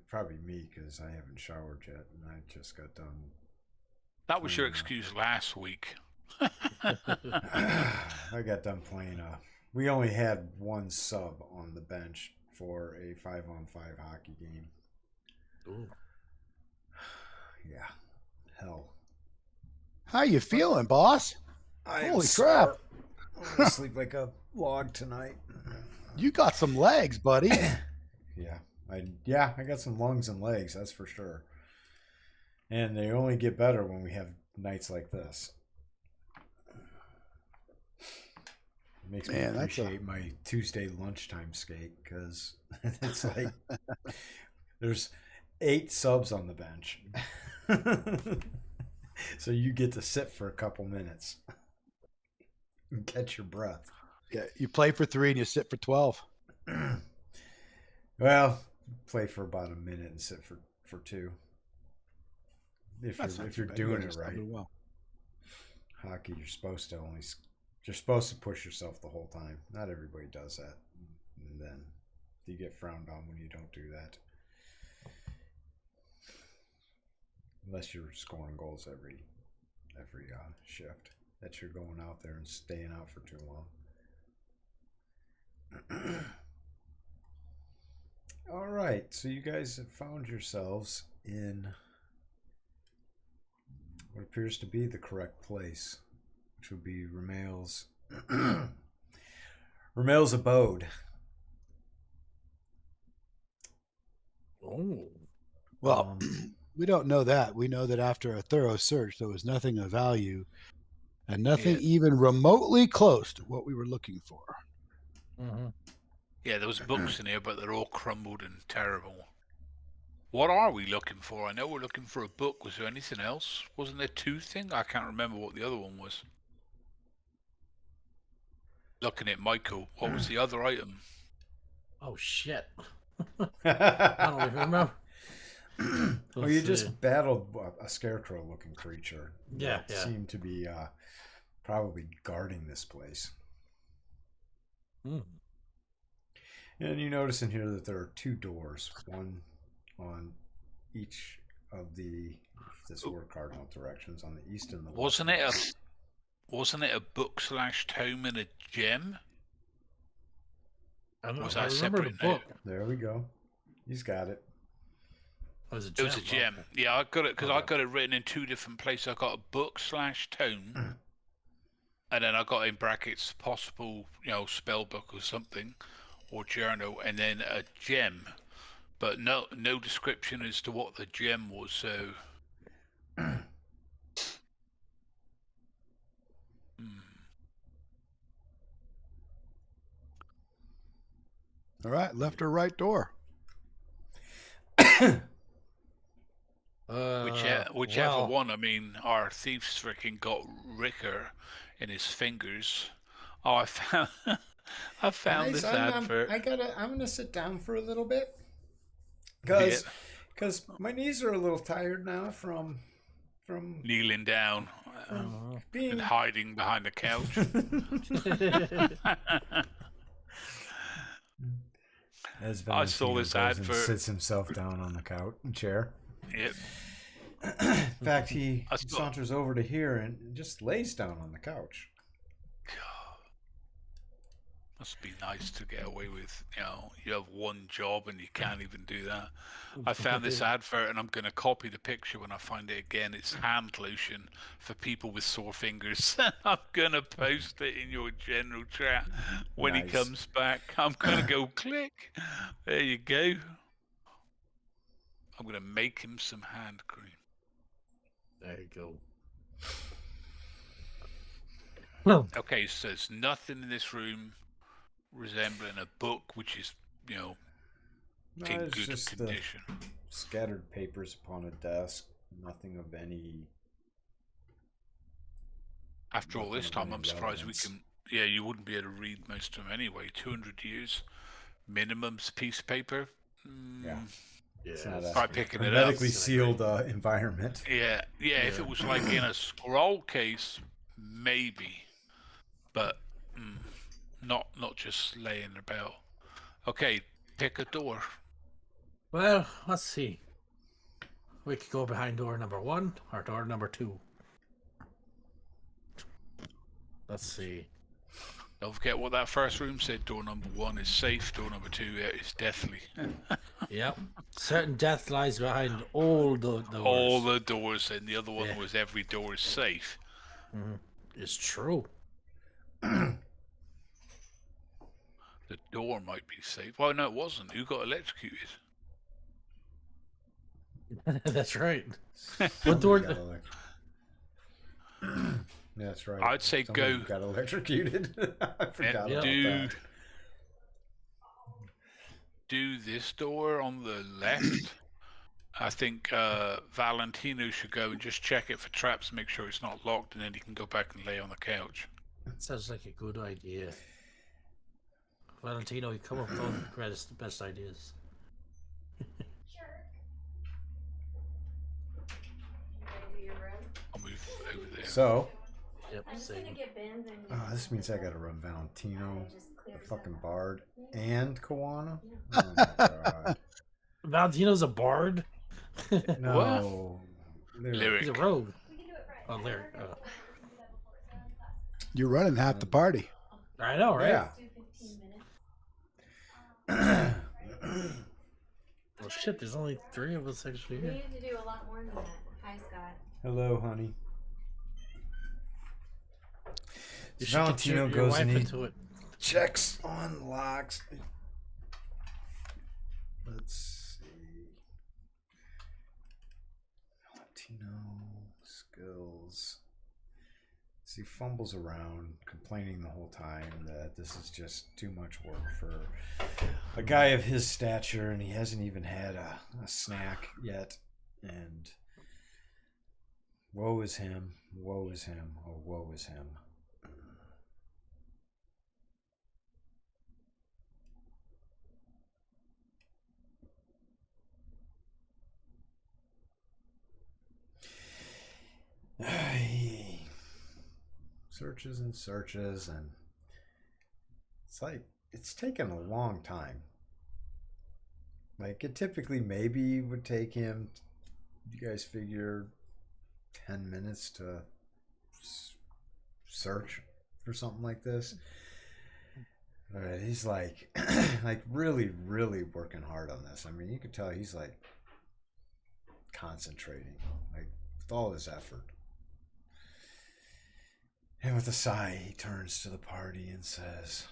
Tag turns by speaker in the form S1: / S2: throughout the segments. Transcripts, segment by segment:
S1: Probably me, because I haven't showered yet, and I just got done.
S2: That was your excuse last week.
S1: I got done playing. We only had one sub on the bench for a 5-on-5 hockey game.
S3: Ooh.
S1: Yeah, hell.
S4: How you feeling, boss? Holy crap!
S1: I'm gonna sleep like a log tonight.
S4: You got some legs, buddy.
S1: Yeah, I got some lungs and legs, that's for sure. And they only get better when we have nights like this. It makes me appreciate my Tuesday lunchtime skate, because it's like there's 8 subs on the bench. So you get to sit for a couple minutes and catch your breath.
S4: Yeah, you play for 3 and you sit for 12.
S1: Well, play for about a minute and sit for 2. If you're doing it right.
S4: Well.
S1: Hockey, you're supposed to push yourself the whole time. Not everybody does that, and then you get frowned on when you don't do that. Unless you're scoring goals every shift, that you're going out there and staying out for too long. All right, so you guys have found yourselves in what appears to be the correct place, which would be Ramail's abode.
S3: Oh.
S4: Well, we don't know that. We know that after a thorough search, there was nothing of value and nothing even remotely close to what we were looking for.
S3: Mm-hmm.
S2: Yeah, there was books in here, but they're all crumbled and terrible. What are we looking for? I know we're looking for a book. Was there anything else? Wasn't there 2 things? I can't remember what the other one was. Looking at Michael, what was the other item?
S3: Oh, shit. I don't even remember.
S1: Well, you just battled a scarecrow-looking creature.
S3: Yeah,
S1: that seemed to be probably guarding this place. And you notice in here that there are 2 doors, one on each of the, if this were cardinal directions, on the east and the west.
S2: Wasn't it a book/tome and a gem?
S3: I
S2: was
S3: I
S2: that
S3: remember
S2: separate
S3: the book.
S1: There we go. He's got it.
S3: It was a gem.
S2: It was a gem. Okay. Yeah, I got it because I got it written in 2 different places. I got a book/tome, and then I got in brackets possible, spell book or something, or journal, and then a gem, but no description as to what the gem was. So.
S4: All right, left or right door?
S2: Whichever one. I mean, our thief stricken got Ricker in his fingers. Oh, I found this advert.
S1: I'm gonna sit down for a little bit because my knees are a little tired now from
S2: kneeling down and hiding behind the couch. I saw this advert.
S1: Sits himself down on the couch chair.
S2: Yep.
S1: In fact, he saunters over to here and just lays down on the couch.
S2: God. Must be nice to get away with, you have one job and you can't even do that. I found this advert and I'm going to copy the picture when I find it again. It's hand lotion for people with sore fingers. I'm going to post it in your general chat when he comes back. I'm going to go click. There you go. I'm going to make him some hand cream.
S3: There you
S2: go. Okay, so there's nothing in this room resembling a book, which is, in good condition.
S1: Scattered papers upon a desk, nothing of any.
S2: After all this time, I'm surprised we can. Yeah, you wouldn't be able to read most of them anyway. 200 years, minimum's piece of paper.
S1: Yeah.
S2: It's probably picking it up.
S1: Hermetically sealed environment.
S2: Yeah. If it was like in a scroll case, maybe, but not just laying about. Okay, pick a door.
S3: Well, let's see. We could go behind door number 1 or door number 2. Let's see.
S2: Don't forget what that first room said. Door number 1 is safe. Door number 2 is deathly.
S3: Yep. Certain death lies behind all the doors.
S2: All the doors, and the other one
S3: Yeah.
S2: was every door is safe.
S3: It's true.
S2: The door might be safe. Well, no, it wasn't. Who got electrocuted?
S3: That's right.
S1: Somebody
S3: door-
S1: got That's right.
S2: I'd say
S1: Somebody
S2: go.
S1: got electrocuted. I forgot about
S2: do,
S1: that.
S2: do this door on the left. I think Valentino should go and just check it for traps, make sure it's not locked, and then he can go back and lay on the couch.
S3: Sounds like a good idea. Valentino, you come up with the best ideas.
S2: I'll move over there.
S1: So,
S3: Yep,
S5: I'm just
S3: same.
S5: gonna get bins and
S1: this means I gotta run Valentino,
S5: just clear
S1: the fucking
S5: some.
S1: Bard, and Koana. Oh my god.
S3: Valentino's a bard?
S1: No.
S2: Lyric.
S3: He's a rogue.
S5: We can do it right
S3: Oh,
S5: now.
S3: lyric.
S4: You're running half the party.
S3: I know, right?
S1: Yeah.
S5: Do 15 minutes.
S3: Well, shit, there's only 3 of us actually
S5: We
S3: here.
S5: need to do a lot more than that. Hi, Scott.
S1: Hello, honey.
S3: You
S1: So
S3: should get
S1: Valentino
S3: your
S1: goes
S3: wife
S1: and he
S3: into it.
S1: checks on locks. Let's see. Valentino skills. So he fumbles around, complaining the whole time that this is just too much work for a guy of his stature, and he hasn't even had a snack yet. And woe is him, woe is him, oh, woe is him. He searches and searches, and it's like it's taken a long time. Like it typically maybe would take him, you guys figure, 10 minutes to search for something like this. But he's like like really working hard on this. I mean, you could tell he's like concentrating, like with all his effort. And with a sigh, he turns to the party and says,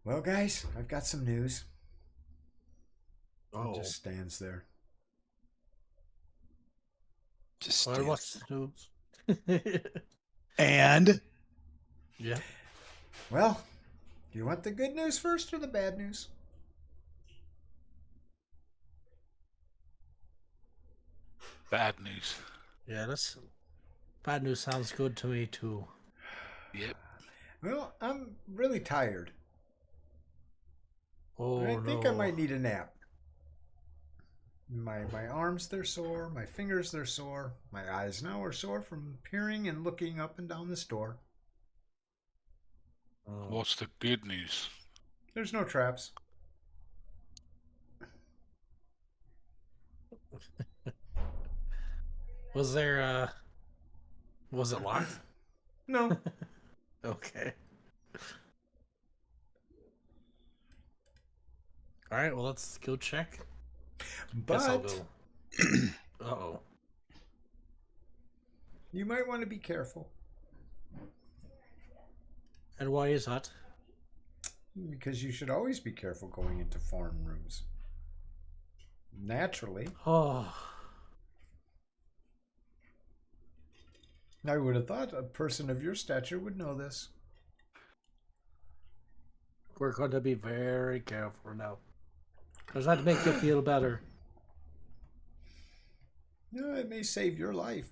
S1: "Well, guys, I've got some news."
S3: Oh,
S1: He just stands there.
S4: Just
S3: well,
S4: stand-
S3: what's the news?
S4: And
S3: Yeah.
S1: Well, do you want the good news first or the bad news?
S2: Bad news.
S3: Yeah, that's bad news. Sounds good to me too.
S2: Yep.
S1: Well, I'm really tired.
S3: Oh
S1: I
S3: no!
S1: think I might need a nap. My arms, they're sore. My fingers, they're sore. My eyes now are sore from peering and looking up and down this door.
S3: Oh.
S2: What's the good news?
S1: There's no traps.
S3: Was there? Was it locked?
S1: No.
S3: Okay. All right. Well, let's go check. Guess I'll
S1: But
S3: go. Uh-oh.
S1: you might want to be careful.
S3: And why is that?
S1: Because you should always be careful going into foreign rooms. Naturally.
S3: Oh.
S1: I would have thought a person of your stature would know this.
S3: We're going to be very careful now. Does that make you feel better?
S1: No, it may save your life.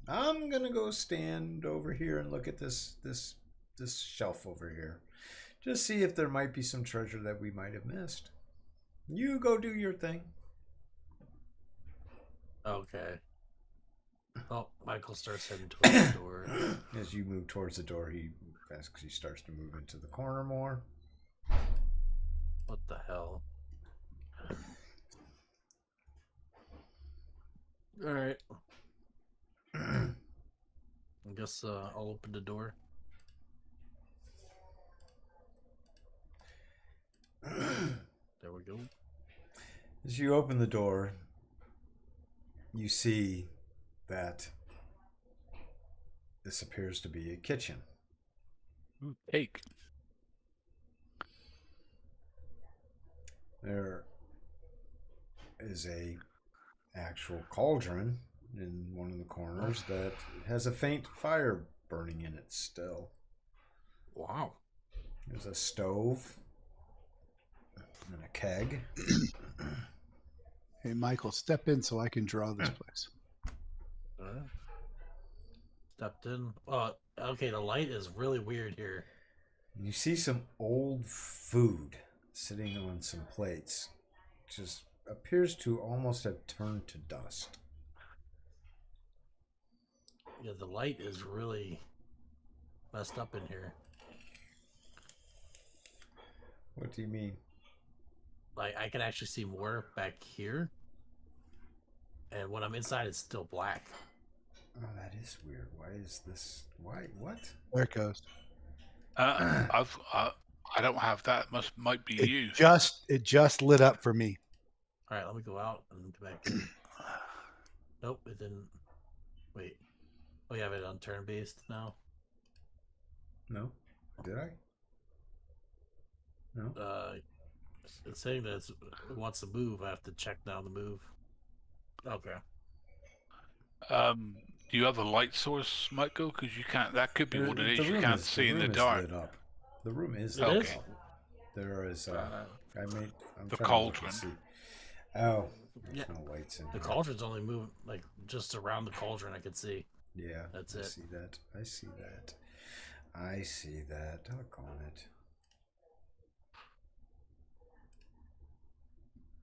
S1: I'm gonna go stand over here and look at this shelf over here. Just see if there might be some treasure that we might have missed. You go do your thing.
S3: Okay. Oh, Michael starts heading towards the door.
S1: As you move towards the door, he starts to move into the corner more.
S3: What the hell? All right. I guess I'll open the door. There we go.
S1: As you open the door, you see that this appears to be a kitchen.
S2: Cake.
S1: There is a actual cauldron in one of the corners that has a faint fire burning in it still.
S3: Wow.
S1: There's a stove and a keg.
S4: Hey, Michael, step in so I can draw this place.
S3: Stepped in. Okay, the light is really weird here.
S1: You see some old food sitting on some plates. Just appears to almost have turned to dust.
S3: Yeah, the light is really messed up in here.
S1: What do you mean?
S3: Like, I can actually see more back here. And when I'm inside, it's still black.
S1: Oh, that is weird. Why is this? Why? What?
S4: There it goes.
S2: I don't have that. Might be you.
S4: It just lit up for me.
S3: All right, let me go out and go back in. Nope, it didn't. Wait. Oh, you have it on turn-based now?
S1: No? Did I? No?
S3: It's saying that it wants to move. I have to check down the move. Okay.
S2: Do you have a light source, Michael? Because you can't. That could be what it is. You can't see in the
S1: room is
S2: dark.
S1: lit up. The room is
S3: It
S1: lit
S3: is?
S1: up. There is. I'm
S2: The
S1: trying to look and
S2: cauldron.
S1: see. Oh, there's
S3: Yeah.
S1: no lights in
S3: The
S1: here.
S3: cauldron's only moving, like, just around the cauldron I can see.
S1: Yeah,
S3: That's
S1: I
S3: it.
S1: see that. I see that. I see that. Doggone it.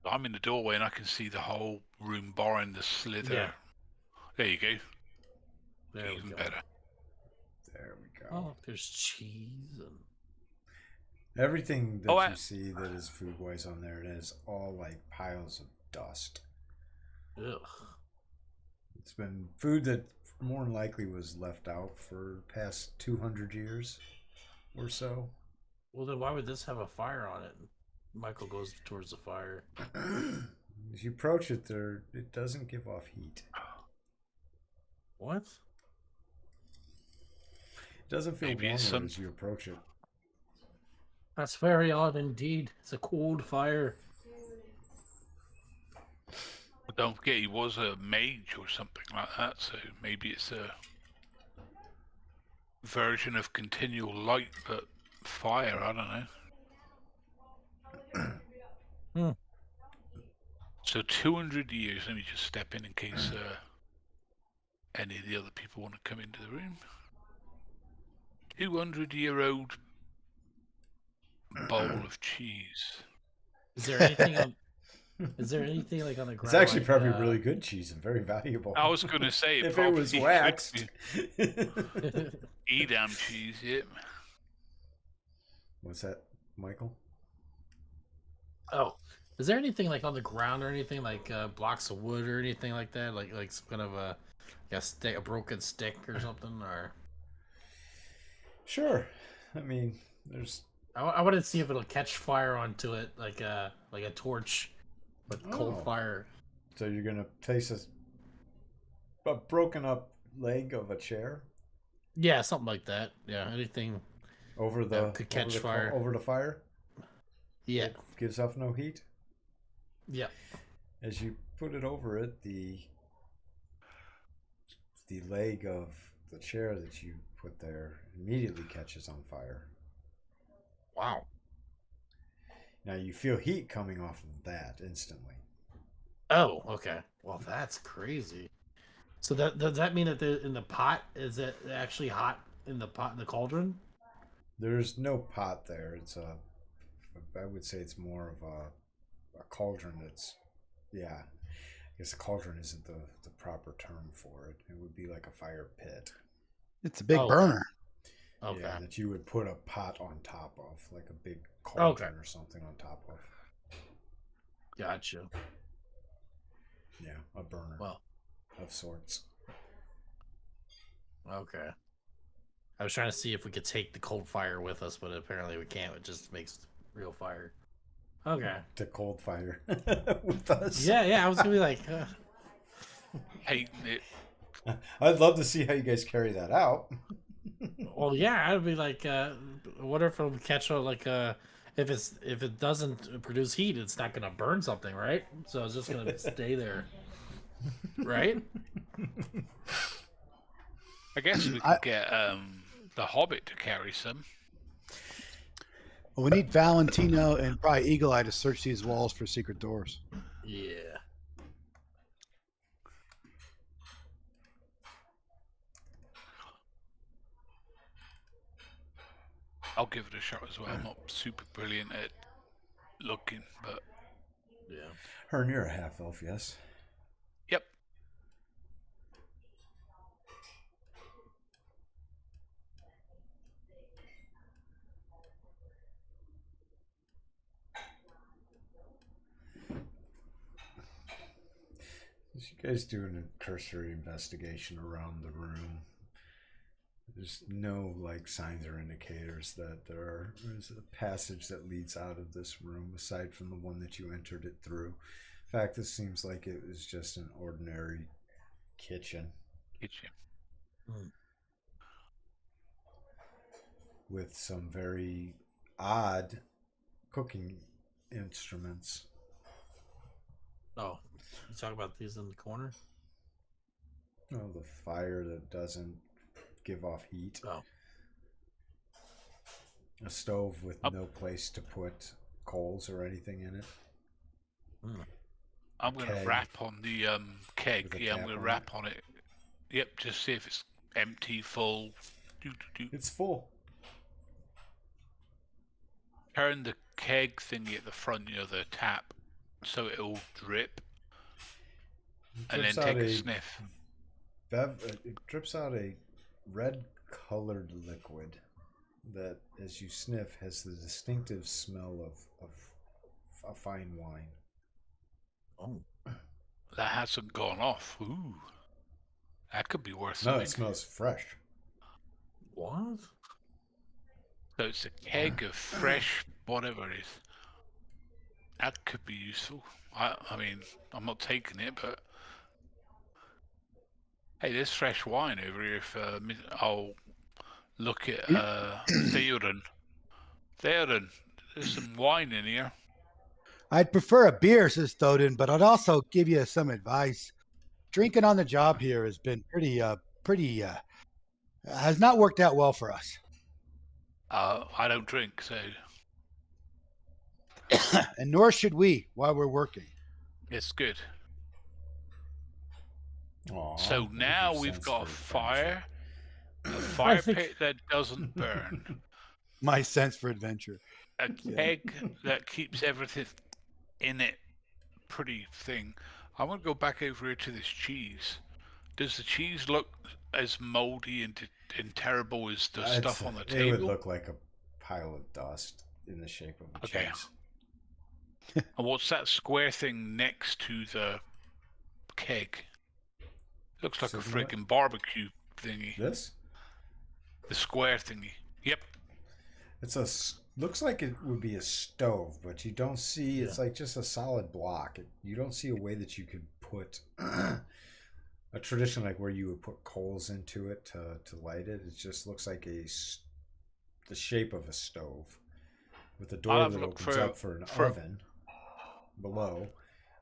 S2: I'm in the doorway and I can see the whole room barring the slither.
S3: Yeah.
S2: There you go.
S3: There we
S2: Even
S3: go.
S2: better.
S1: There we go.
S3: Oh, there's cheese and...
S1: Everything that
S2: Oh,
S1: you see that is food-wise on there, it is all like piles of dust.
S3: Ugh.
S1: It's been food that more than likely was left out for past 200 years or so.
S3: Well, then why would this have a fire on it? Michael goes towards the fire.
S1: As you approach it, it doesn't give off heat.
S3: What?
S1: It doesn't feel
S2: Maybe
S1: warmer
S2: it's some-
S1: as you approach it.
S3: That's very odd indeed. It's a cold fire.
S2: But don't forget, he was a mage or something like that, so maybe it's a version of continual light, but fire. I don't know. So 200 years. Let me just step in case any of the other people want to come into the room. 200-year-old bowl of cheese.
S3: Is there anything on? Is there anything like on the ground?
S1: It's actually
S3: like,
S1: probably really good cheese and very valuable.
S2: I was going to say
S1: if it
S2: probably
S1: was
S2: could
S1: waxed.
S2: be Edam cheese, yep.
S1: What's that, Michael?
S3: Oh, is there anything like on the ground or anything like blocks of wood or anything like that? Like some kind of a stick, a broken stick or something? Or
S1: Sure. I mean, there's.
S3: I want to see if it'll catch fire onto it, like a torch, with cold
S1: Oh.
S3: fire.
S1: So you're gonna place a broken up leg of a chair
S3: Yeah, something like that. Yeah, anything.
S1: over the
S3: That could catch
S1: over the,
S3: fire.
S1: over the fire.
S3: Yeah,
S1: It gives off no heat.
S3: yeah.
S1: As you put it over it, the leg of the chair that you put there immediately catches on fire.
S3: Wow.
S1: Now you feel heat coming off of that instantly.
S3: Oh, okay. Well, that's crazy. So that does that mean that in the pot is it actually hot in the pot in the cauldron?
S1: There's no pot there. I would say it's more of a cauldron that's, yeah. I guess a cauldron isn't the proper term for it. It would be like a fire pit.
S4: It's a big
S3: Oh,
S4: burner.
S3: Okay.
S1: Yeah, that you would put a pot on top of, like a big cauldron or something on top of.
S3: Gotcha.
S1: Yeah, a burner.
S3: Well,
S1: of sorts.
S3: Okay. I was trying to see if we could take the cold fire with us, but apparently we can't. It just makes real fire. Okay.
S1: To cold fire with us.
S3: Yeah. I was gonna be like,
S2: Hating it.
S1: I'd love to see how you guys carry that out.
S3: well, yeah. I'd be like, what if we catch like if it doesn't produce heat, it's not gonna burn something, right? So it's just gonna stay there, right?
S2: I guess we could get the Hobbit to carry some.
S4: Well, we need Valentino and probably Eagle Eye to search these walls for secret doors.
S3: Yeah.
S2: I'll give it a shot as well. I'm not super brilliant at looking, but
S3: Yeah.
S1: Hearn, you're a half elf, yes?
S2: yep.
S1: As you guys doing a cursory investigation around the room, there's no like signs or indicators that there is a passage that leads out of this room aside from the one that you entered it through. In fact, this seems like it was just an ordinary kitchen with some very odd cooking instruments.
S3: Oh, you talk about these in the corner?
S1: Oh, the fire that doesn't give off heat.
S3: Oh.
S1: A stove with no place to put coals or anything in it.
S2: I'm going to
S1: Keg.
S2: rap on the keg.
S1: With a
S2: Yeah, I'm
S1: cap
S2: going to
S1: on
S2: rap on it. Yep, just see if it's empty, full.
S1: It's full.
S2: Turn the keg thingy at the front, the tap, so it'll drip, and then
S1: Drips
S2: take
S1: out
S2: a sniff.
S1: It drips out a red colored liquid that, as you sniff, has the distinctive smell of a fine wine.
S3: Oh.
S2: That hasn't gone off. Ooh. That could be worth
S1: No,
S2: something.
S1: it smells fresh.
S3: What?
S2: So it's a keg of fresh whatever it is. That could be useful. I mean, I'm not taking it, but hey, there's fresh wine over here. If I'll look at Theoden. Theoden, there's some wine in here.
S4: I'd prefer a beer, says Thoden, but I'd also give you some advice. Drinking on the job here has been has not worked out well for us.
S2: I don't drink, so
S4: And nor should we while we're working.
S2: it's good.
S1: Aww,
S2: So now we've got a fire pit that doesn't burn,
S4: My sense for adventure.
S2: a keg that keeps everything in it pretty thing. I want to go back over here to this cheese. Does the cheese look as moldy and terrible as the stuff on the table?
S1: It would look like a pile of dust in the shape of a
S2: Okay.
S1: cheese.
S2: And what's that square thing next to the keg? Looks like a
S1: Sitting what?
S2: freaking barbecue thingy.
S1: This?
S2: The square thingy. Yep.
S1: Looks like it would be a stove, but you don't see. It's like just a solid block. You don't see a way that you could put a tradition like where you would put coals into it to light it. It just looks like the shape of a stove with a door that opens up for an oven below,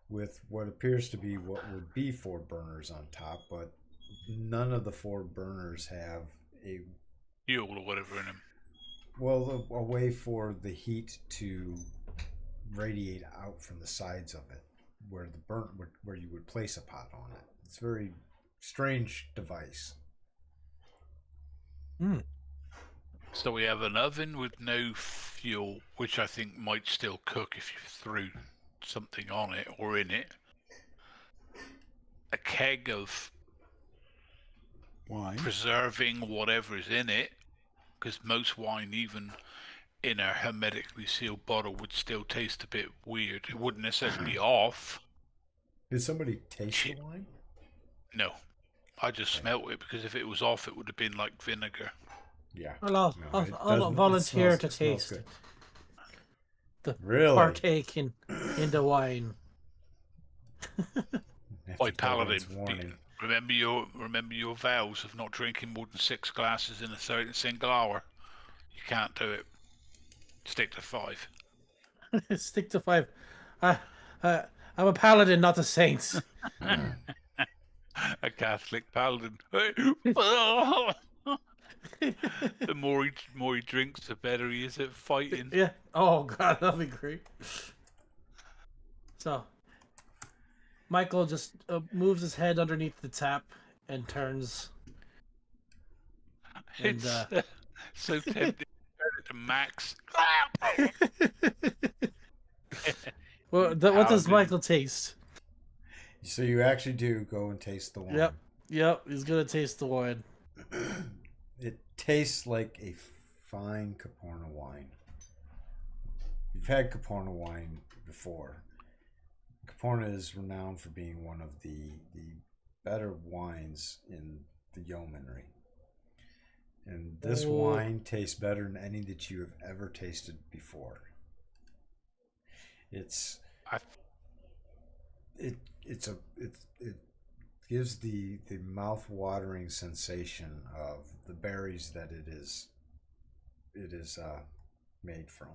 S1: with what appears to be what would be 4 burners on top, but none of the 4 burners have a
S2: Fuel or whatever in them.
S1: well, a way for the heat to radiate out from the sides of it, where where you would place a pot on it. It's a very strange device.
S2: So we have an oven with no fuel, which I think might still cook if you threw something on it or in it. A keg of
S4: Wine.
S2: preserving whatever is in it, because most wine, even in a hermetically sealed bottle, would still taste a bit weird. It wouldn't necessarily be off.
S1: Did somebody taste the wine?
S2: No, I just smelt it because if it was off, it would have been like vinegar.
S1: Yeah.
S3: I'll,
S1: No,
S3: I'll,
S1: it
S3: I'll
S1: doesn't- it
S3: volunteer
S1: smells-
S3: to
S1: it smells
S3: taste
S1: good.
S3: it. To
S1: Really?
S3: partake in the wine.
S1: After
S2: Oi, Paladin,
S1: Tolkien's warning.
S2: remember your vows of not drinking more than 6 glasses in a certain single hour. You can't do it. Stick to 5.
S3: Stick to 5. I'm a paladin, not a saint.
S2: A Catholic paladin. The more he drinks, the better he is at fighting.
S3: Yeah. Oh god, that'd be great. So, Michael just moves his head underneath the tap and turns. And,
S2: It's so tempting to turn it to max.
S3: Well, what does
S2: Paladin.
S3: Michael taste?
S1: So you actually do go and taste the wine.
S3: Yep. He's gonna taste the wine.
S1: It tastes like a fine Caporna wine. You've had Caporna wine before. Caporna is renowned for being one of the better wines in the yeomanry. And this wine tastes better than any that you have ever tasted before. It gives the mouth-watering sensation of the berries that it is made from.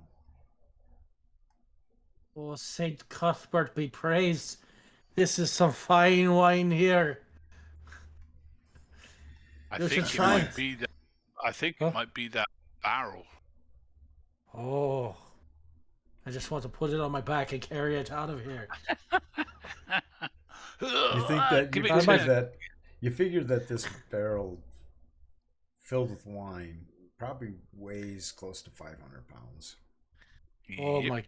S3: Oh, Saint Cuthbert be praised! This is some fine wine here.
S2: I
S3: You
S2: think
S3: should
S2: it
S3: try
S2: might
S3: it.
S2: be that. I think
S3: Huh?
S2: it might be that barrel.
S3: Oh, I just want to put it on my back and carry it out of here.
S1: You think that
S2: Give
S1: you
S2: me
S1: figure
S2: 10.
S1: that you figure that this barrel filled with wine probably weighs close to 500 pounds.
S3: Oh
S2: Yep.
S3: my!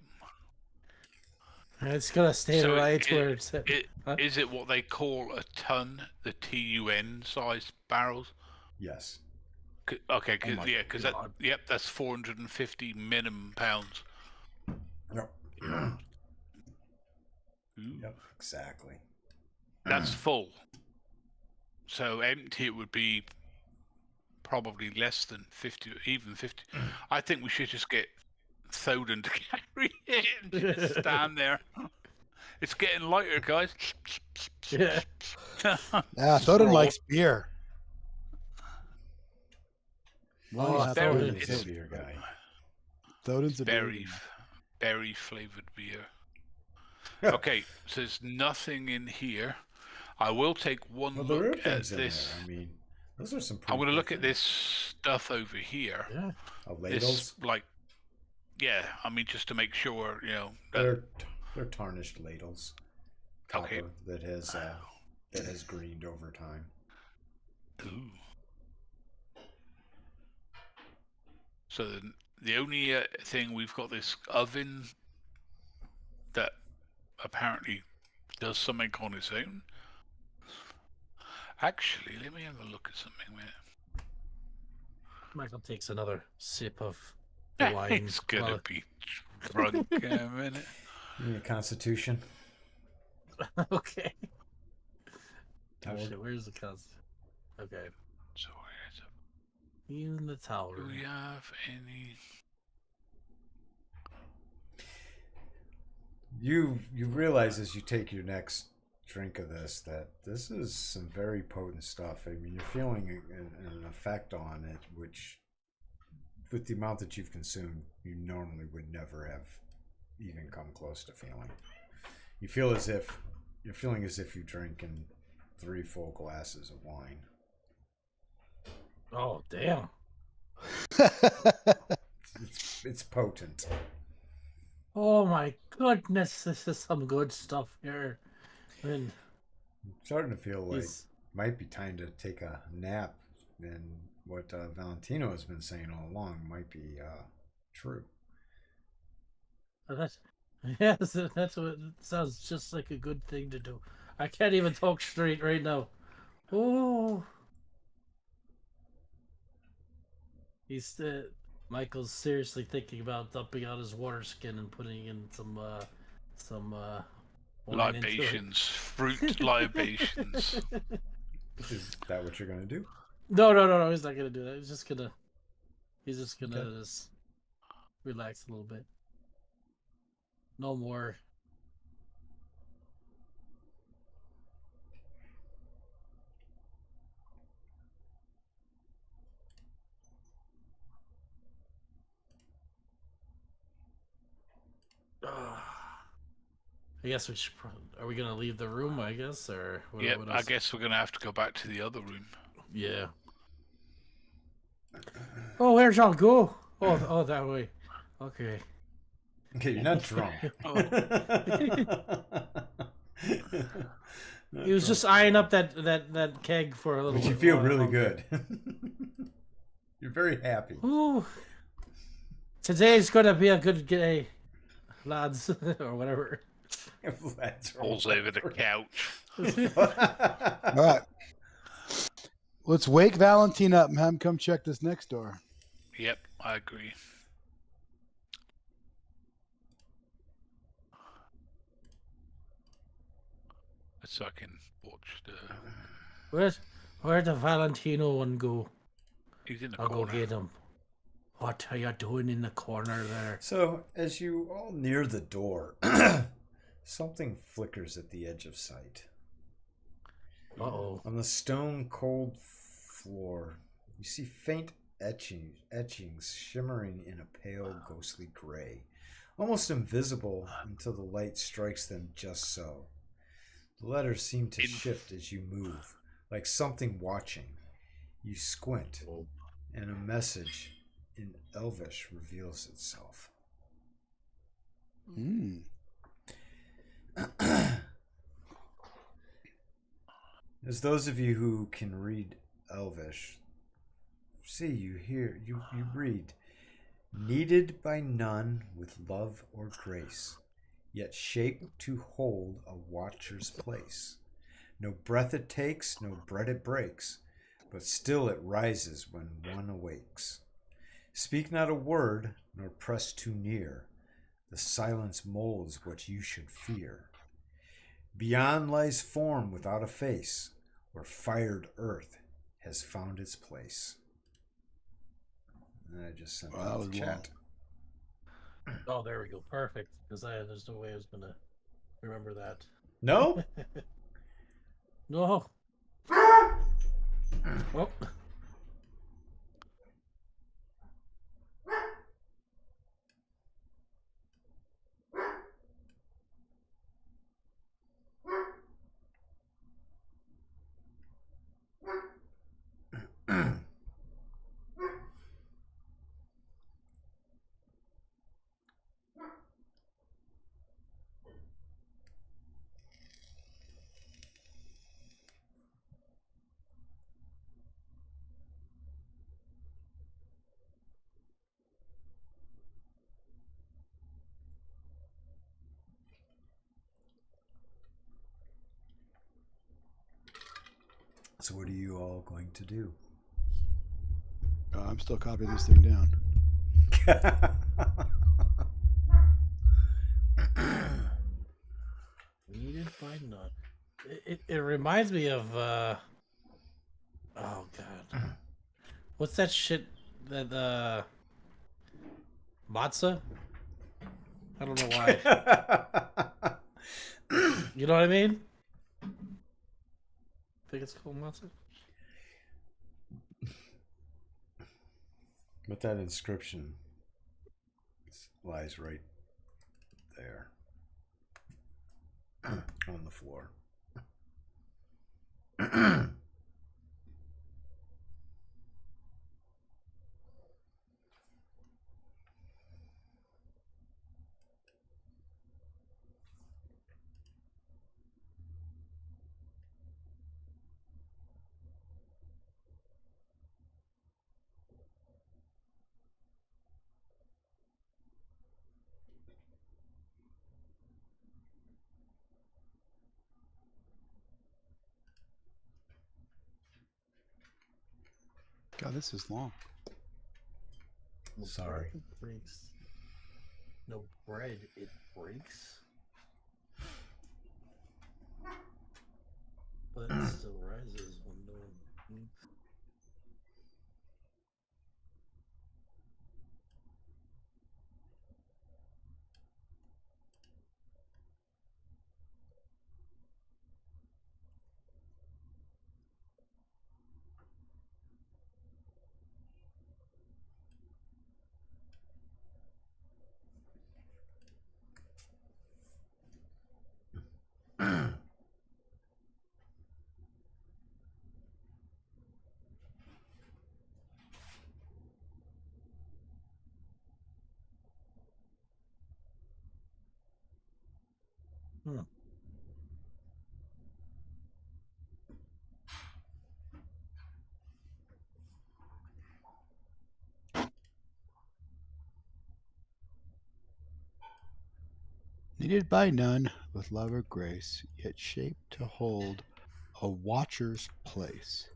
S3: It's gonna stay
S2: So
S3: right where it's at. Huh?
S2: Is it what they call a ton, the TUN size barrels?
S1: Yes.
S2: Okay,
S3: Oh my
S2: because
S3: God.
S2: that's 450 minimum pounds.
S1: Yep.
S2: Ooh.
S1: Yep. Exactly.
S2: That's full. So empty it would be probably less than 50, even 50. I think we should just get Thoden to carry it and just stand there. It's getting lighter, guys.
S3: Yeah.
S4: Yeah, Thoden likes beer. Well,
S3: Oh,
S4: he's
S2: very-
S4: Thoden
S1: He's
S2: it's-
S1: a beer guy.
S4: Thoden's a beer guy.
S2: berry flavored beer. Okay, so there's nothing in here. I will take one
S1: Well, there are
S2: look at
S1: things in
S2: this.
S1: there. I mean, those are some.
S2: I'm going to
S1: pretty
S2: look
S1: cool
S2: at this stuff over here.
S3: Yeah.
S1: things.
S2: This,
S1: Ladles.
S2: like, yeah, I mean, just to make sure, that,
S1: They're tarnished ladles.
S2: Okay.
S1: Copper that has greened over time.
S2: Ooh. So the only thing, we've got this oven that apparently does something on its own. Actually, let me have a look at something there.
S3: Michael takes another sip of the wine.
S2: He's gonna
S3: while-
S2: be drunk in a minute.
S1: Give me a Constitution.
S3: Okay.
S1: How
S3: Oh,
S1: old-
S3: shit, where's the cuz? Okay.
S2: So where's it?
S3: In the tower.
S2: Do we have any?
S1: You realize as you take your next drink of this that this is some very potent stuff. I mean, you're feeling an effect on it, which, with the amount that you've consumed, you normally would never have even come close to feeling. You feel as if you're feeling as if you're drinking 3 full glasses of wine.
S3: Oh, damn.
S1: It's potent.
S3: Oh my goodness, this is some good stuff here. And
S1: I'm starting to feel like
S3: he's-
S1: might be time to take a nap, and what Valentino has been saying all along might be true.
S3: that's yes, that's what it sounds just like a good thing to do. I can't even talk straight right now. Oh, he's Michael's seriously thinking about dumping out his water skin and putting in some wine into it.
S2: Libations, fruit libations.
S1: Is that what you're gonna do?
S3: No. He's not gonna do that. He's just gonna
S1: Okay.
S3: just relax a little bit. No more. I guess we should. Are we gonna leave the room? I guess, or what,
S2: Yep,
S3: what
S2: I
S3: else?
S2: guess we're gonna have to go back to the other room.
S3: Yeah. Oh, where'd y'all go? Oh, that way. Okay.
S1: Okay, you're not drunk.
S3: He was just eyeing up that keg for a little
S1: But you
S3: bit
S1: feel
S3: while-
S1: really
S3: longer.
S1: good. You're very happy.
S3: Ooh. Today's gonna be a good day, lads, or whatever.
S1: That's
S2: Falls over the couch.
S4: All right. Let's wake Valentine up and have him come check this next door.
S2: Yep, I agree. So I can watch the.
S3: Where'd the Valentino one go?
S2: He's in the
S3: I'll go
S2: corner.
S3: get him. What are you doing in the corner there?
S1: So, as you all near the door, something flickers at the edge of sight.
S3: Uh-oh.
S1: On the stone cold floor, you see faint etchings shimmering in a pale ghostly gray, almost invisible until the light strikes them just so. The letters seem to shift as you move, like something watching. You squint, and a message in Elvish reveals itself.
S4: Hmm.
S1: As those of you who can read Elvish you read, needed by none with love or grace, yet shaped to hold a watcher's place. No breath it takes, no bread it breaks, but still it rises when one awakes. Speak not a word, nor press too near. The silence molds what you should fear. Beyond lies form without a face, where fired earth has found its place. And I just sent
S4: Wow,
S1: that
S4: that
S1: to
S4: was
S1: chat.
S3: Oh, there we go. Perfect. Because there's no way I was gonna remember that.
S1: No?
S3: No. Oh.
S1: So what are you all going to do?
S4: I'm still copying this thing down.
S3: Needed by none. It reminds me of oh god. What's that shit that matzah? I don't know why. You know what I mean? I think it's called matzah.
S1: But that inscription lies right there on the floor.
S4: God, this is long.
S1: Sorry.
S3: It breaks. No bread, it breaks. But it still rises when no
S4: Needed by none with love or grace, yet shaped to hold a watcher's place.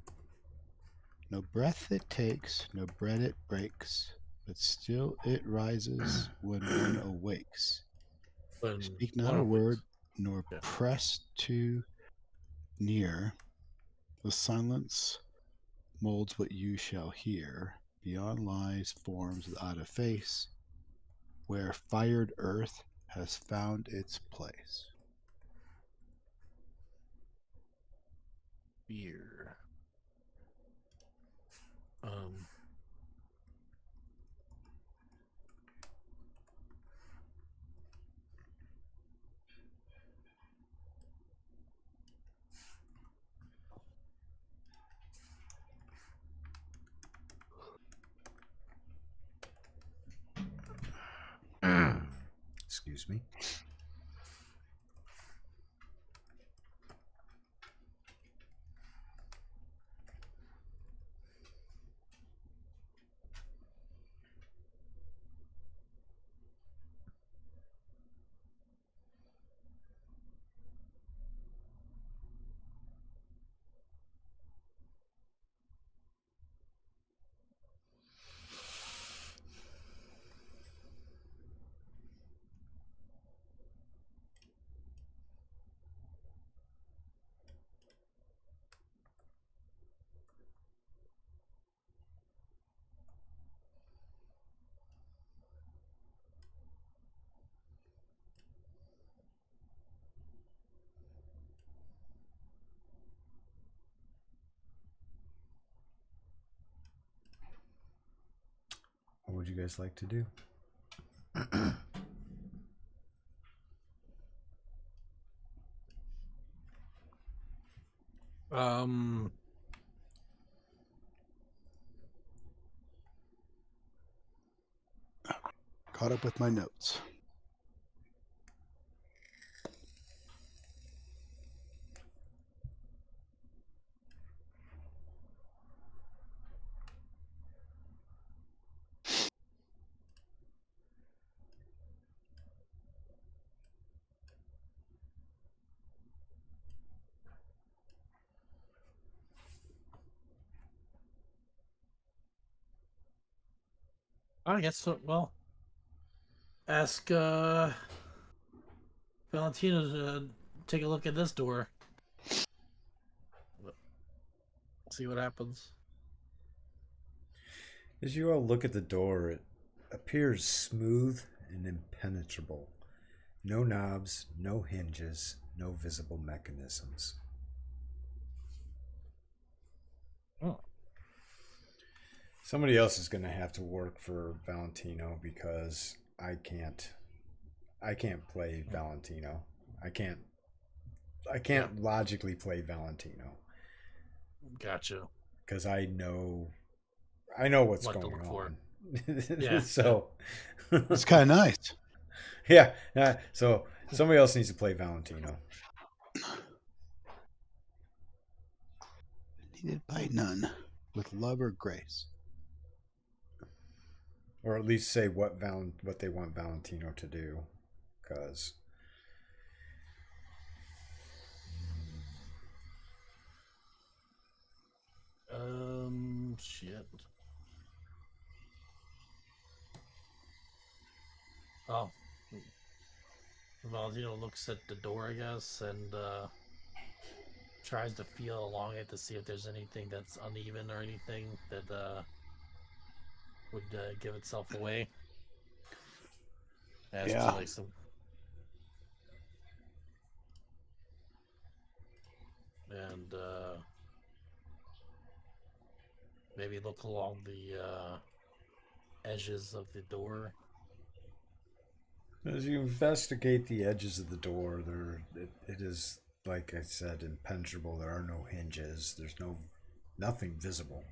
S4: No breath it takes, no bread it breaks, but still it rises when one awakes.
S3: When
S4: Speak not
S3: one
S4: a
S3: of
S4: word,
S3: these-
S4: nor
S3: Yeah.
S4: press too near. The silence molds what you shall hear. Beyond lies forms without a face, where fired earth has found its place.
S3: Fear.
S1: Excuse me. What would you guys like to do?
S4: Caught up with my notes.
S3: I guess so. Well, ask Valentina to take a look at this door. See what happens.
S1: As you all look at the door, it appears smooth and impenetrable. No knobs, no hinges, no visible mechanisms.
S3: Oh.
S1: Somebody else is going to have to work for Valentino because I can't play Valentino. I can't logically play Valentino
S3: Gotcha.
S1: because I know what's
S3: What to
S1: going
S3: look for.
S1: on.
S3: Yeah.
S1: So
S4: It's kind of nice.
S1: yeah. So somebody else needs to play Valentino.
S4: Needed by none with love or grace.
S1: Or at least say what they want Valentino to do, because
S3: shit. Oh, Valentino looks at the door, I guess, and tries to feel along it to see if there's anything that's uneven or anything that would give itself away. As
S4: Yeah.
S3: to like some. And maybe look along the edges of the door.
S1: as you investigate the edges of the door, it is, like I said, impenetrable. There are no hinges. There's nothing visible.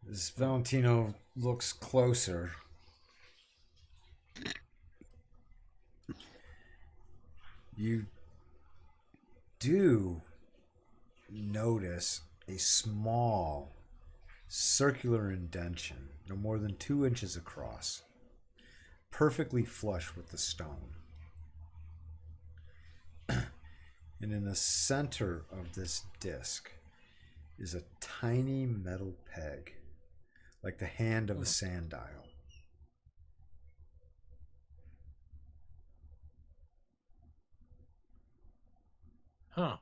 S1: As Valentino looks closer, you do notice a small circular indentation, no more than 2 inches across, perfectly flush with the stone. And in the center of this disc is a tiny metal peg, like the hand of a sand dial.
S3: Huh.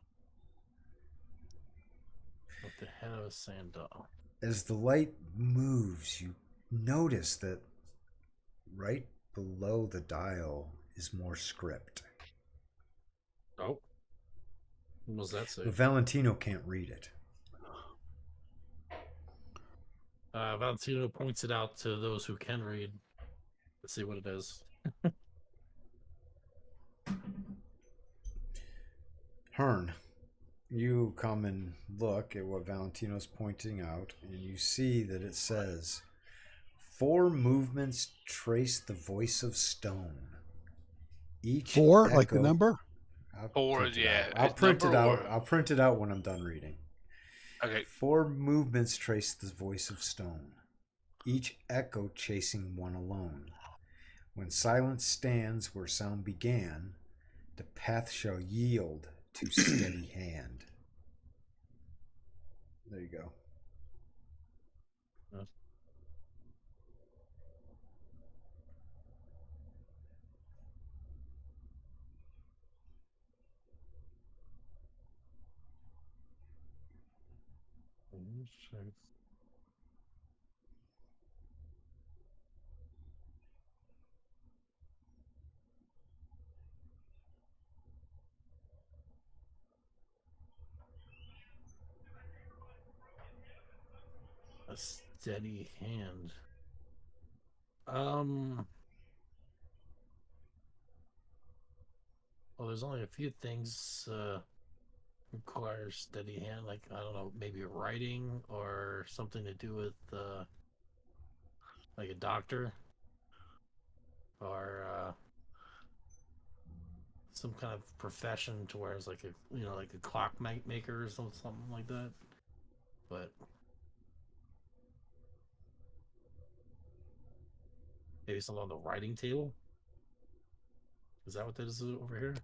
S3: With the head of a sand doll.
S1: As the light moves, you notice that right below the dial is more script.
S3: Oh. What does that say?
S1: But Valentino can't read it.
S3: Valentino points it out to those who can read. Let's see what it is.
S1: Hearn, you come and look at what Valentino's pointing out, and you see that it says, 4 movements trace the voice of stone. Each
S4: 4, like the
S1: echo-
S4: number?
S1: I'll
S2: 4,
S1: print it
S2: yeah.
S1: out. I'll
S2: It's
S1: print it
S2: number
S1: out.
S2: or-
S1: I'll print it out when I'm done reading.
S2: Okay.
S1: 4 movements trace the voice of stone, each echo chasing one alone. When silence stands where sound began, the path shall yield to steady hand. There you go.
S3: A steady hand. Well, there's only a few things require steady hand, like I don't know, maybe writing or something to do with like a doctor or some kind of profession to where it's like a like a clock maker or something like that. But maybe something on the writing table. Is that what that is over here?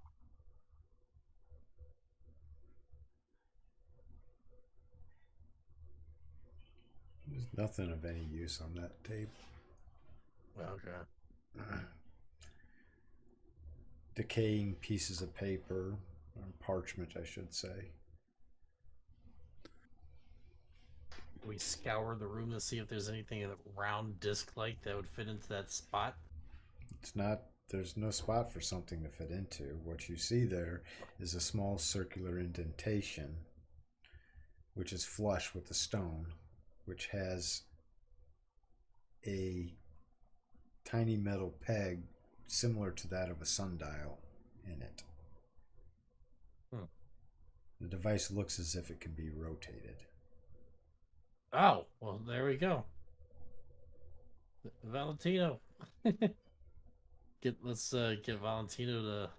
S1: There's nothing of any use on that tape.
S3: Okay.
S1: Decaying pieces of paper, or parchment, I should say.
S3: We scour the room to see if there's anything in a round disc-like that would fit into that spot.
S1: It's not, there's no spot for something to fit into. What you see there is a small circular indentation, which is flush with the stone, which has a tiny metal peg similar to that of a sundial in it. The device looks as if it can be rotated.
S3: Oh, well, there we go. Valentino. Let's get Valentino to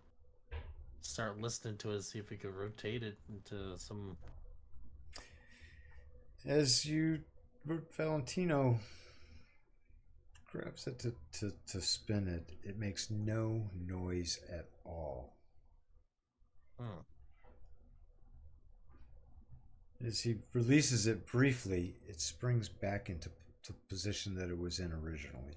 S3: start listening to it, see if we could rotate it into some.
S1: As Valentino grabs it to spin it, it makes no noise at all. As he releases it briefly, it springs back into the position that it was in originally.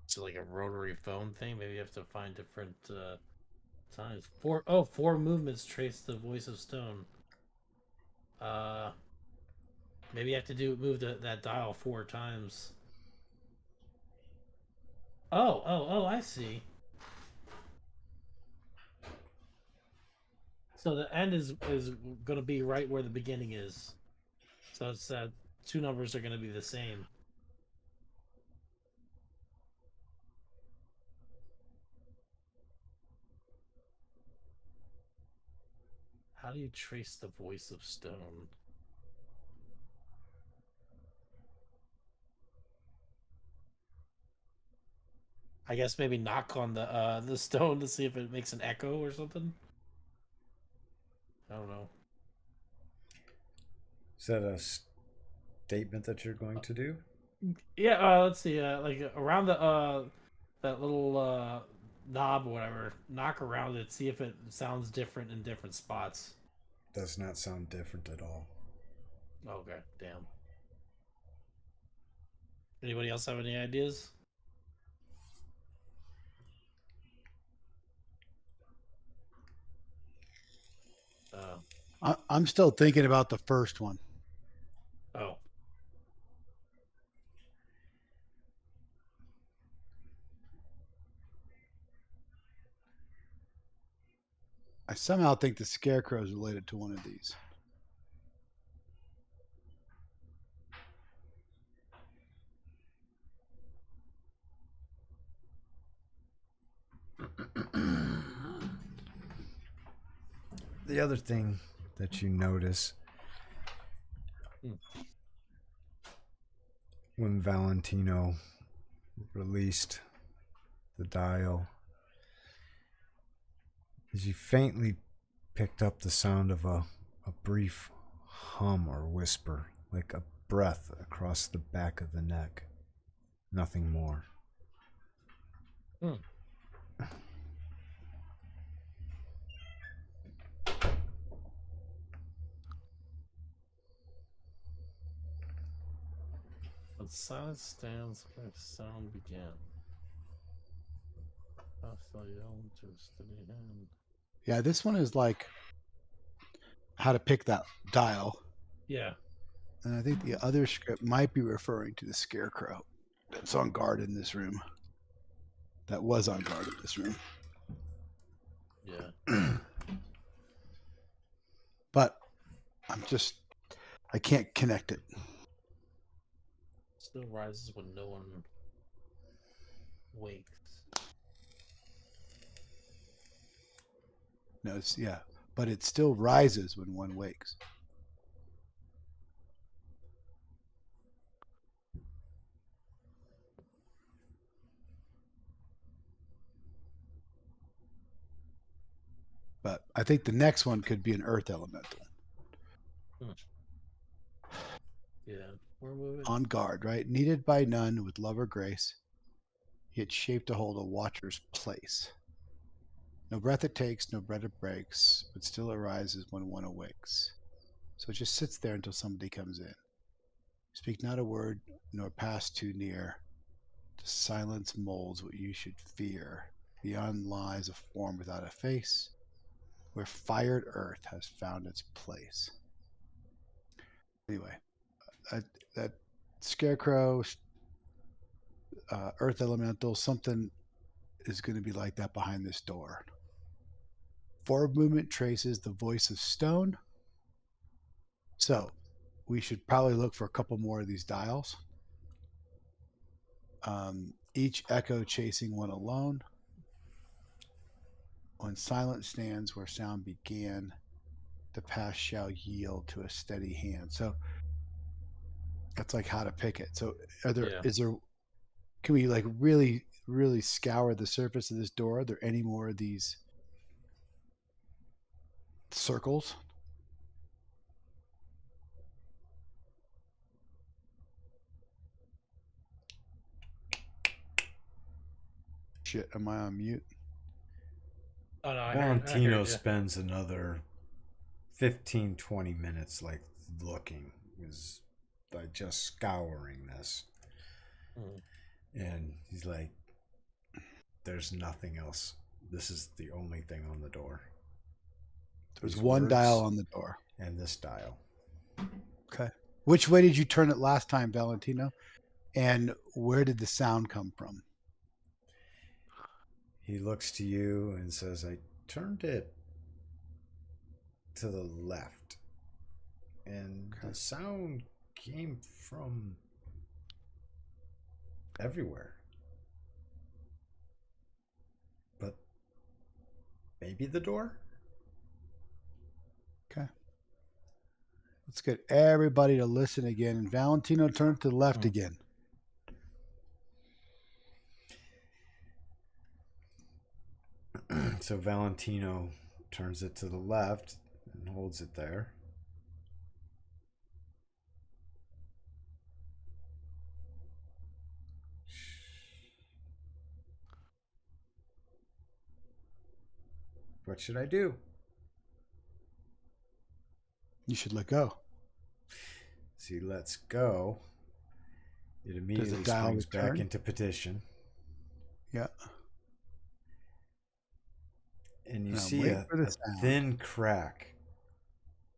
S3: So like a rotary phone thing. Maybe you have to find different times. 4 movements trace the voice of stone. Maybe you have to move that dial 4 times. Oh, I see. So the end is going to be right where the beginning is. So it's 2 numbers are going to be the same. How do you trace the voice of stone? I guess maybe knock on the stone to see if it makes an echo or something. I don't know.
S1: Is that a statement that you're going to do?
S3: Yeah, let's see. Like around the that little knob or whatever, knock around it, see if it sounds different in different spots.
S1: Does not sound different at all.
S3: Okay, damn. Anybody else have any ideas?
S4: I'm still thinking about the first one.
S3: Oh.
S4: I somehow think the scarecrow is related to one of these.
S1: The other thing that you notice when Valentino released the dial is you faintly picked up the sound of a brief hum or whisper, like a breath across the back of the neck. Nothing more.
S3: When silence stands where sound began. Hostile yell to a steady hand.
S4: Yeah, this one is like how to pick that dial.
S3: Yeah.
S4: And I think the other script might be referring to the scarecrow that's on guard in this room. That was on guard in this room.
S3: Yeah.
S4: But I can't connect it.
S3: Still rises when no one wakes.
S4: No, but it still rises when one wakes. But I think the next one could be an earth elemental.
S3: Yeah. We're moving.
S4: On guard, right? Needed by none with love or grace, yet shaped to hold a watcher's place. No breath it takes, no breath it breaks, but still arises when one awakes. So it just sits there until somebody comes in. Speak not a word, nor pass too near. To silence molds what you should fear. Beyond lies a form without a face, where fired earth has found its place. Anyway, that scarecrow, earth elemental, something is going to be like that behind this door. Forward movement traces the voice of stone. So we should probably look for a couple more of these dials. Each echo chasing one alone. When silence stands where sound began, the past shall yield to a steady hand. So that's like how to pick it. So can we like really, really scour the surface of this door? Are there any more of these circles? Shit, am I on mute?
S3: Oh no,
S1: Valentino spends another 15-20 minutes like looking, is like just scouring this. And he's like, there's nothing else. This is the only thing on the door.
S4: There's one dial on the door.
S1: And this dial.
S4: Okay. Which way did you turn it last time, Valentino? And where did the sound come from?
S1: He looks to you and says, I turned it to the left. And the sound came from everywhere. But maybe the door?
S4: Okay. Let's get everybody to listen again. And Valentino turned to the left again.
S1: So Valentino turns it to the left and holds it there. What should I do?
S4: You should let go.
S1: See, let's go. It immediately
S4: dial
S1: springs back
S4: return?
S1: into petition.
S4: Yeah.
S1: And you
S4: Now
S1: see
S4: wait
S1: a
S4: for the sound.
S1: thin crack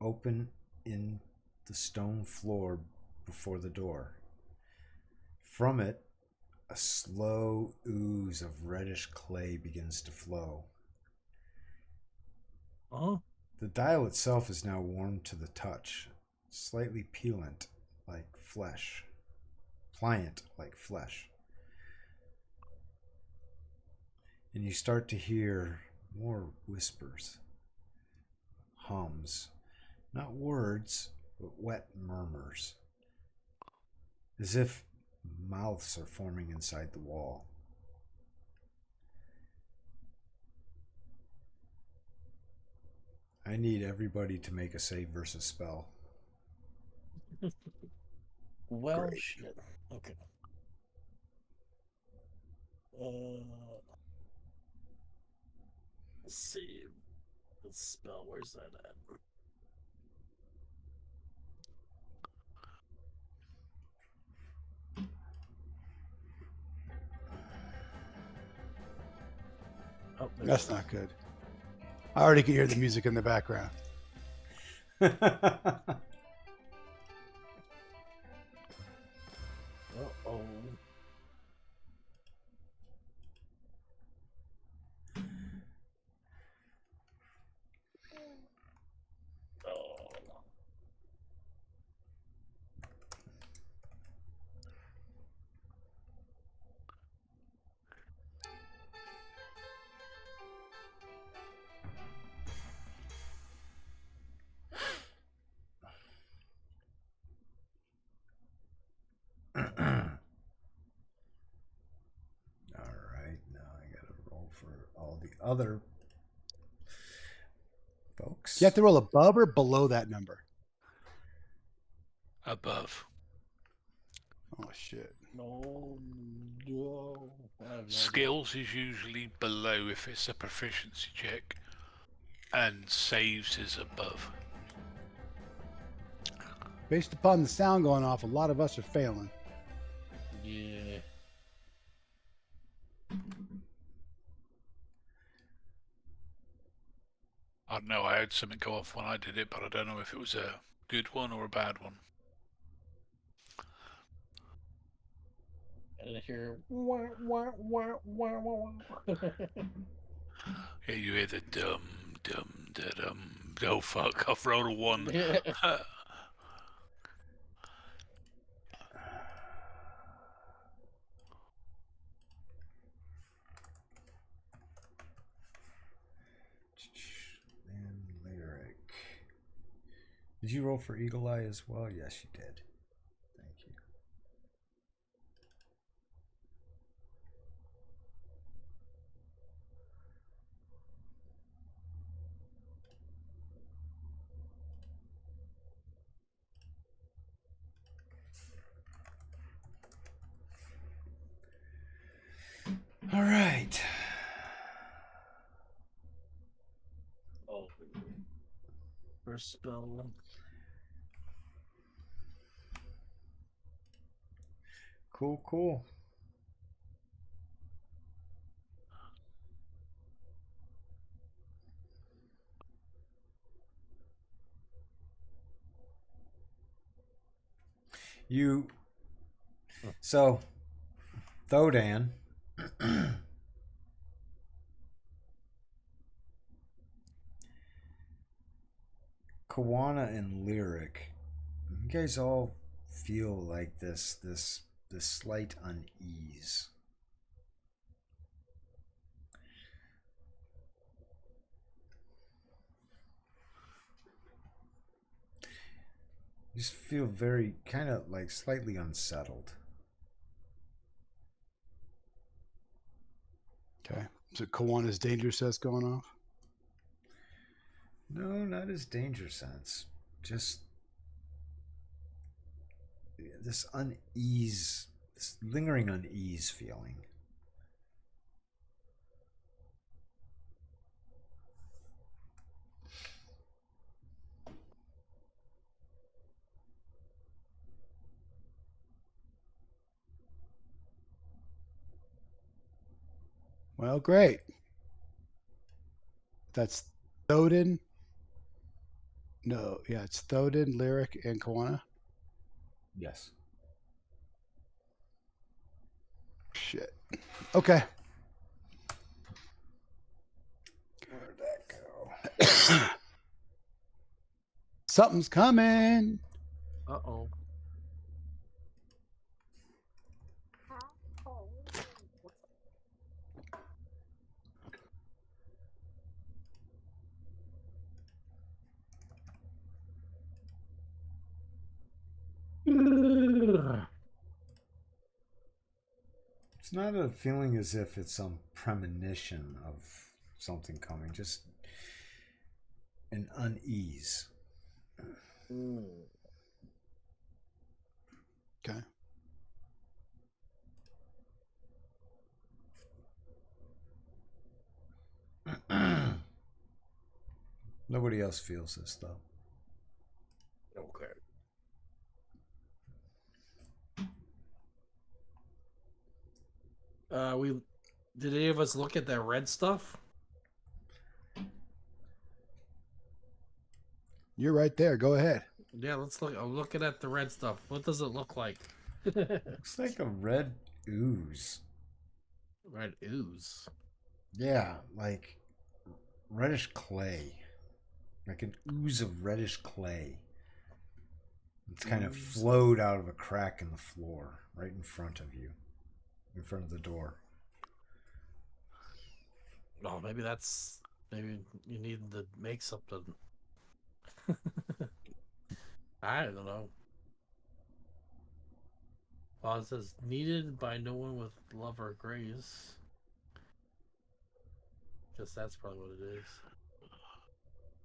S1: open in the stone floor before the door. From it, a slow ooze of reddish clay begins to flow.
S3: Oh,
S1: The dial itself is now warm to the touch, slightly pliant like flesh. And you start to hear more whispers, hums, not words, but wet murmurs, as if mouths are forming inside the wall. I need everybody to make a save versus spell.
S3: well,
S4: Great.
S3: shit. Okay. Let's see. The spell, where's that at? Oh, there
S4: That's
S3: it is.
S4: not good. I already can hear the music in the background.
S3: Uh-oh. Oh.
S1: Alright, now I gotta roll for all the other folks.
S4: You have to roll above or below that number.
S2: Above.
S4: Oh shit.
S3: No. I have no
S2: Skills is usually below if it's a proficiency check, and saves is above.
S4: Based upon the sound going off, a lot of us are failing.
S3: idea.
S2: I don't know, I had something go off when I did it, but I don't know if it was a good one or a bad one.
S3: And I hear wah, wah, wah, wah, wah, wah.
S2: Yeah, you hear the dum, dum, da, dum. Oh fuck, I've rolled a 1.
S3: Yeah.
S1: And Lyric. Did you roll for Eagle Eye as well? Yes, you did. Thank you. All right.
S3: Oh. First spell.
S1: Cool, cool. You. So, Thodan. Kawana and Lyric, you guys all feel like this slight unease. You just feel very kind of like slightly unsettled.
S4: Okay. So Kawana's danger sense going off?
S1: No, not his danger sense. Just this unease, this lingering unease feeling.
S4: Well, great. That's Thoden. No, yeah, it's Thoden, Lyric, and Kawana.
S1: Yes.
S4: Shit. Okay.
S1: Where'd that go?
S4: Something's coming.
S3: Uh-oh.
S1: It's not a feeling as if it's some premonition of something coming, just an unease.
S4: Okay.
S1: Nobody else feels this though.
S3: Okay. Did any of us look at that red stuff?
S4: You're right there. Go ahead.
S3: Yeah, let's look. I'm looking at the red stuff. What does it look like?
S1: Looks like a red ooze.
S3: Red ooze.
S1: Yeah, like reddish clay. Like an ooze of reddish clay. It's kind of flowed out of a crack in the floor right in front of you. In front of the door.
S3: Oh, maybe you need to make something. I don't know. Well, it says needed by no one with love or grace. Guess that's probably what it is.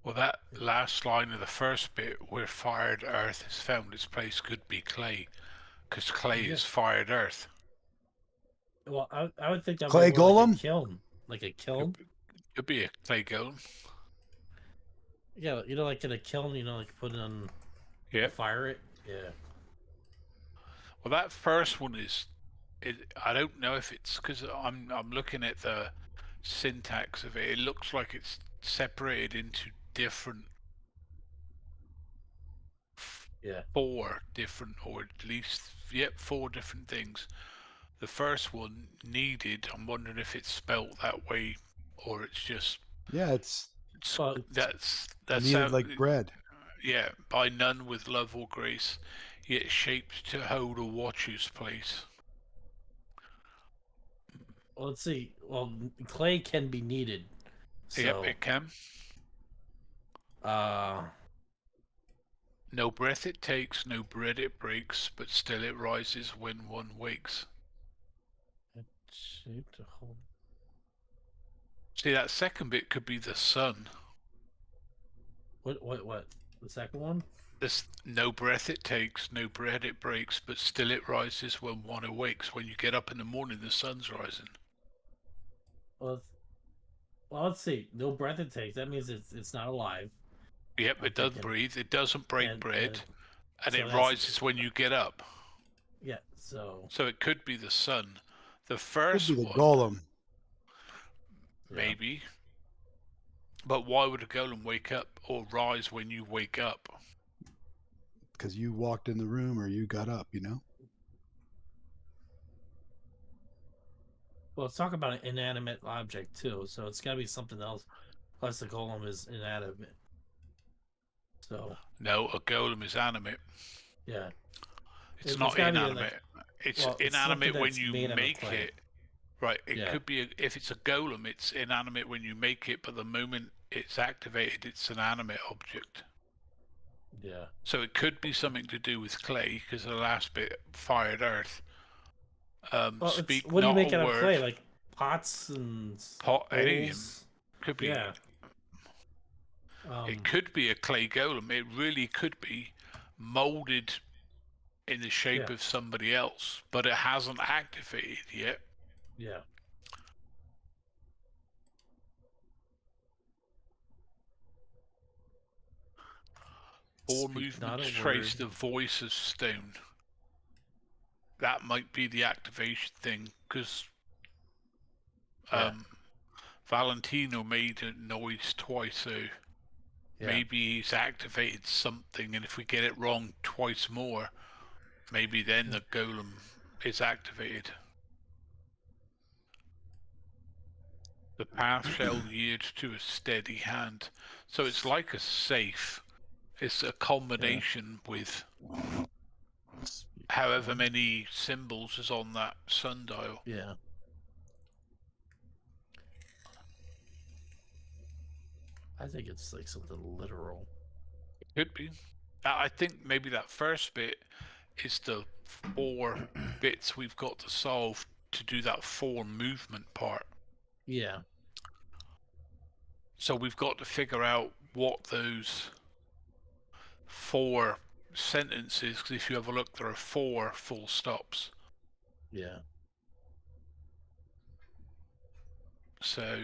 S2: Well, that last line of the first bit, where fired earth has found its place, could be clay, because clay is fired earth.
S3: Well, I would think that
S4: Clay
S3: would be more like
S4: golem?
S3: a kiln. Like a kiln?
S2: Could be a clay golem.
S3: Yeah, like in a kiln, like put it on, fire it. Yeah.
S2: Well, that first one is, I don't know if it's because I'm looking at the syntax of it. It looks like it's separated into different, four different, or at least four different things. The first one, needed. I'm wondering if it's spelt that way, or it's just
S4: it's
S2: that's
S4: needed
S2: how,
S4: like bread.
S2: Yeah, by none with love or grace, yet shaped to hold a watcher's place.
S3: Well, let's see. Well, clay can be kneaded. So,
S2: yep, it can. No breath it takes, no bread it breaks, but still it rises when one wakes.
S3: Shaped to hold.
S2: See, that second bit could be the sun.
S3: What? The second one?
S2: This no breath it takes, no bread it breaks, but still it rises when one awakes. When you get up in the morning, the sun's rising.
S3: Well, let's see. No breath it takes. That means it's not alive.
S2: Yep, it doesn't breathe. It doesn't break bread, and it rises when you get up.
S3: Yeah, so
S2: it could be the sun. The first
S4: could be the
S2: one,
S4: golem.
S2: Maybe. But why would a golem wake up or rise when you wake up?
S4: Because you walked in the room or you got up,
S3: Well, let's talk about an inanimate object too. So it's got to be something else. Plus, the golem is inanimate. So
S2: no, a golem is animate.
S3: Yeah.
S2: It's not inanimate. It's inanimate when you make it. Right. It could be if it's a golem, it's inanimate when you make it, but the moment it's activated, it's an animate object.
S3: Yeah.
S2: So it could be something to do with clay, because the last bit, fired earth. Speak
S3: what do you
S2: not
S3: make
S2: a
S3: out of
S2: word.
S3: clay? Like pots and
S2: anything. Could be.
S3: Yeah.
S2: It could be a clay golem. It really could be molded in the shape of somebody else, but it hasn't activated yet.
S3: Yeah.
S2: All movements trace the voice of stone. That might be the activation thing, because
S3: Yeah.
S2: Valentino made a noise twice, so
S3: Yeah.
S2: maybe he's activated something, and if we get it wrong twice more, maybe then the golem is activated. The path shall yield to a steady hand. So it's like a safe. It's a combination with however many symbols is on that sundial.
S3: Yeah. I think it's like something literal.
S2: Could be. I think maybe that first bit is the 4 bits we've got to solve to do that 4 movement part.
S3: Yeah.
S2: So we've got to figure out what those 4 sentences, because if you have a look, there are 4 full stops.
S3: Yeah.
S2: So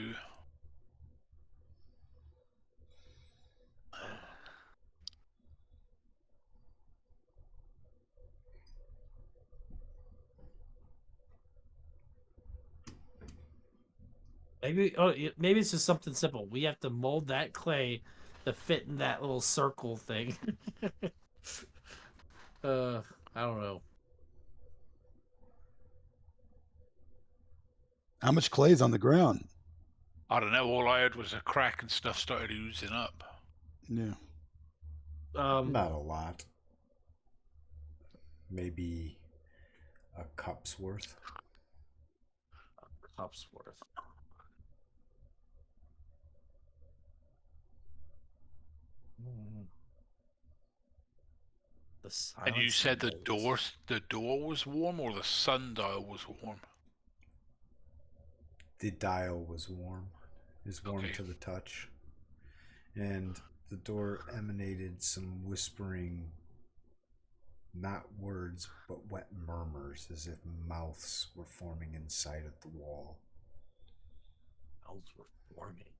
S3: Maybe maybe it's just something simple. We have to mold that clay to fit in that little circle thing. I don't know.
S4: How much clay's on the ground?
S2: I don't know, all I heard was a crack and stuff started oozing up.
S4: Yeah.
S1: Not a lot. Maybe a cup's worth.
S3: Cup's worth.
S2: And you said the
S3: silence
S2: door was warm, or the sundial was warm?
S1: The dial was warm. Is warm
S2: Okay.
S1: to the touch. And the door emanated some whispering, not words, but wet murmurs, as if mouths were forming inside of the wall.
S3: mouths were forming.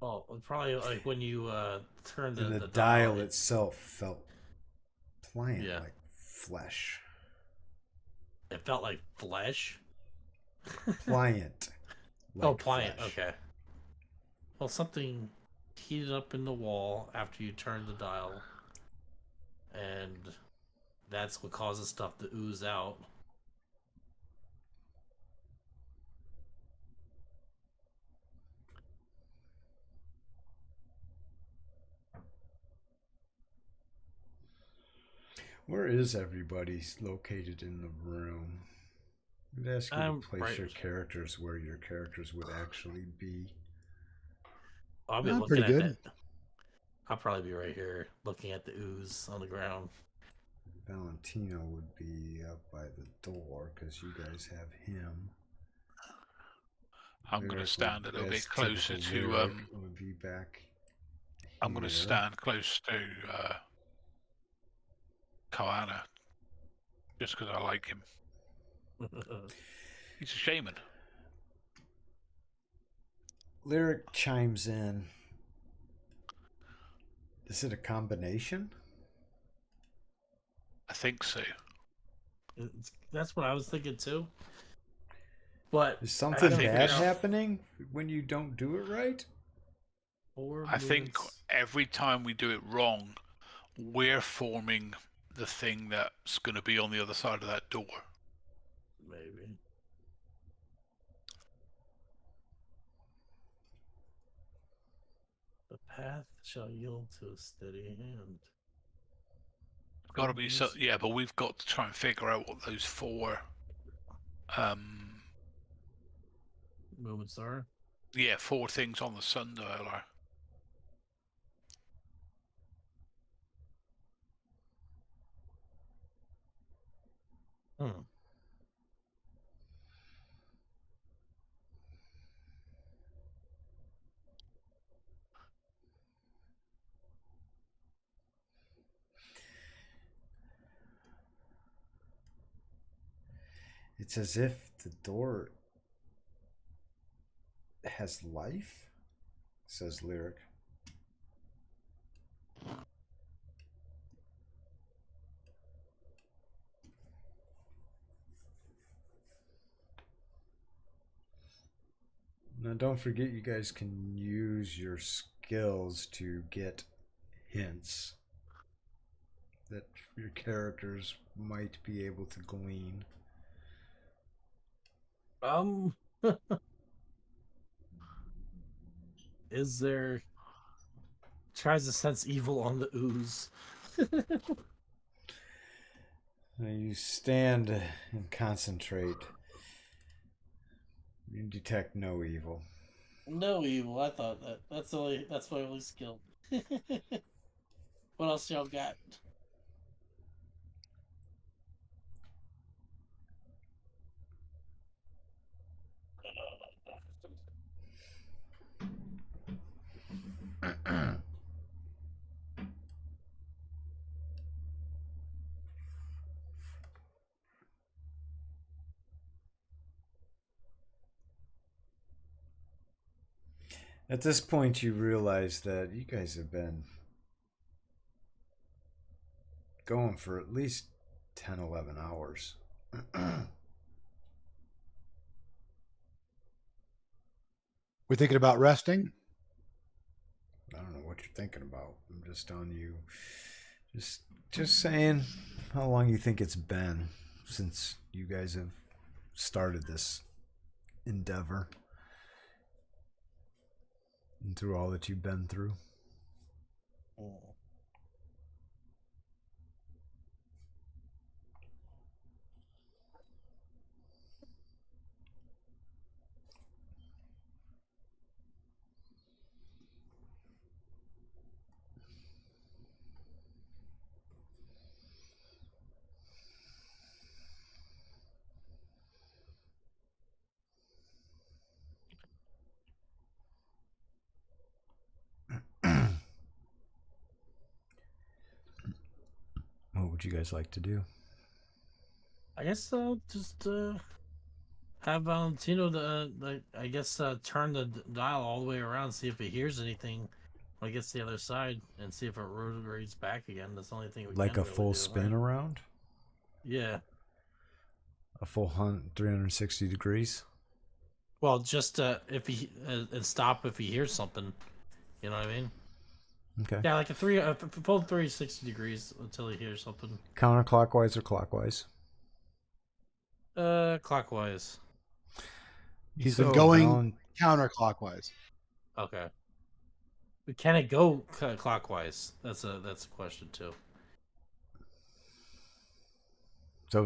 S3: Oh, probably like when you turn
S1: And
S3: the
S1: the dial
S3: in.
S1: itself felt pliant,
S3: Yeah.
S1: like flesh.
S3: It felt like flesh.
S1: Pliant. Like
S3: pliant.
S1: flesh.
S3: Okay. Well, something heated up in the wall after you turned the dial, and that's what causes stuff to ooze out.
S1: Where is everybody located in the room? I'd ask you to place your characters where your characters would actually be.
S3: I'll be
S4: Not
S3: looking
S4: pretty
S3: at
S4: good.
S3: that. I'll probably be right here, looking at the ooze on the ground.
S1: Valentino would be up by the door because you guys have him.
S2: I'm going to stand a little bit closer to.
S1: Would be back.
S2: I'm going to stand close to Koana, just because I like him. He's a shaman.
S1: Lyric chimes in. Is it a combination?
S2: I think so.
S3: That's what I was thinking too. But
S1: Is something
S2: think
S1: bad
S2: it's-
S1: happening when you don't do it right?
S2: I think every time we do it wrong, we're forming the thing that's going to be on the other side of that door.
S3: maybe. The path shall yield to a steady hand.
S2: Got to be so. Yeah, but we've got to try and figure out what those 4.
S3: Movements are.
S2: Yeah, 4 things on the sundial are.
S1: It's as if the door has life, says Lyric. Now, don't forget, you guys can use your skills to get hints that your characters might be able to glean.
S3: Is there tries to sense evil on the ooze?
S1: Now you stand and concentrate. You detect no evil.
S3: No evil. I thought that's my only skill. What else y'all got?
S1: At this point, you realize that you guys have been going for at least 10, 11 hours.
S4: We're thinking about resting.
S1: I don't know what you're thinking about. I'm just telling you, just saying how long you think it's been since you guys have started this endeavor and through all that you've been through. What would you guys like to do?
S3: I guess just have Valentino turn the dial all the way around, see if he hears anything when he gets to the other side, and see if it rotates back again. That's the only thing we
S1: Like
S3: can
S1: a
S3: really
S1: full
S3: do,
S1: spin
S3: right?
S1: around?
S3: Yeah.
S1: A full 360 degrees?
S3: Well, just if he and stop if he hears something. You know what I mean?
S1: Okay.
S3: Yeah, like a full 360 degrees until he hears something.
S1: Counterclockwise or clockwise?
S3: Clockwise.
S4: He's
S1: So
S4: been going counterclockwise.
S3: Okay. But can it go clockwise? That's a question too.
S1: So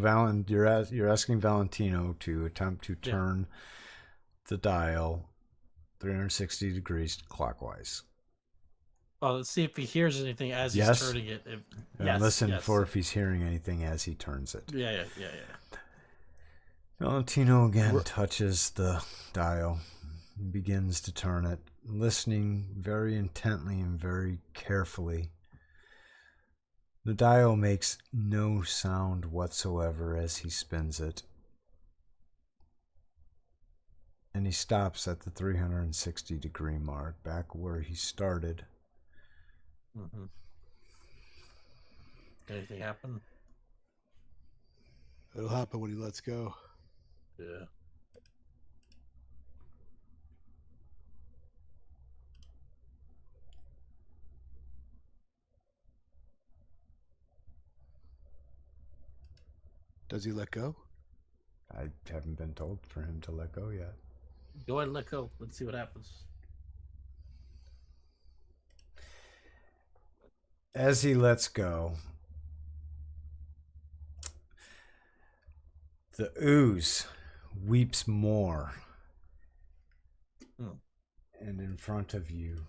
S1: you're asking Valentino to attempt to turn the dial 360 degrees clockwise.
S3: Well, let's see if he hears anything as he's turning it.
S1: And listen for if he's hearing anything as he turns it.
S3: Yeah.
S1: Valentino again touches the dial and begins to turn it, listening very intently and very carefully. The dial makes no sound whatsoever as he spins it. And he stops at the 360 degree mark, back where he started.
S3: Mm-hmm. Anything happen?
S4: It'll happen when he lets go.
S3: Yeah.
S4: Does he let go?
S1: I haven't been told for him to let go yet.
S3: Go ahead and let go. Let's see what happens.
S1: As he lets go, the ooze weeps more. And in front of you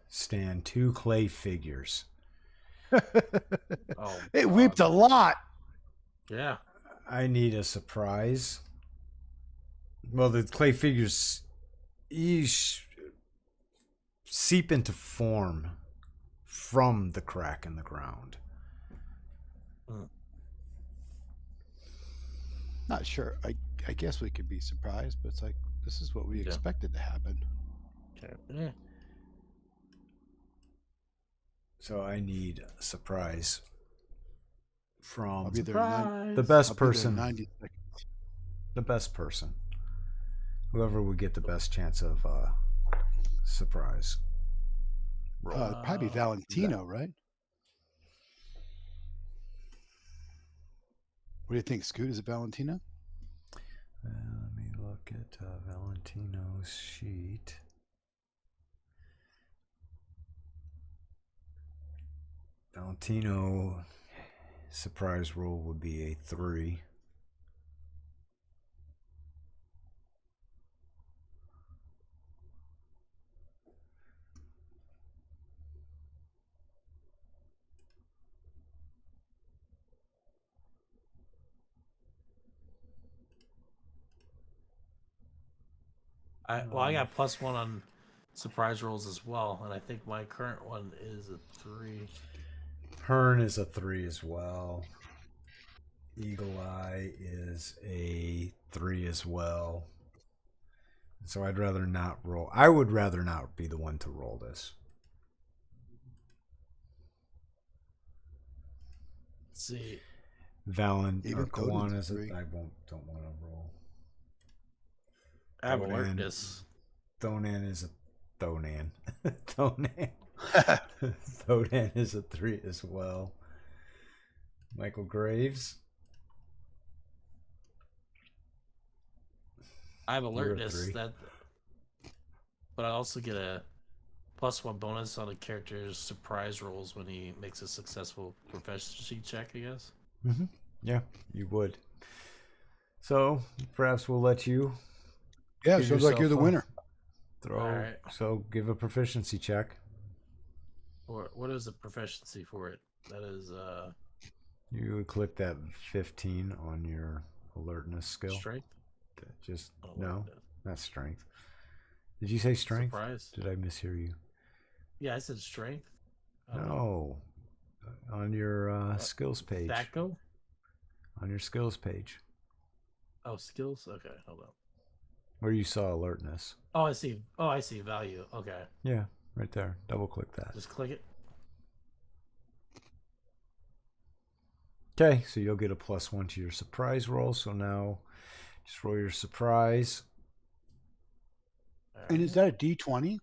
S1: stand two clay figures.
S4: It weeped a lot.
S3: Yeah.
S1: I need a surprise. Well, the clay figures seep into form from the crack in the ground.
S4: Not sure. I guess we could be surprised, but it's like this is what we expected to happen.
S3: Okay. Yeah.
S1: So I need a surprise from
S4: I'll be there in
S1: the best
S4: I'll be there in
S1: person.
S4: 90 seconds.
S1: The best person. Whoever would get the best chance of surprise roll.
S4: It'd probably be Valentino, right? What do you think, Scoot? Is it Valentino?
S1: Let me look at Valentino's sheet. Valentino surprise roll would be a 3.
S3: I got +1 on surprise rolls as well, and I think my current one is a 3.
S1: Hearn is a 3 as well. Eagle Eye is a 3 as well. So I'd rather not roll. I would rather not be the one to roll this.
S3: Let's see.
S1: Even
S4: Conan
S1: is a
S4: 3.
S1: I don't want to roll.
S3: I have
S1: Thonan.
S3: alertness.
S1: Thonan is a Thonan. Thonan. Thonan is a 3 as well. Michael Graves.
S3: I have
S1: You're a
S3: alertness
S1: 3.
S3: but I also get a +1 bonus on a character's surprise rolls when he makes a successful proficiency check, I guess.
S1: Mm-hmm. Yeah, you would. So perhaps we'll let you.
S4: Yeah,
S1: Give
S4: sounds like you're the
S1: yourself a
S4: winner.
S1: Throw.
S3: Alright.
S1: So give a proficiency check.
S3: Or what is the proficiency for it? That is
S1: You would click that 15 on your alertness skill.
S3: strength.
S1: Just
S3: Oh,
S1: no, not strength. Did you say strength?
S3: Surprise.
S1: Did I mishear you?
S3: Yeah, I said strength. I don't know.
S1: No, on your skills page.
S3: That go?
S1: On your skills page,
S3: Oh, skills. Okay, hold on.
S1: where you saw alertness.
S3: Oh, I see. Oh, I see. Value. Okay,
S1: Yeah, right there. Double click that.
S3: just click it.
S1: Okay, so you'll get a +1 to your surprise roll. So now, just roll your surprise.
S4: And is that a D20?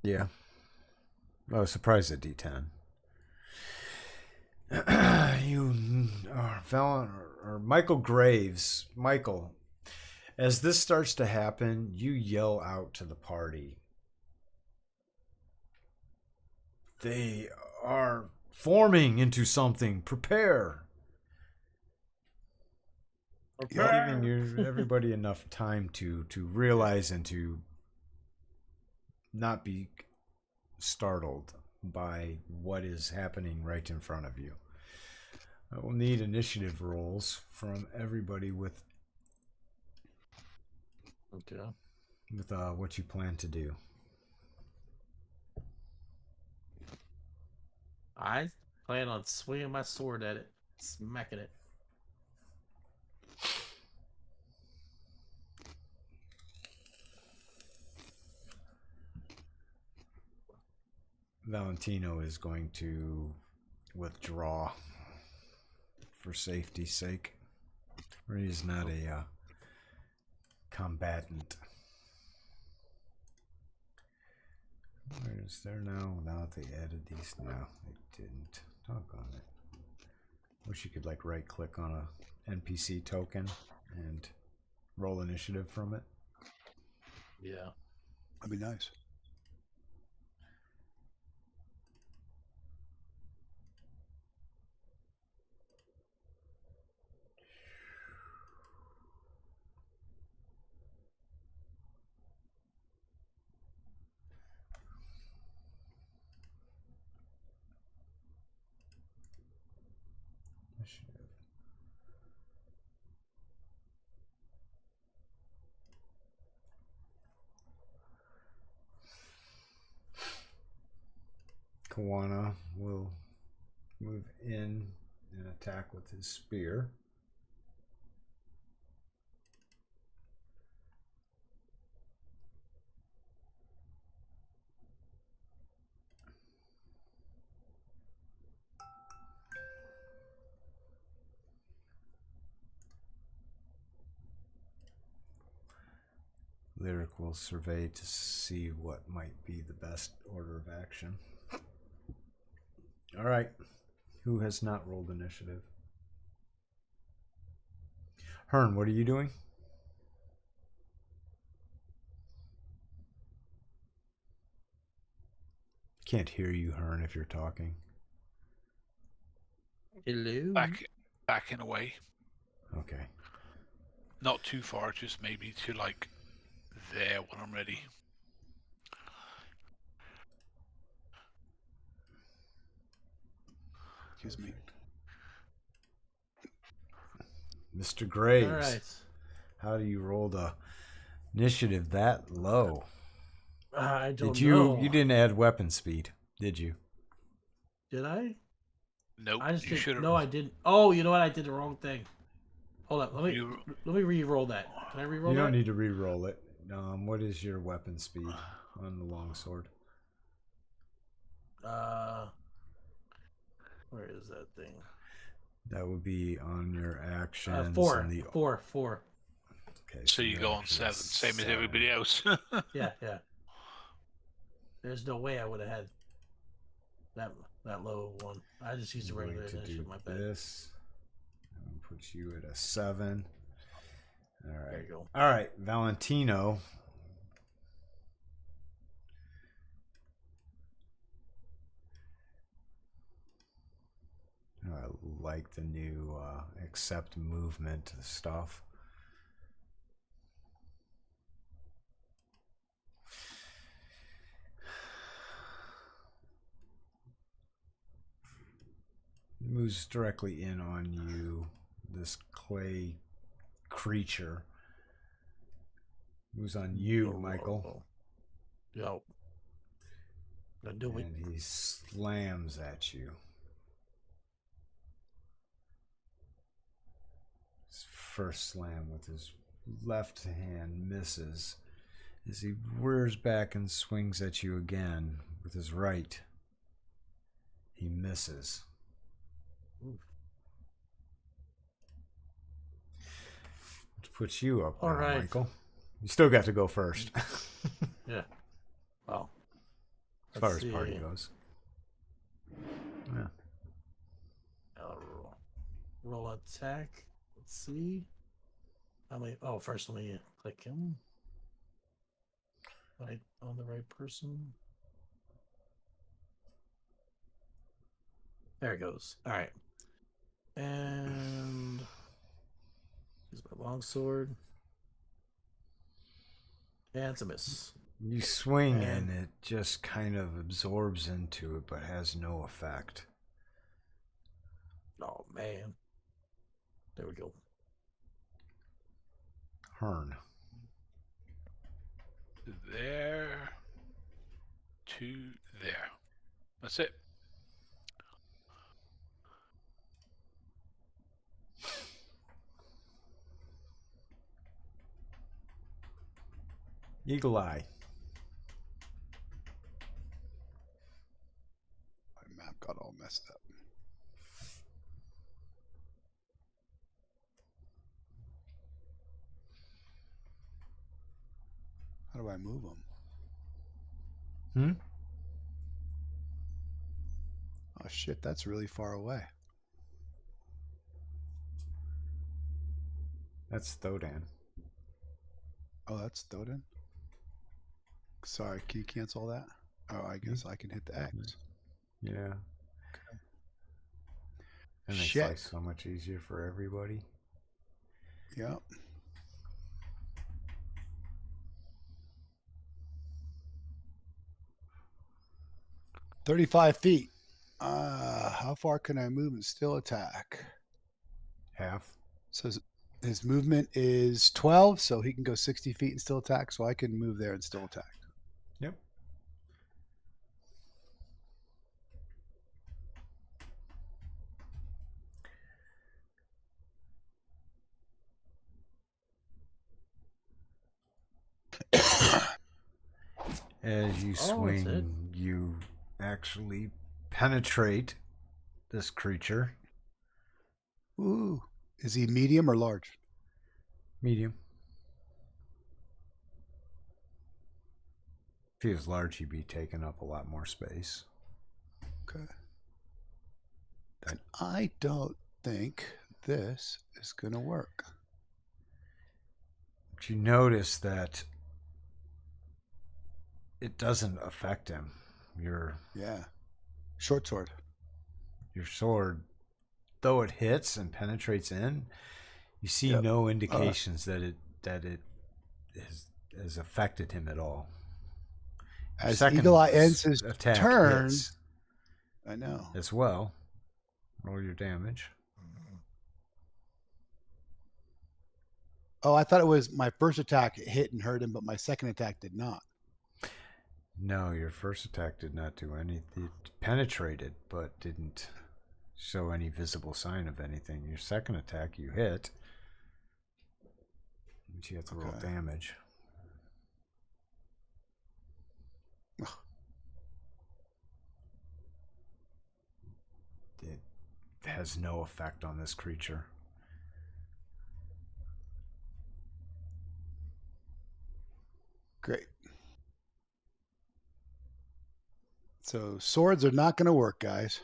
S1: Yeah. Oh, surprise at D10. You or Michael Graves. Michael, as this starts to happen, you yell out to the party. They are forming into something. Prepare. You're giving everybody enough time to realize and to not be startled by what is happening right in front of you. I will need initiative rolls from everybody with what you plan to do.
S3: I plan on swinging my sword at it, smacking it.
S1: Valentino is going to withdraw for safety's sake. He's not a combatant. Where is there now? Now they added these. No, they didn't. Doggone it. Wish you could like right click on a NPC token and roll initiative from it.
S3: Yeah.
S4: That'd be nice.
S1: Initiative. Kawana will move in and attack with his spear. Lyric will survey to see what might be the best order of action. All right. Who has not rolled initiative? Hearn, what are you doing? Can't hear you, Hearn, if you're talking.
S3: Hello.
S2: Backing away.
S1: Okay.
S2: Not too far, just maybe to like there when I'm ready.
S4: Excuse me.
S1: Mr. Graves.
S3: All right.
S1: How do you roll the initiative that low?
S3: I don't
S1: Did you?
S3: know.
S1: You didn't add weapon speed, did you?
S3: Did I?
S2: Nope.
S3: I just
S2: you
S3: didn't.
S2: should have.
S3: No, I didn't. Oh, you know what? I did the wrong thing. Hold up. Let me re-roll that. Can I re-roll
S1: You
S3: that?
S1: don't need to re-roll it. What is your weapon speed on the longsword?
S3: Where is that thing?
S1: That would be on your actions.
S3: Four.
S1: And the...
S3: Four.
S1: Okay,
S2: So you
S1: your
S2: go on
S1: action
S2: 7,
S1: is
S2: same as
S1: 7.
S2: everybody else.
S3: Yeah. There's no way I would have had that low one. I just used a
S1: I'm
S3: regular
S1: going to do
S3: initiative. My bad.
S1: this. And put you at a 7. All right.
S3: There you go.
S1: All right, Valentino. I like the new accept movement stuff. Moves directly in on you. This clay creature moves on you, Michael.
S3: Yo. Gonna do it.
S1: And he slams at you. His first slam with his left hand misses as he rears back and swings at you again with his right. He misses. Which puts you up
S3: All
S1: now,
S3: right.
S1: Michael. You still got to go first.
S3: Yeah. Well.
S1: As far as party goes. Yeah.
S3: Roll attack. Let's see. First let me click him. Right on the right person. There it goes. All right. And use my longsword. And it's a miss.
S1: You swing and it just kind of absorbs into it but has no effect.
S3: Oh, man. There we go.
S1: Hearn.
S2: There to there. That's it.
S1: Eagle Eye.
S4: My map got all messed up. How do I move them? Oh shit, that's really far away.
S1: That's Thodan.
S4: Oh, that's Thodan? Sorry, can you cancel that? Oh, I guess I can hit the X.
S1: Yeah.
S4: Okay.
S1: And it's
S4: Shit.
S1: like so much easier for everybody.
S4: Yep. "35 feet. How far can I move and still attack?"
S1: Half.
S4: So his movement is 12, so he can go 60 feet and still attack, so I can move there and still attack.
S1: Yep. As you swing, you actually penetrate this creature.
S4: Ooh. Is he medium or large?
S1: Medium. If he was large, he'd be taking up a lot more space.
S4: Okay. And I don't think this is going to work.
S1: But you notice that it doesn't affect him.
S4: Yeah. Short sword.
S1: Your sword, though it hits and penetrates in, you see
S4: Yep.
S1: no indications that it has affected him at all.
S4: As
S1: Second
S4: Eagle Eye ends his
S1: attack
S4: turn,
S1: hits
S4: I know.
S1: as well. Roll your damage.
S4: Oh, I thought it was my first attack hit and hurt him, but my second attack did not.
S1: No, your first attack did not do anything. It penetrated, but didn't show any visible sign of anything. Your second attack, you hit. But you have to roll
S4: Okay.
S1: damage. It has no effect on this creature.
S4: Great. So swords are not going to work, guys.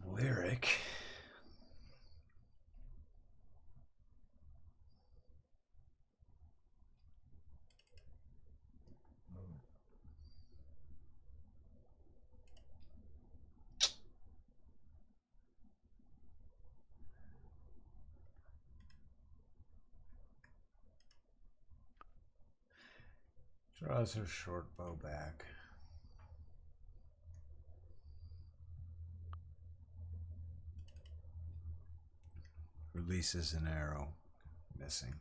S1: Lyric. Draws her short bow back. Releases an arrow. Missing.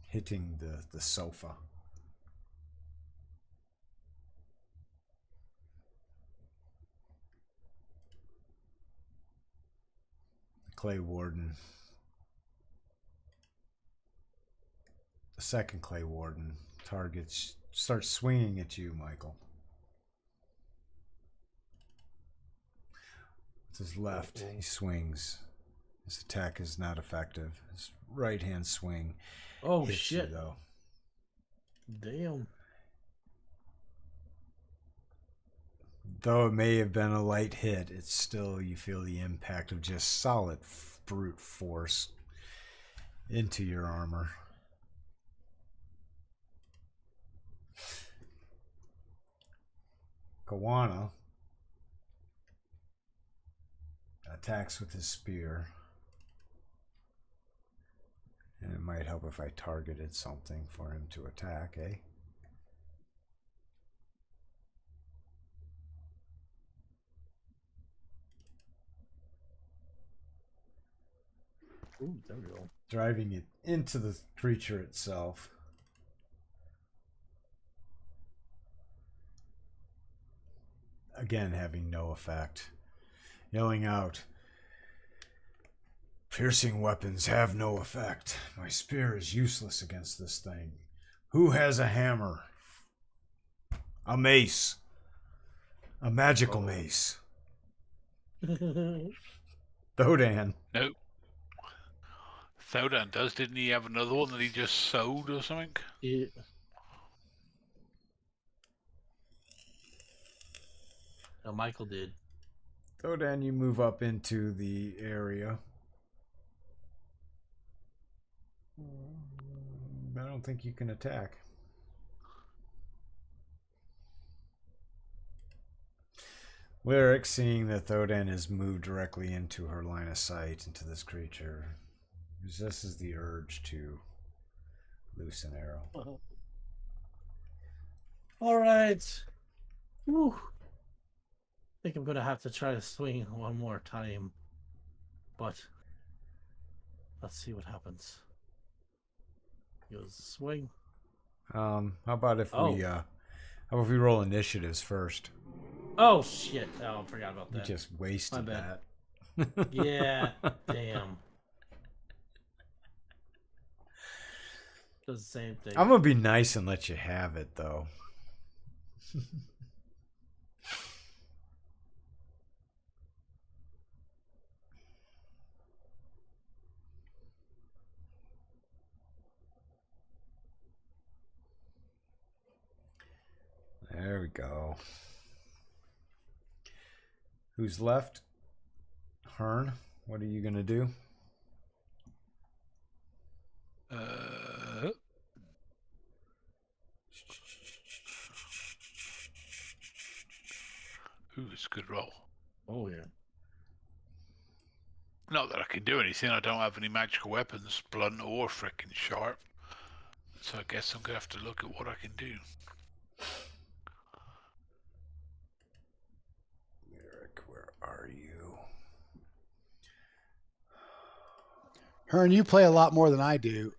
S1: Hitting the sofa. Clay Warden. The second Clay Warden targets starts swinging at you, Michael. With his left, he swings. His attack is not effective. His right hand swing
S3: Oh
S1: hits
S3: shit!
S1: you, though.
S3: Damn.
S1: Though it may have been a light hit, it's still, you feel the impact of just solid brute force into your armor. Kawana attacks with his spear. And it might help if I targeted something for him to attack, eh?
S3: Ooh, there we go.
S1: Driving it into the creature itself. Again, having no effect. Yelling out, "Piercing weapons have no effect. My spear is useless against this thing. Who has a hammer? A mace. A magical mace." Thodan.
S2: Nope. Thodan does, didn't he have another one that he just sewed or something?
S3: Yeah. No, Michael did.
S1: Thodan, you move up into the area. I don't think you can attack. Lyric, seeing that Thodan has moved directly into her line of sight into this creature, resists the urge to loose an arrow.
S3: All right. Whew. I think I'm gonna have to try to swing one more time, but let's see what happens. Goes swing.
S1: How about if
S3: Oh.
S1: how about if we roll initiatives first?
S3: Oh shit! Oh, I forgot about
S1: You
S3: that.
S1: just wasted
S3: My
S1: that.
S3: bad. Yeah. Damn. Does the same thing.
S1: I'm gonna be nice and let you have it, though. There we go. Who's left? Hearn, what are you going to do?
S2: Ooh, it's a good roll.
S3: Oh yeah.
S2: Not that I can do anything. I don't have any magical weapons, blunt or frickin' sharp. So I guess I'm going to have to look at what I can do.
S1: Lyric, where are you?
S4: Hearn, you play a lot more than I do.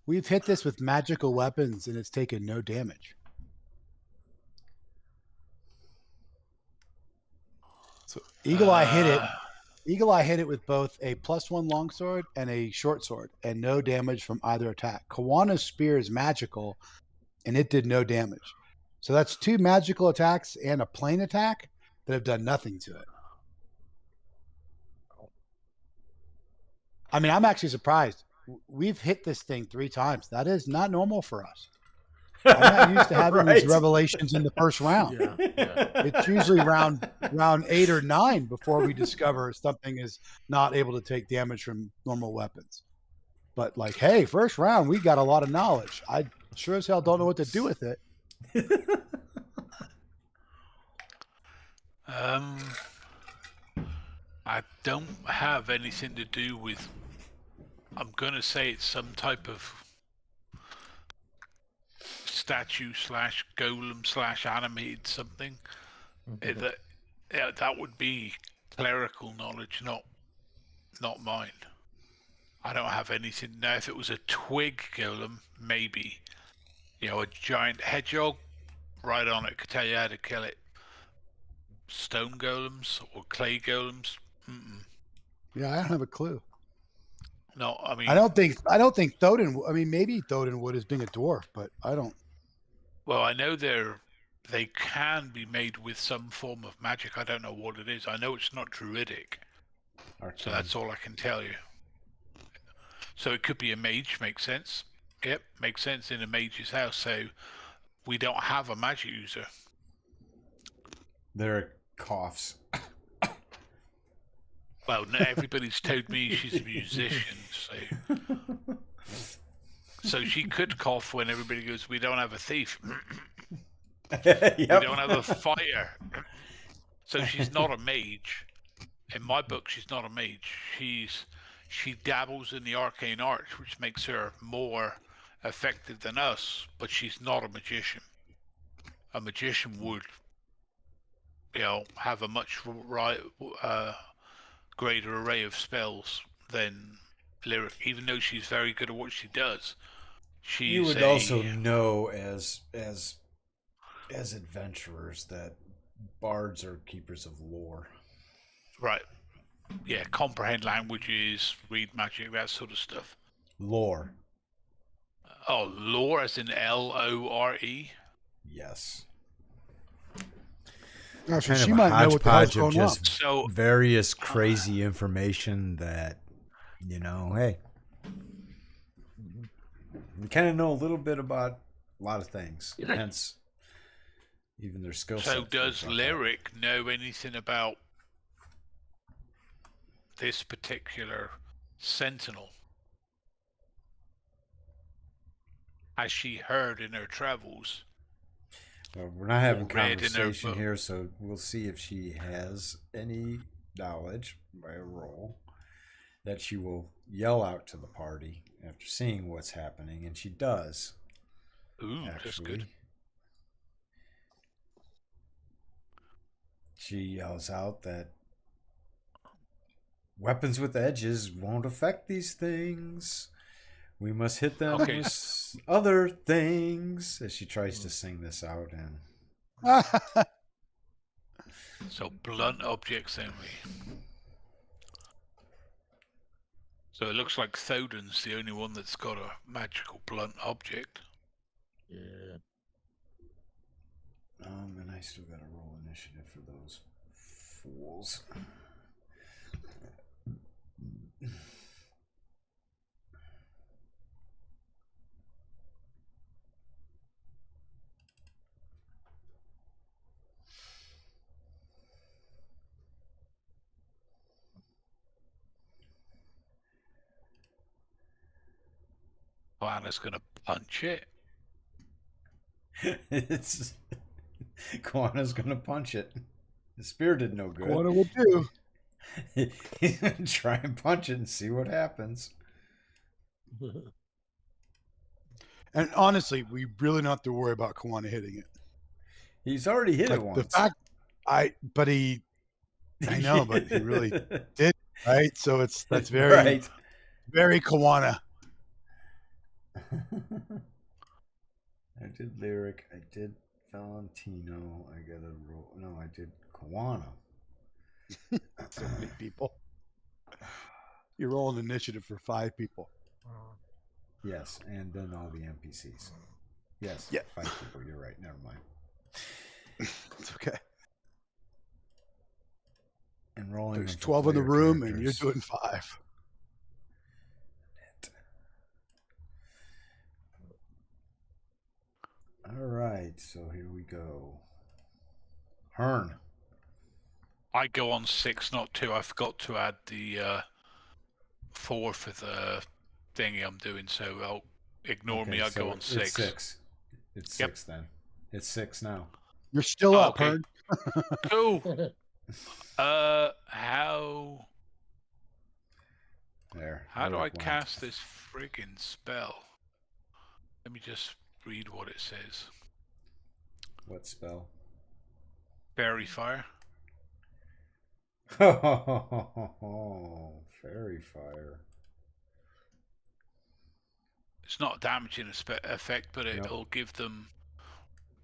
S4: We've hit this with magical weapons, and it's taken no damage. So Eagle Eye hit it. Eagle Eye hit it with both a +1 longsword and a short sword, and no damage from either attack. Kawana's spear is magical, and it did no damage. So that's 2 magical attacks and a plain attack that have done nothing to it. I mean, I'm actually surprised. We've hit this thing 3 times. That is not normal for us. I'm not used to having these revelations in the first round.
S3: Yeah.
S4: It's usually round 8 or 9 before we discover something is not able to take damage from normal weapons. But like, hey, first round, we got a lot of knowledge. I sure as hell don't know what to do with it.
S2: I don't have anything to do with. I'm gonna say it's some type of statue / golem / animated something. That would be clerical knowledge, not mine. I don't have anything. Now, if it was a twig golem, maybe. A giant hedgehog, right on it, could tell you how to kill it. Stone golems or clay golems?
S4: Yeah, I don't have a clue.
S2: No, I mean,
S4: I don't think Thoden. I mean, maybe Thoden would as being a dwarf, but I don't.
S2: Well, I know they can be made with some form of magic. I don't know what it is. I know it's not druidic. So that's all I can tell you. So it could be a mage. Makes sense. Yep, makes sense in a mage's house. So we don't have a magic user.
S1: There coughs.
S2: Well, everybody's told me she's a musician, so she could cough when everybody goes, "We don't have a thief.
S1: Yep.
S2: We don't have a fighter." So she's not a mage. In my book, she's not a mage. She dabbles in the arcane arts, which makes her more effective than us. But she's not a magician. A magician would, have a much greater array of spells than Lyric, even though she's very good at what she does.
S1: You would also know as adventurers that bards are keepers of lore.
S2: Right. Yeah, comprehend languages, read magic, that sort of stuff.
S1: Lore.
S2: Oh, lore as in Lore?
S1: Yes.
S4: Oh, so
S1: Kind
S4: she
S1: of a
S4: might know what the hell's
S1: hodgepodge of
S4: going on.
S1: just
S2: So
S1: various crazy information that, hey. You kind of know a little bit about a lot of things. Hence, even their skill set.
S2: So does Lyric know anything about this particular sentinel? Has she heard in her travels?
S1: Well, we're not having
S2: read in her
S1: conversation
S2: book?
S1: here, so we'll see if she has any knowledge by a roll that she will yell out to the party after seeing what's happening, and she does.
S2: Ooh, that's good.
S1: She yells out that weapons with edges won't affect these things. We must hit them with other things. As she tries to sing this out, and
S2: So blunt objects only. So it looks like Thoden's the only one that's got a magical blunt object.
S3: Yeah.
S1: and I still got to roll initiative for those fools.
S2: Koana's gonna punch it.
S1: It's Koana's gonna punch it. The spear did no good.
S4: Koana will do.
S1: He's gonna try and punch it and see what happens.
S4: And honestly, we really don't have to worry about Koana hitting it.
S1: He's already hit it
S4: Like,
S1: once.
S4: the fact, I know, but he really did, right? So that's very,
S1: right.
S4: very Koana.
S1: I did Lyric. I did Valentino. I got a roll. No, I did Koana.
S4: So many people. You're rolling initiative for 5 people.
S1: Yes, and then all the NPCs. Yes,
S4: Yeah.
S1: 5 people. You're right. Never mind.
S4: It's okay.
S1: And rolling.
S4: There's
S1: with
S4: 12 in the
S1: player
S4: room, and you're
S1: characters.
S4: doing 5.
S1: All right, so here we go. Hearn.
S2: I go on 6, not 2. I forgot to add the 4 for the thingy I'm doing, so I'll ignore me. I go on 6.
S1: It's 6. It's
S2: Yep.
S1: 6 then. It's 6 now.
S4: You're still up,
S2: Okay.
S4: Hearn.
S2: Cool. How
S1: There.
S2: do I
S1: Lyric went.
S2: cast this friggin' spell? Let me just read what it says.
S1: What spell?
S2: Fairy fire.
S1: Oh, fairy fire.
S2: It's not damaging effect, but it'll give them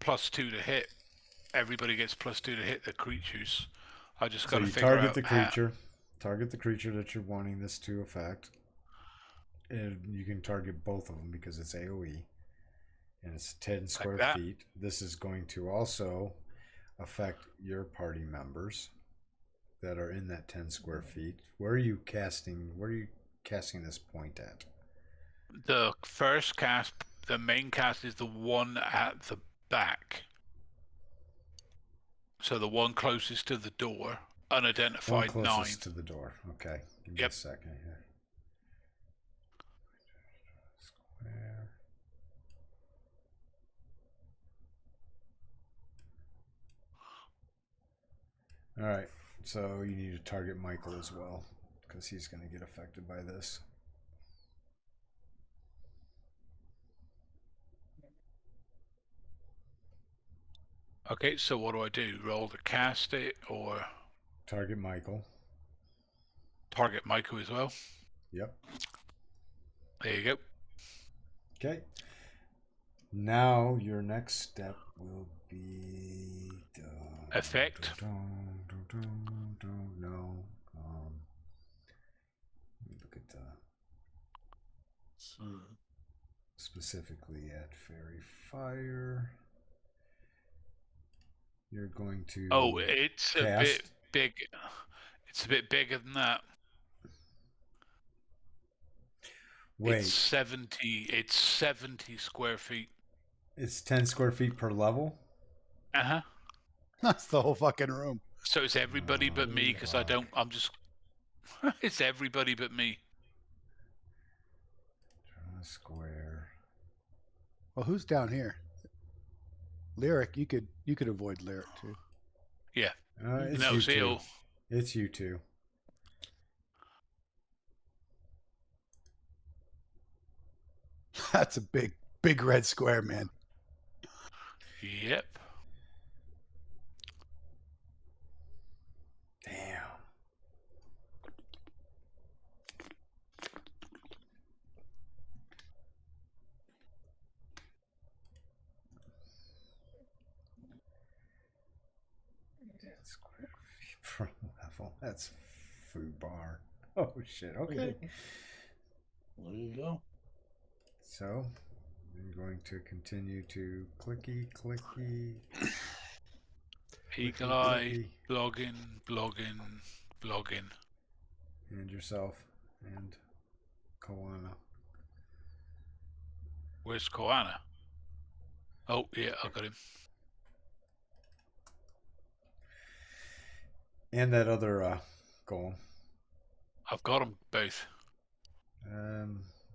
S2: +2 to hit. Everybody gets +2 to hit the creatures. I just got to figure
S1: target
S2: out
S1: the creature. Target the creature that you're wanting this to affect. And you can target both of them because it's AoE. And it's 10 square feet. This is going to also affect your party members that are in that 10 square feet. Where are you casting this point at?
S2: The first cast, the main cast, is the one at the back. So the one closest to the door, unidentified
S1: One
S2: 9.
S1: closest to the door. Okay. Give me a second here. Square. All right. So you need to target Michael as well because he's going to get affected by this.
S2: Okay, so what do? Roll to cast it or
S1: Target Michael.
S2: target Michael as well?
S1: Yep.
S2: There you go.
S1: Okay. Now your next step will be
S2: Effect.
S1: No. Let me look at specifically at Fairy Fire. You're going to.
S2: Oh, it's
S1: cast.
S2: a bit big. It's a bit bigger than that.
S1: Wait.
S2: It's 70. It's 70 square feet.
S1: It's 10 square feet per level.
S4: That's the whole fucking room.
S2: So it's everybody but me because I don't. I'm just. It's everybody but me.
S1: Draw a square.
S4: Well, who's down here? Lyric, you could avoid Lyric too.
S2: Yeah.
S1: It's
S2: No,
S1: you
S2: Zeal.
S1: two. It's you two.
S4: That's a big red square, man.
S2: Yep.
S1: Damn. Square feet per level. That's food bar. Oh shit. Okay.
S3: There you go.
S1: So I'm going to continue to clicky.
S2: Eagle Eye, blogging.
S1: And yourself and Koana.
S2: Where's Koana? Oh, yeah, I got him.
S1: And that other golem.
S2: I've got them both.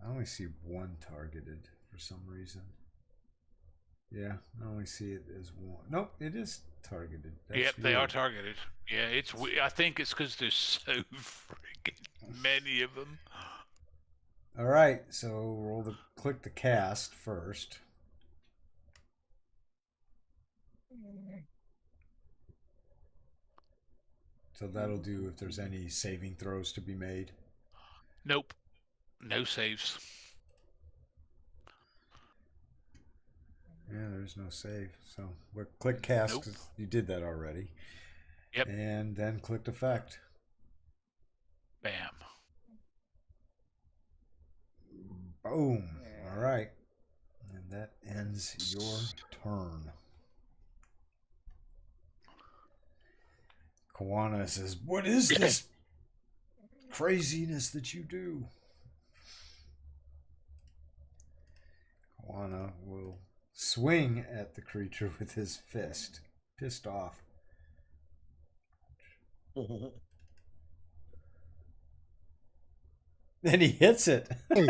S1: I only see one targeted for some reason. Yeah, I only see it as one. Nope, it is targeted. That's
S2: Yep, they are
S1: weird.
S2: targeted. Yeah, I think it's because there's so freaking many of them.
S1: All right, so click the cast first. So that'll do if there's any saving throws to be made.
S2: Nope, no saves.
S1: Yeah, there's no save. So we'll click cast
S2: Nope.
S1: 'cause you did that already.
S2: Yep.
S1: And then click effect.
S2: Bam.
S1: Boom. All right. And that ends your turn. Kawana says, "What is this craziness that you do?" Kawana will swing at the creature with his fist, pissed off. Then he hits it.
S4: Hey.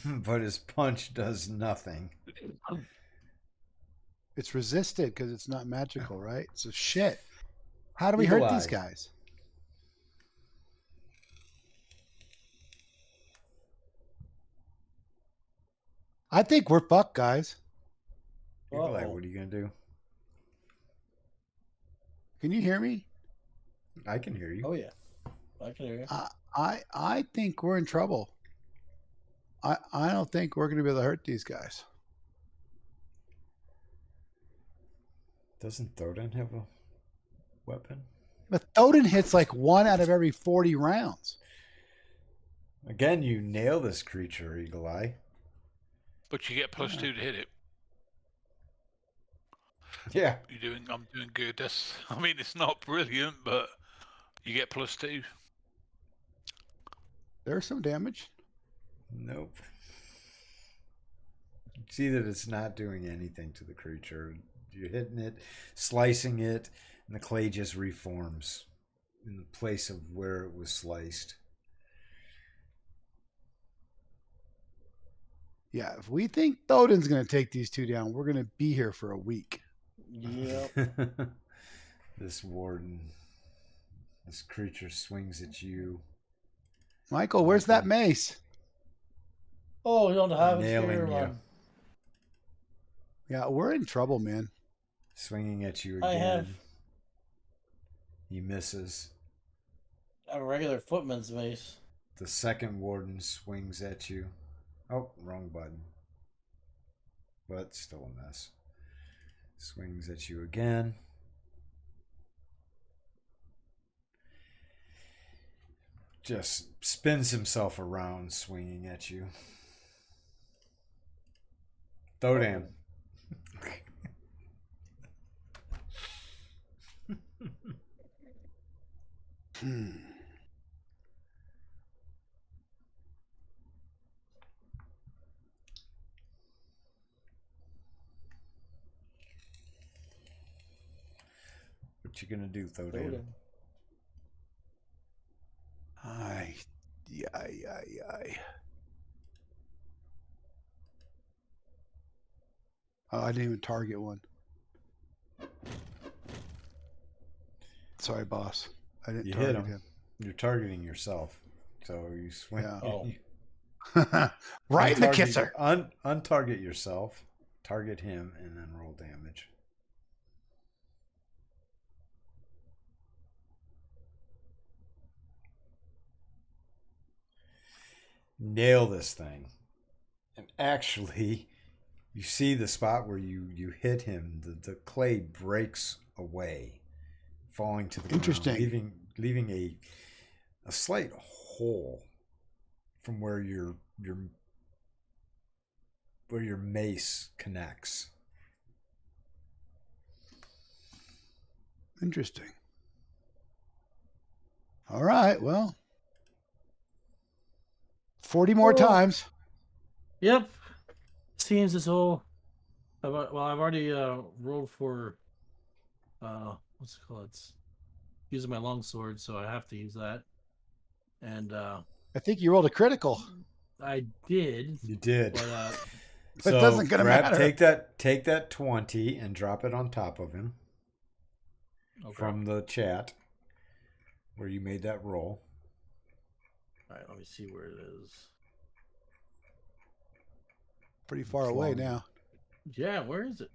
S1: But his punch does nothing.
S4: It's resisted because it's not magical, right? So shit. How do we
S1: Eagle
S4: hurt these
S1: eye.
S4: guys? I think we're fucked, guys.
S1: Eagle eye, what are you gonna do?
S4: Can you hear me?
S1: I can hear you.
S3: Oh yeah, I can hear you.
S4: I think we're in trouble. I don't think we're going to be able to hurt these guys.
S1: Doesn't Thoden have a weapon?
S4: But Thoden hits like 1 out of every 40 rounds.
S1: Again, you nail this creature, Eagle Eye.
S2: But you get +2 to hit it.
S1: Yeah.
S2: I'm doing good. I mean, it's not brilliant, but you get +2.
S4: There's some damage.
S1: Nope. See that it's not doing anything to the creature. You're hitting it, slicing it, and the clay just reforms in the place of where it was sliced.
S4: Yeah, if we think Thoden's going to take these 2 down, we're going to be here for a week.
S3: Yep.
S1: This creature swings at you.
S4: Michael, where's that mace?
S3: Oh, you don't have it
S1: Nailing
S3: here,
S1: you.
S3: man.
S4: Yeah, we're in trouble, man.
S1: Swinging at you
S3: I
S1: again.
S3: have
S1: He misses.
S3: a regular footman's mace.
S1: The second warden swings at you. Oh, wrong button. But still a miss. Swings at you again. Just spins himself around, swinging at you. Thodan. What you gonna do, Thodan?
S4: Ay. Oh, I didn't even target one. Sorry, boss. I didn't
S1: You
S4: target
S1: hit him. You're targeting yourself. So you swing.
S4: Yeah.
S3: Oh.
S4: him. Right in the kisser.
S1: Untarget yourself. Target him and then roll damage. Nail this thing. And actually, you see the spot where you hit him, the clay breaks away, falling to the ground,
S4: Interesting.
S1: leaving a slight hole from where your mace connects.
S4: Interesting. All right. Well, 40 more times.
S3: Yep. Seems as though. I've already rolled for. What's it called? It's using my longsword, so I have to use that. And
S4: I think you rolled a critical.
S3: I did,
S1: You did.
S3: but
S4: But it doesn't gonna matter.
S1: Take that 20 and drop it on top of him
S3: okay.
S1: from the chat where you made that roll.
S3: All right, let me see where it is.
S4: Pretty far
S1: It's
S4: away
S1: long.
S4: now.
S3: Yeah, where is it?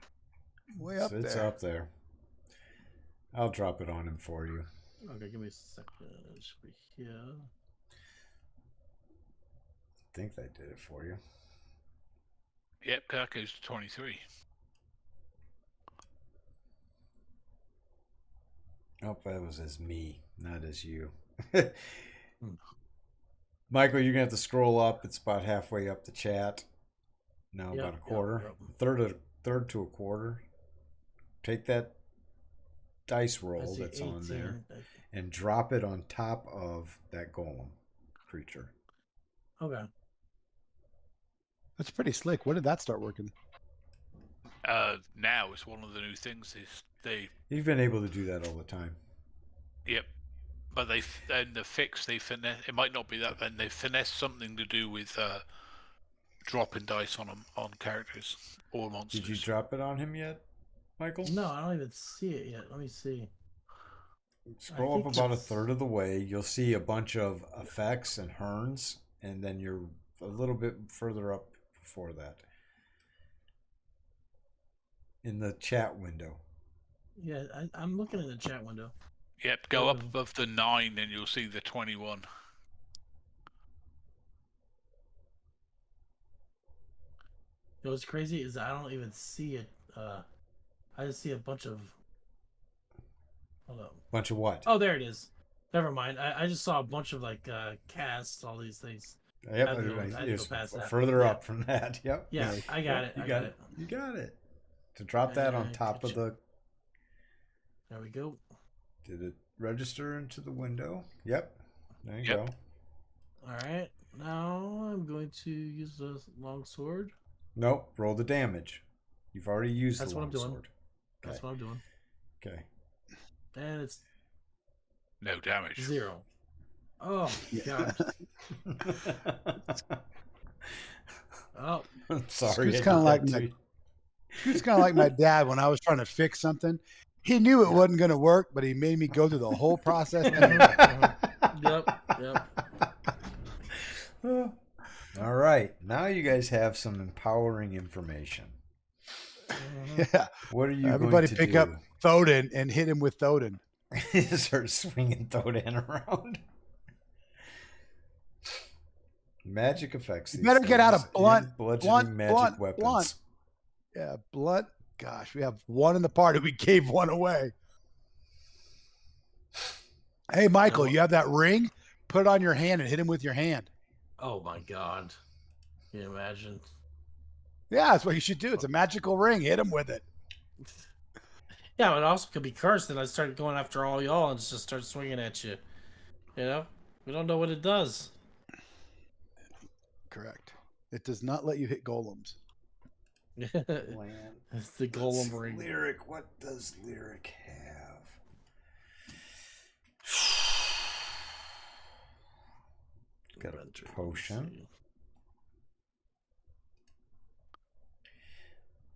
S4: Way up
S1: It's
S4: there.
S1: up there. I'll drop it on him for you.
S3: Okay, give me a second. It should be here.
S1: I think they did it for you.
S2: Yep, that goes to 23.
S1: Oh, that was as me, not as you.
S3: Hmm.
S1: Michael, you're gonna have to scroll up. It's about halfway up the chat. No,
S3: Yep,
S1: about a quarter.
S3: yep.
S1: Third to a quarter. Take that dice
S3: I
S1: roll
S3: see
S1: that's on there
S3: 18.
S1: and drop it on top of that golem creature.
S3: Okay.
S4: That's pretty slick. When did that start working?
S2: Now it's one of the new things. They
S1: You've been able to do that all the time.
S2: Yep. But then the fix, they finesse. It might not be that. Then they finesse something to do with dropping dice on them, on characters or monsters.
S1: Did you drop it on him yet, Michael?
S3: No, I don't even see it yet. Let me see.
S1: Scroll
S3: I
S1: up
S3: think
S1: about a
S3: it's-
S1: third of the way. You'll see a bunch of effects and herns, and then you're a little bit further up before that. In the chat window.
S3: Yeah, I'm looking in the chat window.
S2: Yep. Go up
S3: Oh.
S2: above the 9, and you'll see the 21.
S3: You know what's crazy is I don't even see it. I just see a bunch of. Hold up.
S1: Bunch of what?
S3: Oh, there it is. Never mind. I just saw a bunch of like casts, all these things.
S1: Yep,
S3: I had to go- I had to
S1: it's
S3: go past that.
S1: further
S3: Yeah.
S1: up from that. Yep.
S3: Yeah, I got it.
S1: You
S3: I
S1: got
S3: got it.
S1: You got it. To drop that on
S3: And
S1: top of
S3: kitchen.
S1: the.
S3: There we go.
S1: Did it register into the window? Yep. There you
S2: Yep.
S1: go.
S3: All right. Now I'm going to use the longsword.
S1: Nope. Roll the damage. You've already used
S3: That's
S1: the
S3: what I'm doing.
S1: longsword.
S3: That's what I'm doing.
S1: Okay.
S3: And it's
S2: No damage.
S3: 0. Oh god. Oh,
S1: I'm sorry.
S4: It's
S1: I
S4: kinda
S1: did
S4: like
S1: that
S4: my-
S1: to you.
S4: It's kind of like my dad when I was trying to fix something. He knew it wasn't going to work, but he made me go through the whole process.
S3: Yep.
S1: All right. Now you guys have some empowering information.
S4: Yeah.
S1: What are you
S4: Everybody
S1: going to
S4: pick
S1: do?
S4: up Thoden and hit him with Thoden.
S1: Start swinging Thodan around. Magic effects.
S4: You
S1: these
S4: better get out of
S1: things,
S4: blunt,
S1: and bludgeoning
S4: blunt,
S1: magic
S4: blunt,
S1: weapons.
S4: blunt. Yeah, blunt. Gosh, we have one in the party. We gave one away. Hey, Michael, you have that ring? Put it on your hand and hit him with your hand.
S3: Oh my god. Can you imagine?
S4: Yeah, that's what you should do. It's a magical ring. Hit him with it.
S3: Yeah, but it also could be cursed, and I start going after all y'all and just start swinging at you. You know? We don't know what it does.
S4: Correct. It does not let you hit golems.
S3: It's
S1: Land.
S3: the golem ring.
S1: Lyric. What does Lyric have? Got a
S3: Inventory, let's
S1: potion.
S3: see.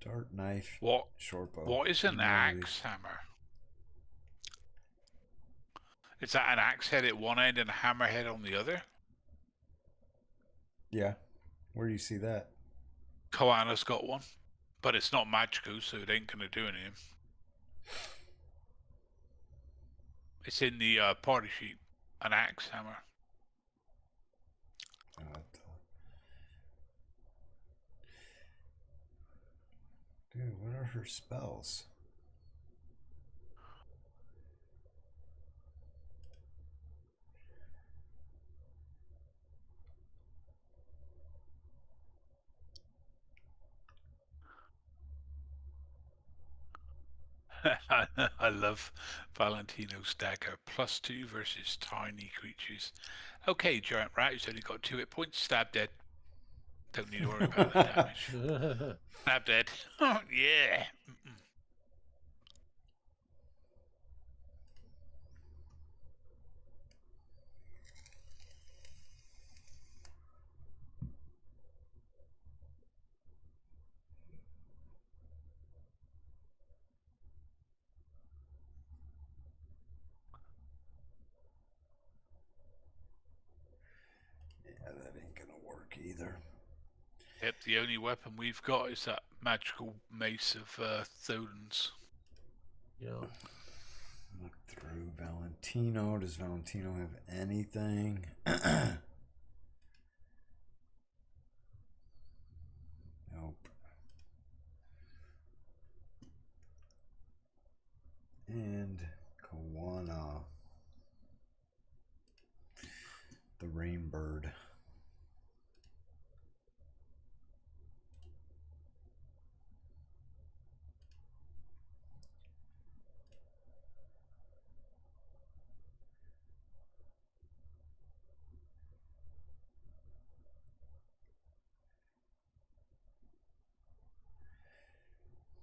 S1: Dart knife.
S2: What?
S1: Short bow.
S2: What is an
S1: None of
S2: axe hammer? Is that an axe head at one end and a hammer head on the other?
S1: these. Yeah. Where do you see that?
S2: Koana's got one, but it's not magical, so it ain't gonna do anything. It's in the party sheet. An axe hammer.
S1: Dude, what are her spells?
S2: I love Valentino's dagger. +2 versus tiny creatures. Okay, giant rat who's only got 2 hit points. Stab dead. Don't need to worry about that damage. Stab dead. Oh, yeah.
S1: either.
S2: Yep, the only weapon we've got is that magical mace of Thodon's.
S3: You know,
S1: Look through Valentino. Does Valentino have anything? Nope. And Kawana. The Rainbird.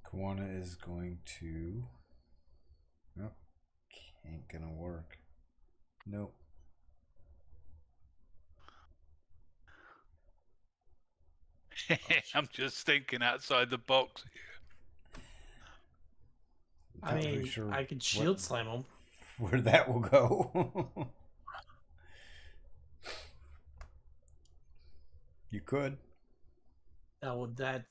S1: Kawana is going to... Nope. Ain't gonna work. Nope.
S2: I'm just thinking outside the box.
S3: I
S1: Not really
S3: mean,
S1: sure
S3: I could shield slam him.
S1: where that will go. You could.
S3: Would that?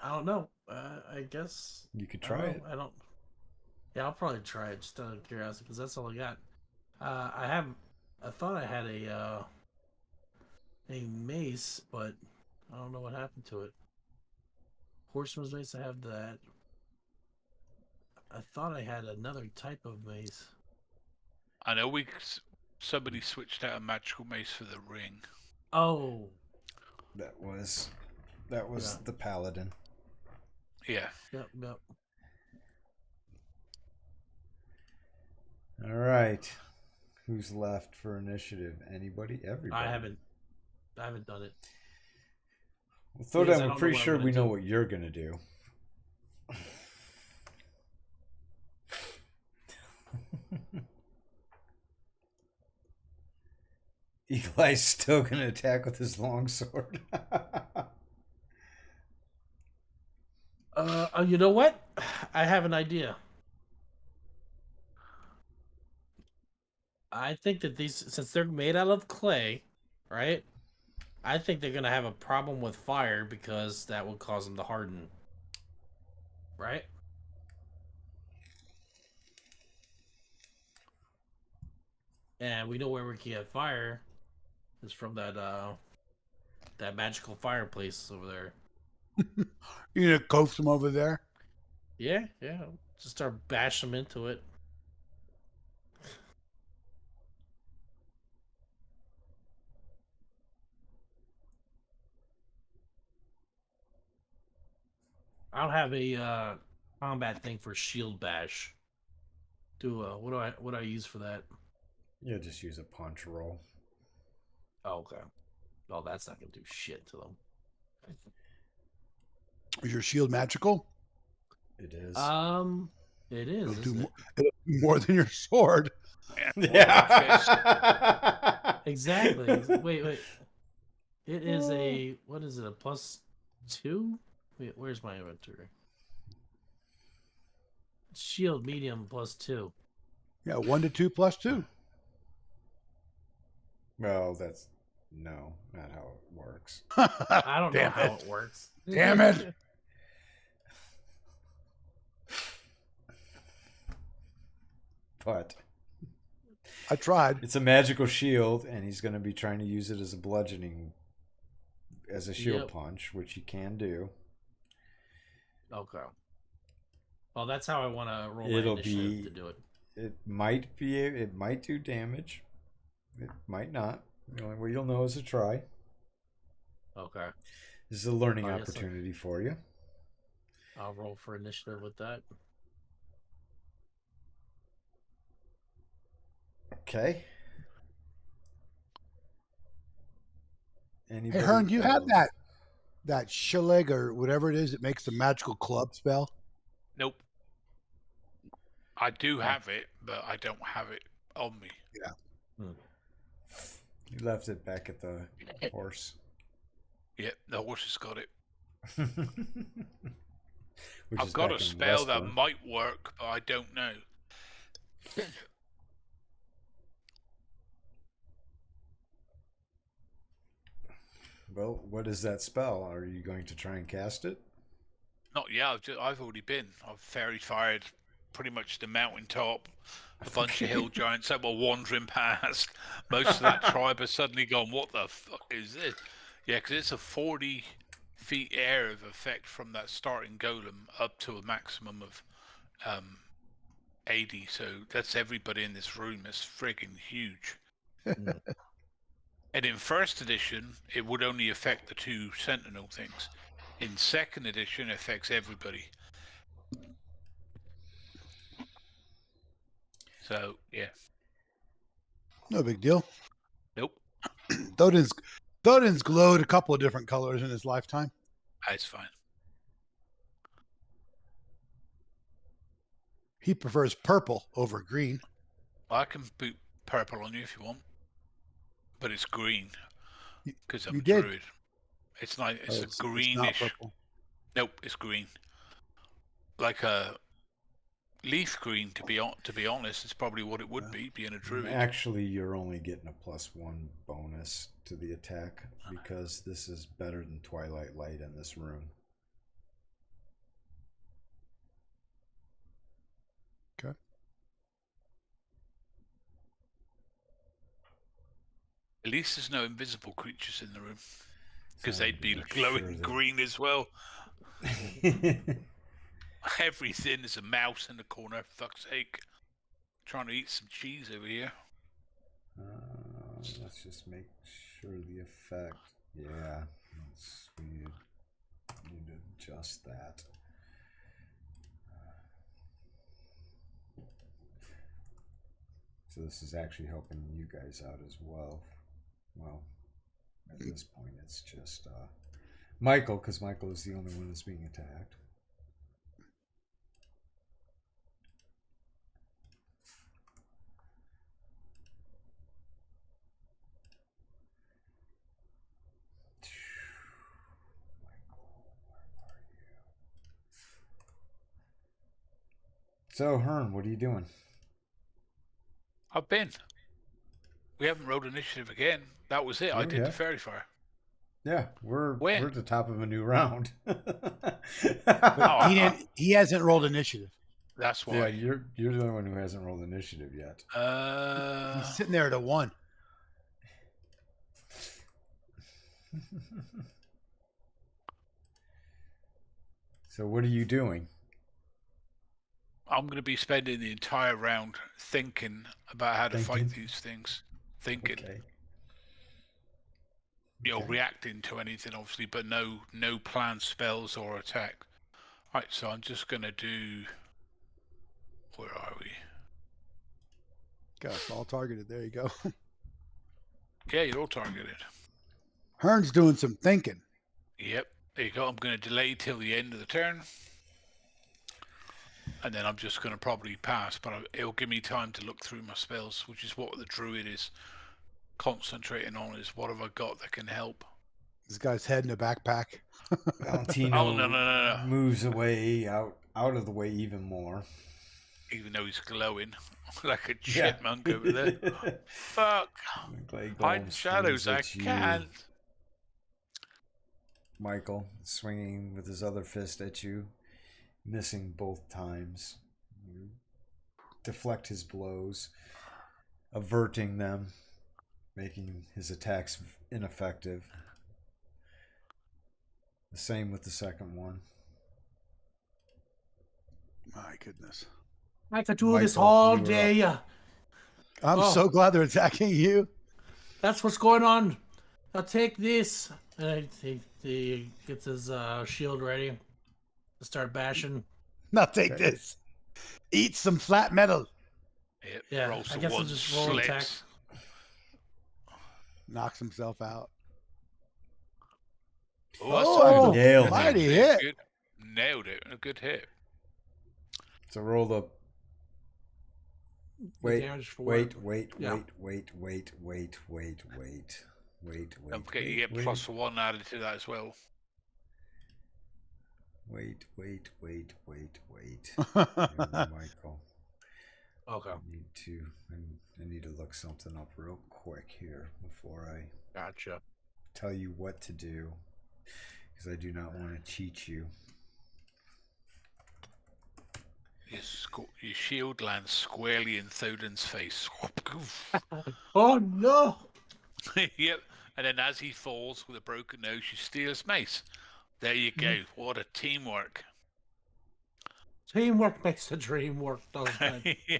S3: I don't know. I guess
S1: You could
S3: I
S1: try
S3: don't
S1: it.
S3: know. I don't. Yeah, I'll probably try it just out of curiosity because that's all I got. I thought I had a mace, but I don't know what happened to it. Horseman's mace. I have that. I thought I had another type of mace.
S2: I know somebody switched out a magical mace for the ring.
S3: Oh,
S1: That was
S3: Yeah.
S1: the paladin.
S2: Yeah.
S3: yep.
S1: All right. Who's left for initiative? Anybody? Everybody.
S3: I haven't done it.
S1: Well,
S3: Because I
S1: Thodan,
S3: don't
S1: we're
S3: know
S1: pretty
S3: what I'm
S1: sure
S3: gonna
S1: we know
S3: do.
S1: what you're gonna do. Eli's still gonna attack with his longsword.
S3: You know what? I have an idea. I think that these, since they're made out of clay, right? I think they're gonna have a problem with fire because that will cause them to harden. Right? And we know where we can get fire is from that magical fireplace over there.
S4: You gonna coax them over there?
S3: Yeah. Just start bashing them into it. I don't have a combat thing for shield bash. What do I use for that?
S1: Yeah, just use a punch roll.
S3: Oh, okay. Oh, that's not gonna do shit to them.
S4: Is your shield magical?
S1: It is.
S3: It is.
S4: It'll do
S3: Isn't
S4: more.
S3: it?
S4: It'll do more than your sword.
S1: Yeah.
S3: Exactly. Wait. It is a, what is it? A +2? Wait, where's my inventory? Shield medium +2.
S4: Yeah, 1 to 2 plus 2.
S1: Well, that's no, not how it works.
S3: I don't know
S4: Damn
S3: how
S4: it.
S3: it works.
S4: Damn it.
S1: But
S4: I tried.
S1: it's a magical shield, and he's going to be trying to use it as a bludgeoning, as a shield
S3: Yep.
S1: punch, which he can do.
S3: Okay. Well, that's how I want to roll my
S1: It'll
S3: initiative
S1: be-
S3: to do it.
S1: It might do damage. It might not. The only way you'll know is to try.
S3: Okay.
S1: This is a learning
S3: Oh, yes, sir.
S1: opportunity for you.
S3: I'll roll for initiative with that.
S1: Okay.
S4: Hey,
S1: Anybody
S4: Hearn, do you have
S1: else?
S4: that shilleg or whatever it is that makes the magical club spell?
S2: Nope. I do have it, but I don't have it on me.
S1: You left it back at the horse.
S2: Yep, the horse has got it.
S1: Which
S2: I've
S1: is
S2: got
S1: back
S2: a
S1: in
S2: spell that
S1: Westbourne.
S2: might work, but I don't know.
S1: Well, what is that spell? Are you going to try and cast it?
S2: Not yet. I've already been. I've fairy fired pretty much the mountaintop. A bunch of hill giants that were wandering past. Most of that tribe has suddenly gone, what the fuck is this? Yeah, because it's a 40 feet air of effect from that starting golem up to a maximum of 80. So that's everybody in this room. It's friggin' huge. And in first edition, it would only affect the 2 sentinel things. In second edition, it affects everybody. So, yeah.
S4: No big deal.
S2: Nope.
S4: Thoden's glowed a couple of different colors in his lifetime.
S2: That's fine.
S4: He prefers purple over green.
S2: I can boot purple on you if you want. But it's green. Because I'm
S4: you
S2: a
S4: did.
S2: druid. It's like it's a
S4: It's not
S2: greenish.
S4: purple.
S2: Nope, it's green. Like a leaf green, to be honest, it's probably what it would be, being a druid.
S1: Actually, you're only getting a +1 bonus to the attack because this is better than Twilight Light in this room.
S4: Okay.
S2: At least there's no invisible creatures in the room. Because
S1: So
S2: they'd be
S1: make
S2: glowing
S1: sure that-
S2: green as well. Everything is a mouse in the corner, fuck's sake. Trying to eat some cheese over here.
S1: Let's just make sure the effect. Yeah, we need to adjust that. So this is actually helping you guys out as well. Well, at this point, it's just Michael, because Michael is the only one that's being attacked. So, Hearn, what are you doing?
S2: I've been. We haven't rolled initiative again. That was it. I did the fairy fire.
S1: Yeah, we're
S2: When?
S1: at the top of a new round.
S2: Oh,
S4: He hasn't rolled initiative.
S2: That's why.
S1: Yeah, you're the only one who hasn't rolled initiative yet.
S4: He's sitting there at a 1.
S1: So what are you doing?
S2: I'm going to be spending the entire round thinking about how to fight these things. Thinking.
S1: Okay.
S2: You know,
S1: Okay.
S2: reacting to anything, obviously, but no planned spells or attack. Right, so I'm just going to do... Where are we?
S4: Got us all targeted. There you go.
S2: Yeah, you're all targeted.
S4: Hearn's doing some thinking.
S2: Yep, there you go. I'm going to delay till the end of the turn. And then I'm just going to probably pass, but it'll give me time to look through my spells, which is what the druid is concentrating on, is what have I got that can help.
S4: This guy's head in a backpack.
S1: Valentino
S2: Oh, no.
S1: moves away out of the way even more.
S2: Even though he's glowing like a chipmunk over there. Fuck. Hide in shadows, I can't.
S1: Michael swinging with his other fist at you, missing both times. You deflect his blows, averting them, making his attacks ineffective. The same with the second one.
S4: My goodness.
S3: I could do this
S1: Michael,
S3: all
S1: you were
S3: day.
S4: I'm
S3: Oh.
S4: so glad they're attacking you.
S3: That's what's going on. I'll take this. And he gets his shield ready to start bashing.
S4: Now take this. Eat some flat metal.
S2: Yep,
S3: Yeah,
S2: roll
S3: I
S2: some
S3: guess I'll
S2: ones,
S3: just roll attack.
S2: slicks.
S4: Knocks himself out.
S2: Oh, that's
S1: nailed it.
S4: Mighty
S2: actually
S4: hit.
S2: good. Nailed it. A good hit.
S1: So roll the. Wait,
S3: damage for
S1: wait.
S3: Yeah.
S2: Don't forget you get +1 added to that as well.
S1: Wait. Michael.
S3: Okay.
S1: I need to look something up real quick here before I
S3: Gotcha.
S1: tell you what to do because I do not want to cheat you.
S2: Your shield lands squarely in Thoden's face.
S3: Oh no!
S2: Yep. And then as he falls with a broken nose, you steal his mace. There you go. What a teamwork.
S3: Teamwork makes the dream work, doesn't it?
S2: Yeah.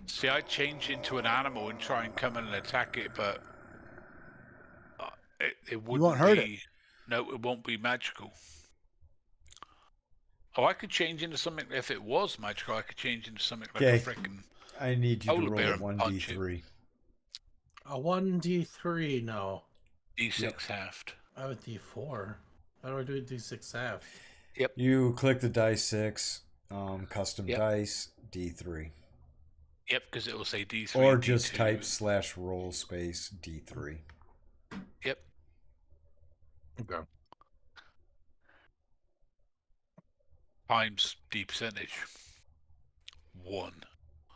S2: See, I'd change into an animal and try and come in and attack it, but it wouldn't
S4: won't hurt
S2: be. No, it won't be magical. Oh, I could change into something. If it was magical, I could change into something like a
S1: Okay.
S2: freaking.
S1: I need you to
S2: Polar
S1: roll
S2: bear
S1: a
S2: and punch it.
S1: 1d3.
S3: A 1d3, no.
S2: D6 halved.
S3: I have a d4. How do I do a d6 half?
S1: You click the dice 6, custom
S2: Yep.
S1: dice, D3.
S2: Yep, because it will say D3.
S1: Or just
S2: D2.
S1: type /roll space D3.
S2: Yep.
S3: Okay.
S2: Times the percentage. 1.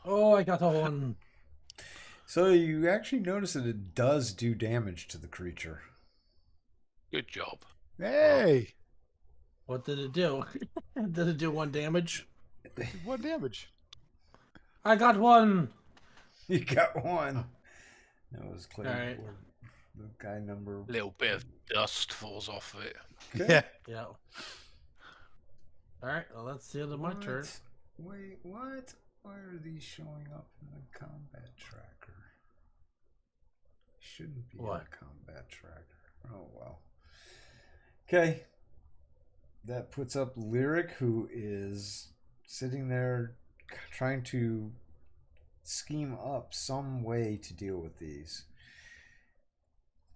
S3: Oh, I got a 1.
S1: So you actually notice that it does do damage to the creature.
S2: Good job.
S4: Hey,
S3: What did it do? Did it do 1 damage?
S4: 1 damage.
S3: I got 1.
S1: You got 1. That was clear.
S3: Alright.
S1: The guy number.
S2: A little bit of dust falls off of it.
S1: Okay.
S4: Yeah.
S3: Yeah. Alright, well, that's the end of my turn.
S1: Wait, what? Why are these showing up in the combat tracker? Shouldn't be
S3: What?
S1: in the combat tracker. Oh, well. Okay. That puts up Lyric, who is sitting there trying to scheme up some way to deal with these.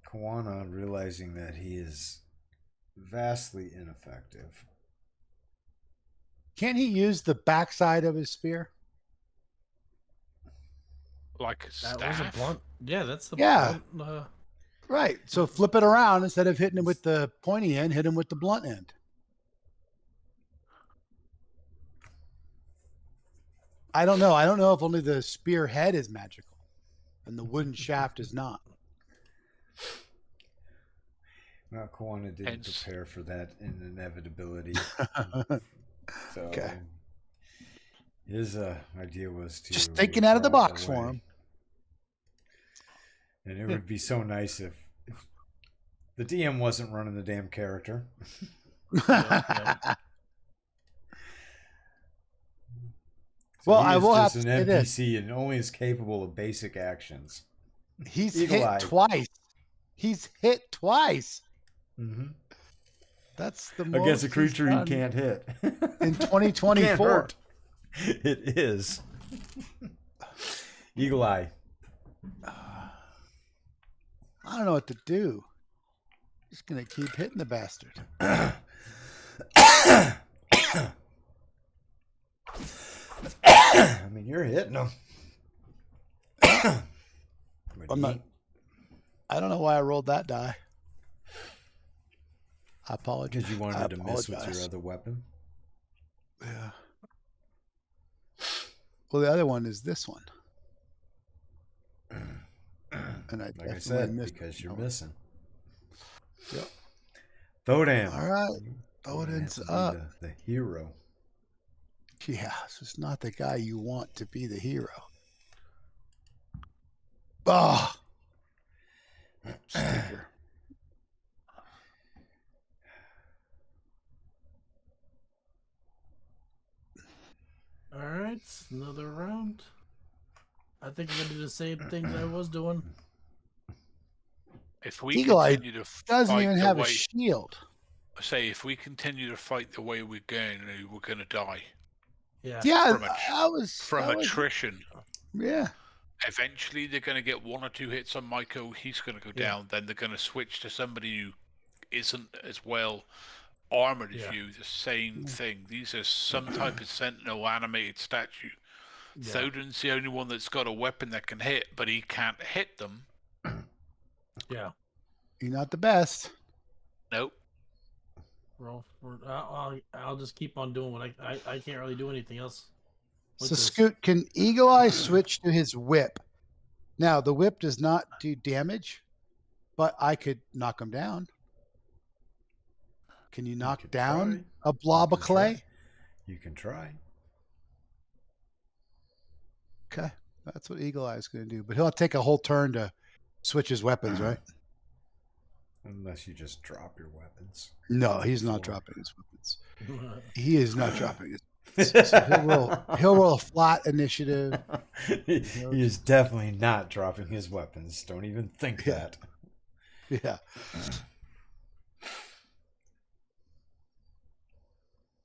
S1: Kawana, realizing that he is vastly ineffective.
S4: Can't he use the backside of his spear?
S2: Like a
S3: That
S2: staff.
S3: was a blunt. Yeah, that's the
S4: Yeah.
S3: blunt.
S4: Right. So flip it around. Instead of hitting him with the pointy end, hit him with the blunt end. I don't know. I don't know if only the spear head is magical and the wooden shaft is not.
S1: Well, Kawana didn't
S2: Hence-
S1: prepare for that inevitability. So
S4: Okay.
S1: his idea was to
S4: Just thinking out of the
S1: draw it
S4: box
S1: away.
S4: for him.
S1: And it would be so nice if the DM wasn't running the damn character. So
S4: Well,
S1: he
S4: I
S1: is
S4: will have
S1: just
S4: to
S1: an
S4: say this.
S1: NPC and only is capable of basic actions.
S4: He's
S1: Eagle
S4: hit
S1: eye.
S4: twice. He's hit twice.
S1: Mm-hmm.
S4: That's the most
S1: Against a
S4: he's
S1: creature he
S4: done
S1: can't hit.
S4: in
S1: Can't
S4: 2024.
S1: hurt. It is. Eagle eye.
S4: I don't know what to do. Just gonna keep hitting the bastard.
S1: I mean, you're hitting him. But
S4: I'm not. I don't know why I rolled that die. I apologize.
S1: Because you wanted to miss with
S4: apologize.
S1: your other weapon.
S4: Yeah. Well, the other one is this one. And I
S1: Like I
S4: definitely
S1: said,
S4: missed
S1: because
S4: it.
S1: you're missing.
S4: Yep.
S1: Thodan.
S4: All right.
S1: You're gonna have
S4: Thodan's
S1: to be
S4: up.
S1: The hero.
S4: Yeah, so it's not the guy you want to be the hero. Oh, sticker.
S3: Alright, another round. I think I'm gonna do the same thing that I was doing.
S2: If we
S4: Eagle Eye
S2: continue to
S4: Doesn't
S2: fight
S4: even
S2: the
S4: have
S2: way,
S4: a shield.
S2: say, if we continue to fight the way we're going, we're going to die
S3: Yeah.
S4: Yeah,
S2: From a-
S4: I was
S2: from
S4: I was-
S2: attrition.
S4: Yeah,
S2: Eventually, they're going to get 1 or 2 hits on Michael. He's going to go
S3: Yeah.
S2: down. Then they're going to switch to somebody who isn't as well armored as
S3: Yeah.
S2: you. The same thing. These are some type of sentinel animated statue.
S3: Yeah.
S2: Thodan's the only one that's got a weapon that can hit, but he can't hit them.
S3: Yeah.
S4: you're not the best.
S2: Nope.
S3: Roll for, I'll just keep on doing what I can't really do anything else. with
S4: So
S3: this.
S4: Scoot, can Eagle Eye switch to his whip Now, the whip does not do damage, but I could knock him down. Can you knock
S1: could
S4: down
S1: try.
S4: a blob
S1: You
S4: of
S1: can try.
S4: clay?
S1: You can try.
S4: Okay, that's what Eagle Eye is going to do. But he'll take a whole turn to switch his weapons, right?
S1: Unless you just drop your weapons.
S4: No, he's not
S1: Before.
S4: dropping his weapons. He is not dropping his. So he'll roll a flat initiative.
S1: he is definitely not dropping his weapons. Don't even think
S4: Yeah.
S1: that.
S4: Yeah.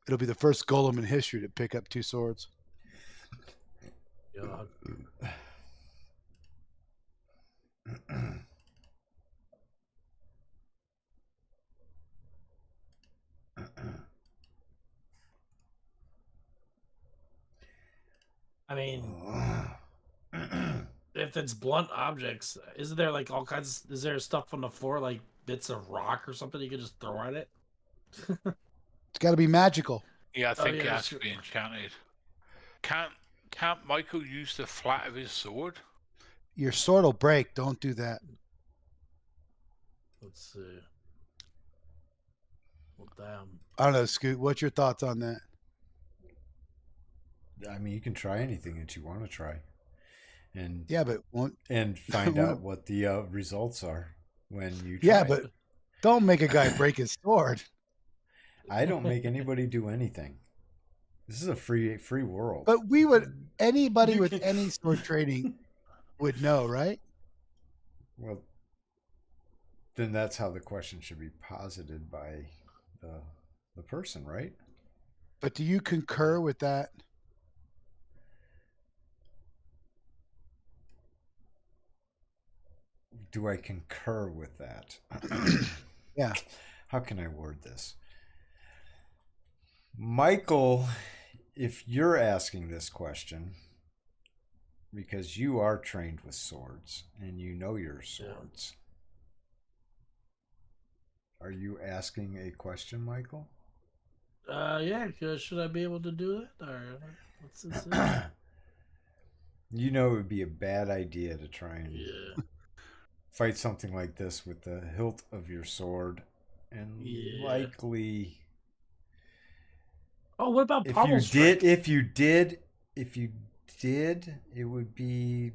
S4: It'll be the first golem in history to pick up 2 swords.
S3: God. I mean, if it's blunt objects, isn't there like all kinds? Is there stuff on the floor like bits of rock or something you can just throw at it?
S4: It's got to be magical.
S2: Yeah, I think
S3: yeah,
S2: it has
S3: that's
S2: to
S3: true.
S2: be enchanted. Can't Michael use the flat of his sword?
S4: Your sword will break. Don't do that.
S3: Let's see. Well, damn.
S4: I don't know, Scoot. What's your thoughts on that?
S1: I mean, you can try anything that you want to try, and
S4: Yeah, but won't.
S1: and find out what the results are when you try.
S4: Yeah, but don't make a guy break his sword.
S1: I don't make anybody do anything. This is a free world.
S4: But we would. Anybody
S1: You
S4: with
S1: can-
S4: any sword training would know, right?
S1: Well, then that's how the question should be posited by the person, right?
S4: But do you concur with that?
S1: Do I concur with that?
S4: Yeah.
S1: How can I word this? Michael, if you're asking this question, because you are trained with swords and you know your swords, are you asking a question, Michael?
S3: Yeah. Should I be able to do that, or what's this?
S1: You know it would be a bad idea to try and
S3: Yeah.
S1: fight something like this with the hilt of your sword, and
S3: Yeah.
S1: likely
S3: Oh, what about
S1: if
S3: pommel
S1: you
S3: strike?
S1: did, it would be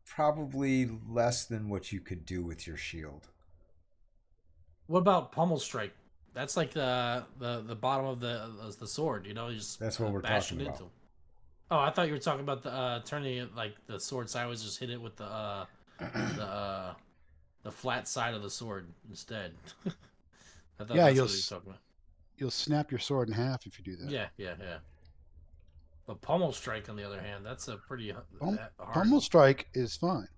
S1: probably less than what you could do with your shield.
S3: What about pommel strike? That's like the bottom of the sword. You know, you just
S1: That's what we're
S3: bash
S1: talking
S3: it
S1: about.
S3: into. Oh, I thought you were talking about the turning it like the sword sideways. Just hit it with the flat side of the sword instead. I thought
S4: Yeah,
S3: that's
S4: you'll
S3: what you were talking about.
S4: You'll snap your sword in half if you do that.
S3: Yeah. But pommel strike, on the other hand, that's a pretty hard.
S4: Pommel strike is fine.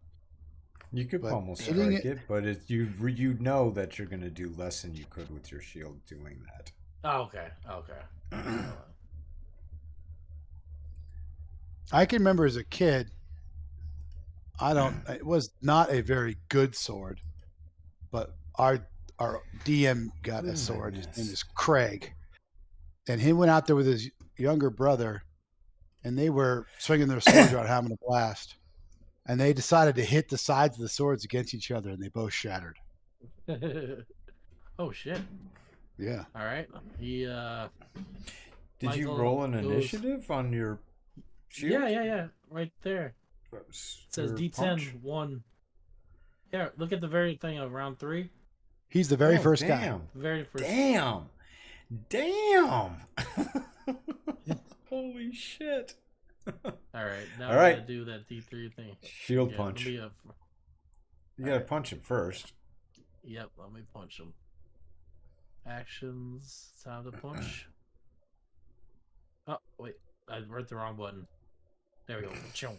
S1: You could
S4: But
S1: pommel
S4: hitting
S1: strike it, but you know that you're going to do less than you could with your shield doing that.
S3: Oh, okay.
S4: I can remember as a kid, it was not a very good sword, but our DM got a sword. His name is Craig. And he went out there with his younger brother, and they were swinging their swords around having a blast. And they decided to hit the sides of the swords against each other, and they both shattered.
S3: Oh shit!
S4: Yeah.
S3: All right. He
S1: Did you
S3: Michael
S1: roll an
S3: goes-
S1: initiative on your shield?
S3: Yeah, right there. It says
S1: Your
S3: D10
S1: punch?
S3: 1. Yeah, look at the very thing of round 3.
S4: He's the very
S1: Oh,
S4: first guy.
S1: damn.
S3: Very first.
S1: Damn. Holy shit.
S3: All right, now
S1: All
S3: I'm
S1: right.
S3: gonna do that D3 thing.
S1: Shield
S3: Yeah,
S1: punch.
S3: Let me,
S1: You gotta
S3: Alright.
S1: punch him first.
S3: yep, let me punch him. Actions. Time to punch. Oh wait, I wrote the wrong button. There we go. Chum.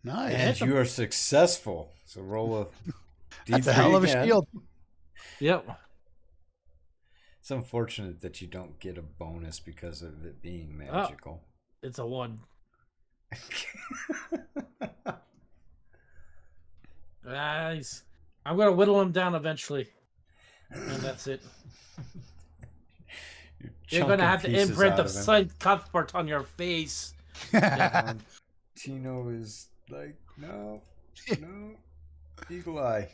S4: Nice.
S1: And you are successful. So roll a D3
S4: That's a hell of a
S1: again.
S4: shield.
S3: Yep.
S1: It's unfortunate that you don't get a bonus because of it being
S3: Oh.
S1: magical.
S3: It's a 1. Nice. I'm gonna whittle him down eventually, and that's it. You're gonna
S1: chunking
S3: have to
S1: pieces
S3: imprint
S1: out
S3: the
S1: of him.
S3: Saint Cuthbert on your face.
S1: Um, Tino is like, no, no, Eagle Eye.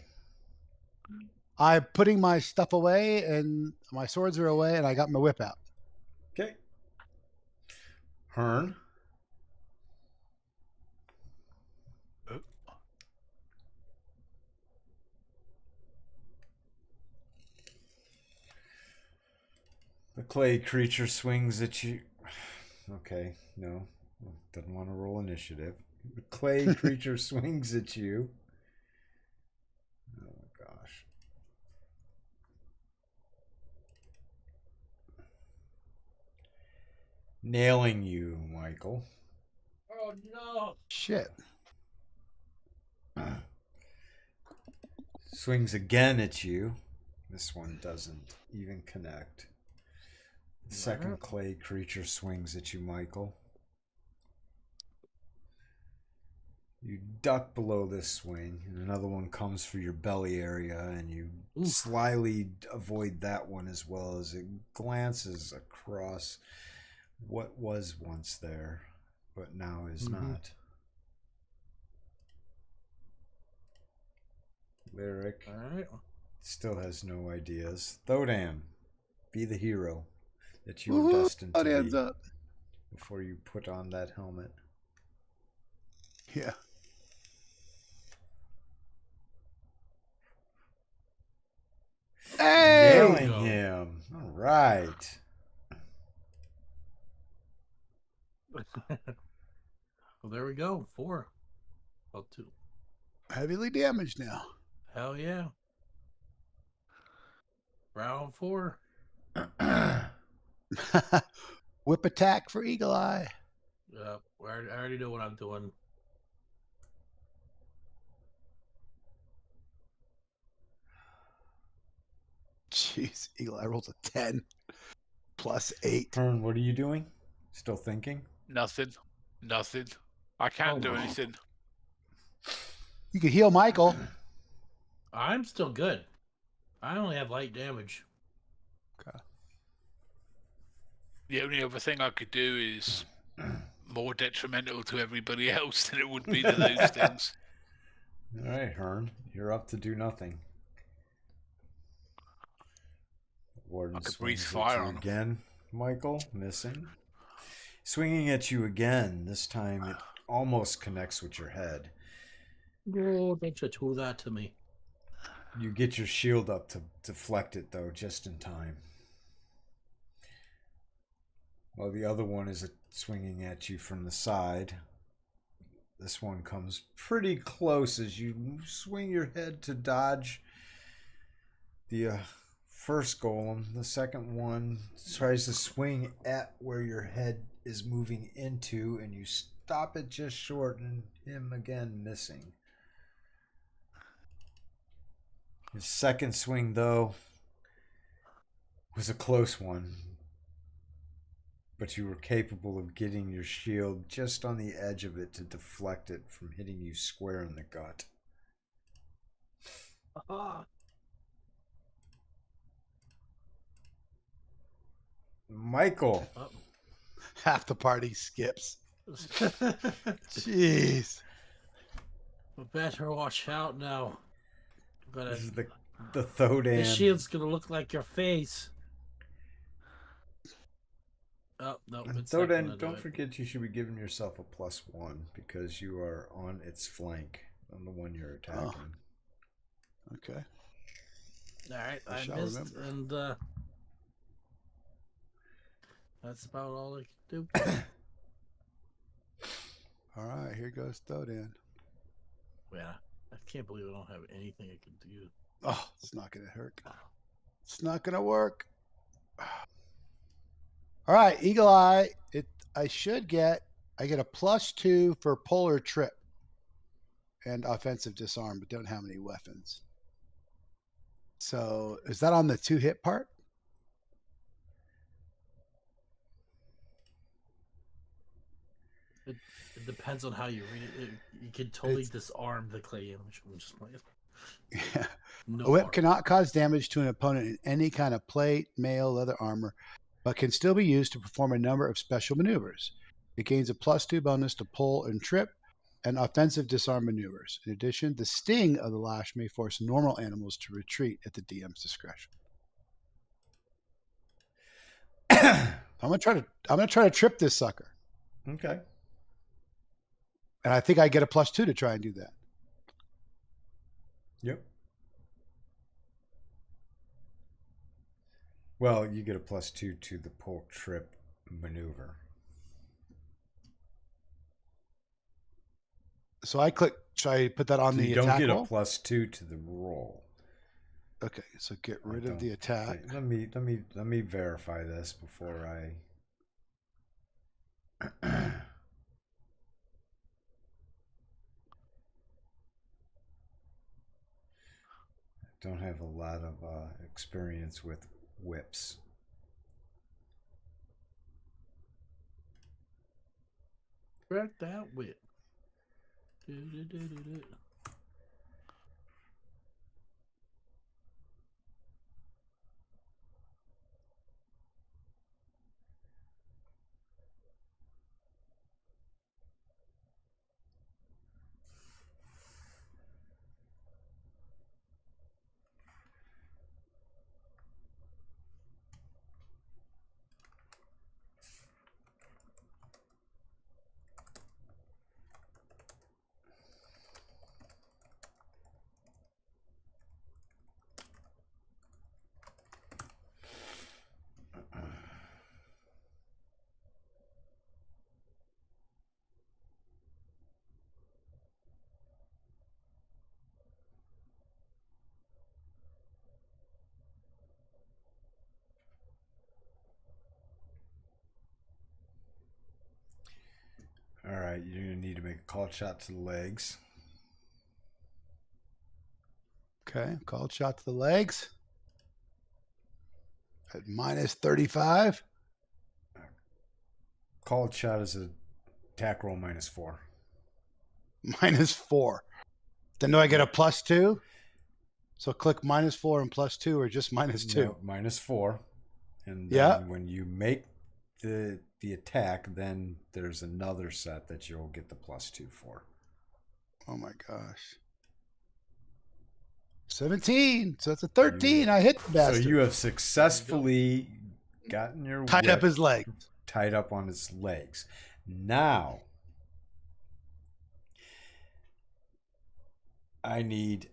S4: I'm putting my stuff away, and my swords are away, and I got my whip out.
S1: Okay. Hearn. The clay creature swings at you. Okay, no. Doesn't want to roll initiative. The clay creature swings at you. Oh, gosh. Nailing you, Michael.
S3: Oh no!
S4: Shit.
S1: Swings again at you. This one doesn't even connect. The second clay creature swings at you, Michael. You duck below this swing, and another one comes for your belly area, and you slyly avoid that one as well as it glances across what was once there, but now is not. Lyric still has no ideas. Thodan, be the hero that you are destined to be
S4: Up.
S1: before you put on that helmet.
S4: Yeah. Hey!
S1: Nailing him. All right.
S3: Well, there we go. 4. Oh, 2.
S4: Heavily damaged now.
S3: Hell yeah. Round 4.
S4: Whip attack for Eagle Eye.
S3: I already know what I'm doing.
S4: Jeez, Eagle Eye rolls a 10 plus 8.
S1: Hearn, what are you doing? Still thinking?
S2: Nothing. I can't do anything.
S4: You can heal Michael.
S3: I'm still good. I only have light damage.
S4: Okay.
S2: The only other thing I could do is more detrimental to everybody else than it would be to those things.
S1: All right, Hearn, you're up to do nothing. Warden
S2: I could breathe
S1: swings
S2: fire
S1: at you
S2: on him.
S1: again. Michael, missing. Swinging at you again. This time it almost connects with your head.
S3: Oh, don't you do that to me.
S1: You get your shield up to deflect it, though, just in time. While the other one is swinging at you from the side. This one comes pretty close as you swing your head to dodge the first golem. The second one tries to swing at where your head is moving into, and you stop it just short, and him again missing. His second swing, though, was a close one. But you were capable of getting your shield just on the edge of it to deflect it from hitting you square in the gut. Michael.
S4: Half the party skips. Jeez.
S3: Better watch out now.
S1: This is the Thodan.
S3: The shield's gonna look like your face. Oh no!
S1: Thodan, don't forget you should be giving yourself a +1 because you are on its flank, on the one you're attacking.
S4: Oh. Okay.
S3: All right, I missed, and that's about all I can do.
S4: All right, here goes Thodan.
S3: Yeah, I can't believe I don't have anything I can do.
S4: Oh, it's not gonna hurt. It's not gonna work. All right, Eagle Eye. I get a +2 for polar trip and offensive disarm, but don't have any weapons. So is that on the 2-hit part?
S3: It depends on how you read it. You can totally disarm the clay image. I'm just playing.
S4: Yeah.
S3: No
S4: A whip
S3: harm.
S4: cannot cause damage to an opponent in any kind of plate, mail, leather armor, but can still be used to perform a number of special maneuvers. It gains a +2 bonus to pull and trip and offensive disarm maneuvers. In addition, the sting of the lash may force normal animals to retreat at the DM's discretion. I'm gonna try to trip this sucker.
S1: Okay.
S4: And I think I get a +2 to try and do that.
S1: Yep. Well, you get a +2 to the pull trip maneuver.
S4: So I click. Should I put that on
S1: So
S4: the
S1: you don't
S4: attack
S1: get
S4: roll?
S1: a +2 to the roll.
S4: Okay, so get rid
S1: I
S4: of the
S1: don't
S4: attack.
S1: think- Let me verify this before I. Don't have a lot of experience with whips.
S3: Crack that whip. Do-do-do-do-do.
S1: All right, you're gonna need to make a call shot to the legs.
S4: Okay, called shot to the legs. At -35.
S1: Called shot is a attack roll -4.
S4: -4. Then do I get a +2? So click -4 and +2, or just -2?
S1: No, -4. And then
S4: Yeah.
S1: when you make the attack, then there's another set that you'll get the +2 for.
S4: Oh my gosh. 17. So it's a 13. I hit the
S1: So
S4: bastard.
S1: you have successfully gotten your
S4: Tied up
S1: whip
S4: his leg.
S1: tied up on his legs. Now I need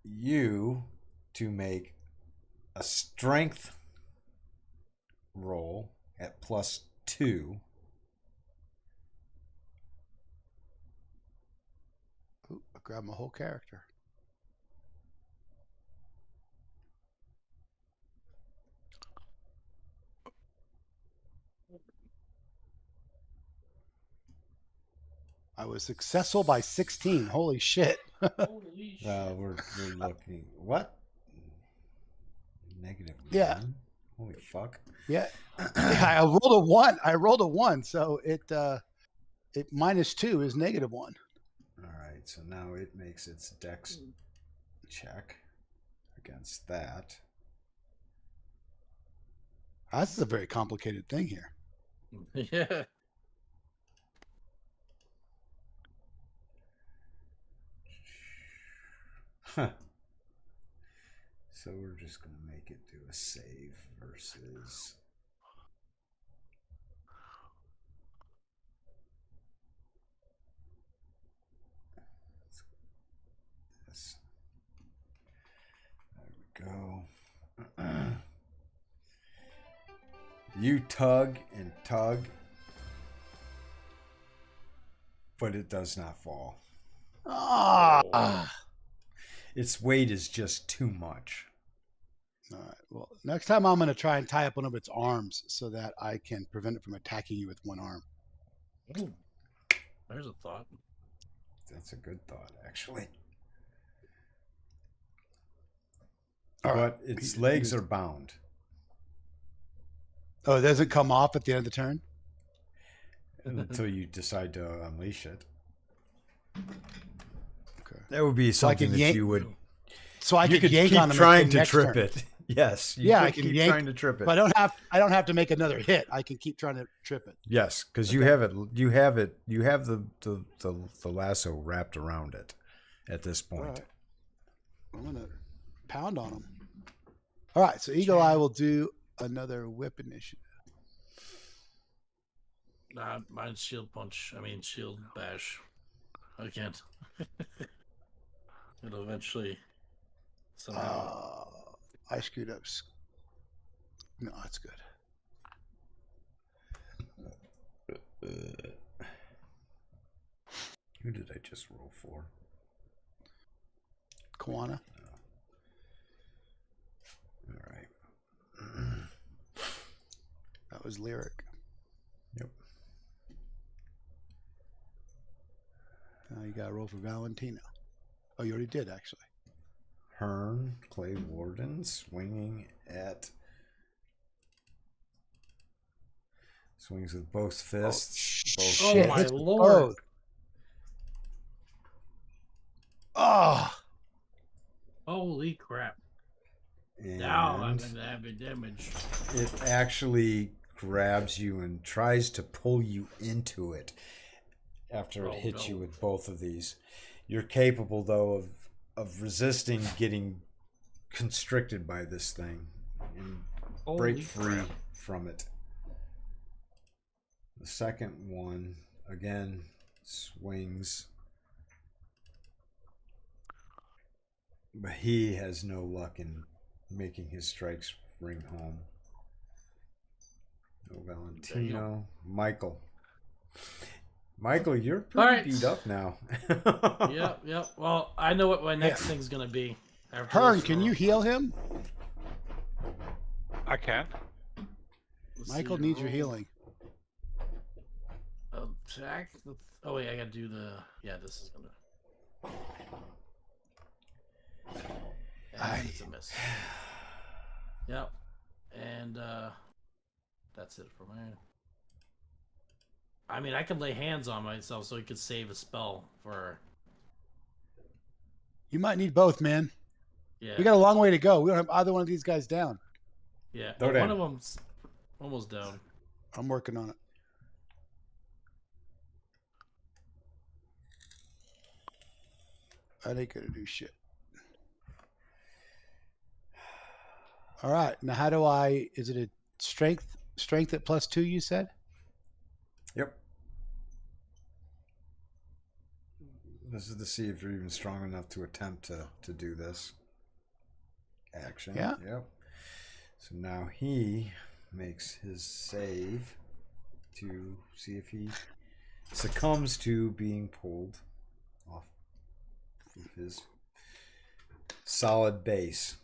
S1: you to make a strength roll at +2.
S4: Ooh, I grabbed my whole character. I was successful by 16. Holy shit.
S3: Holy shit.
S1: We're looking what? -1.
S4: Yeah.
S1: Holy fuck.
S4: Yeah. Yeah, I rolled a 1. I rolled a 1, so it -2 is -1.
S1: All right, so now it makes its dex check against that.
S4: This is a very complicated thing here.
S3: Yeah.
S1: Huh. So we're just gonna make it do a save versus. This. There we go. You tug and tug, but it does not fall.
S4: Ah.
S1: Its weight is just too much.
S4: All right. Well, next time I'm going to try and tie up one of its arms so that I can prevent it from attacking you with one arm.
S3: Ooh. There's a thought.
S1: That's a good thought, actually.
S4: All right.
S1: But its legs are bound.
S4: Oh, it doesn't come off at the end of the turn?
S1: Until you decide to unleash it.
S4: Okay.
S1: That would be
S4: So I
S1: something
S4: could
S1: that
S4: yank-
S1: you would.
S4: So I
S1: you
S4: could yank
S1: keep
S4: on them
S1: trying
S4: until
S1: to
S4: next
S1: trip
S4: turn.
S1: it. Yes, you
S4: Yeah,
S1: could
S4: I can
S1: keep
S4: yank,
S1: trying to trip it.
S4: but I don't have to make another hit. I can keep trying to trip it.
S1: Yes, because you
S4: Okay.
S1: have it. You have it. You have the lasso wrapped around it at this
S4: All
S1: point.
S4: right. I'm gonna pound on him. All right, so Eagle Eye will do another whip initiative.
S3: Mine's shield punch. I mean shield bash. I can't. It'll eventually somehow.
S4: I screwed up. No, that's good.
S1: Who did I just roll for?
S4: Kawana.
S1: All right.
S4: That was Lyric.
S1: Yep.
S4: Now you got to roll for Valentina. Oh, you already did, actually.
S1: Hearn, Clay Warden, swinging at. Swings with both fists. Both
S3: Oh
S4: shit.
S3: my
S4: Hits with
S3: lord.
S4: both. Oh,
S3: Holy crap.
S1: and
S3: Now I'm gonna have a damage.
S1: it actually grabs you and tries to pull you into it after it
S3: Oh,
S1: hits
S3: no.
S1: you with both of these. You're capable, though, of resisting getting constricted by this thing and break
S3: Holy
S1: free
S3: crap.
S1: from it. The second one, again, swings. But he has no luck in making his strikes ring home. No Valentino. Michael. Michael, you're pretty
S3: All right.
S1: beat up now.
S3: Yep. Well, I know what my next thing's gonna be. After
S4: Hearn,
S3: this,
S4: can you heal him?
S2: I can.
S3: let's
S4: Michael
S3: see,
S4: needs your
S3: roll
S4: healing.
S3: Attack. Oh wait, I gotta do the. Yeah, this is gonna. And it's a miss. Yep. And that's it for me. I mean, I can lay hands on myself so he could save a spell for.
S4: You might need both, man.
S3: Yeah.
S4: We got a long way to go. We don't have either one of these guys down.
S3: Yeah.
S1: Throw
S3: One
S1: down.
S3: of them's almost down.
S4: I'm working on it. I ain't gonna do shit. All right. Now, how do I? Is it a strength? Strength at +2? You said.
S1: Yep. This is to see if you're even strong enough to attempt to do this action.
S4: Yeah.
S1: Yep. So now he makes his save to see if he succumbs to being pulled off of his solid base.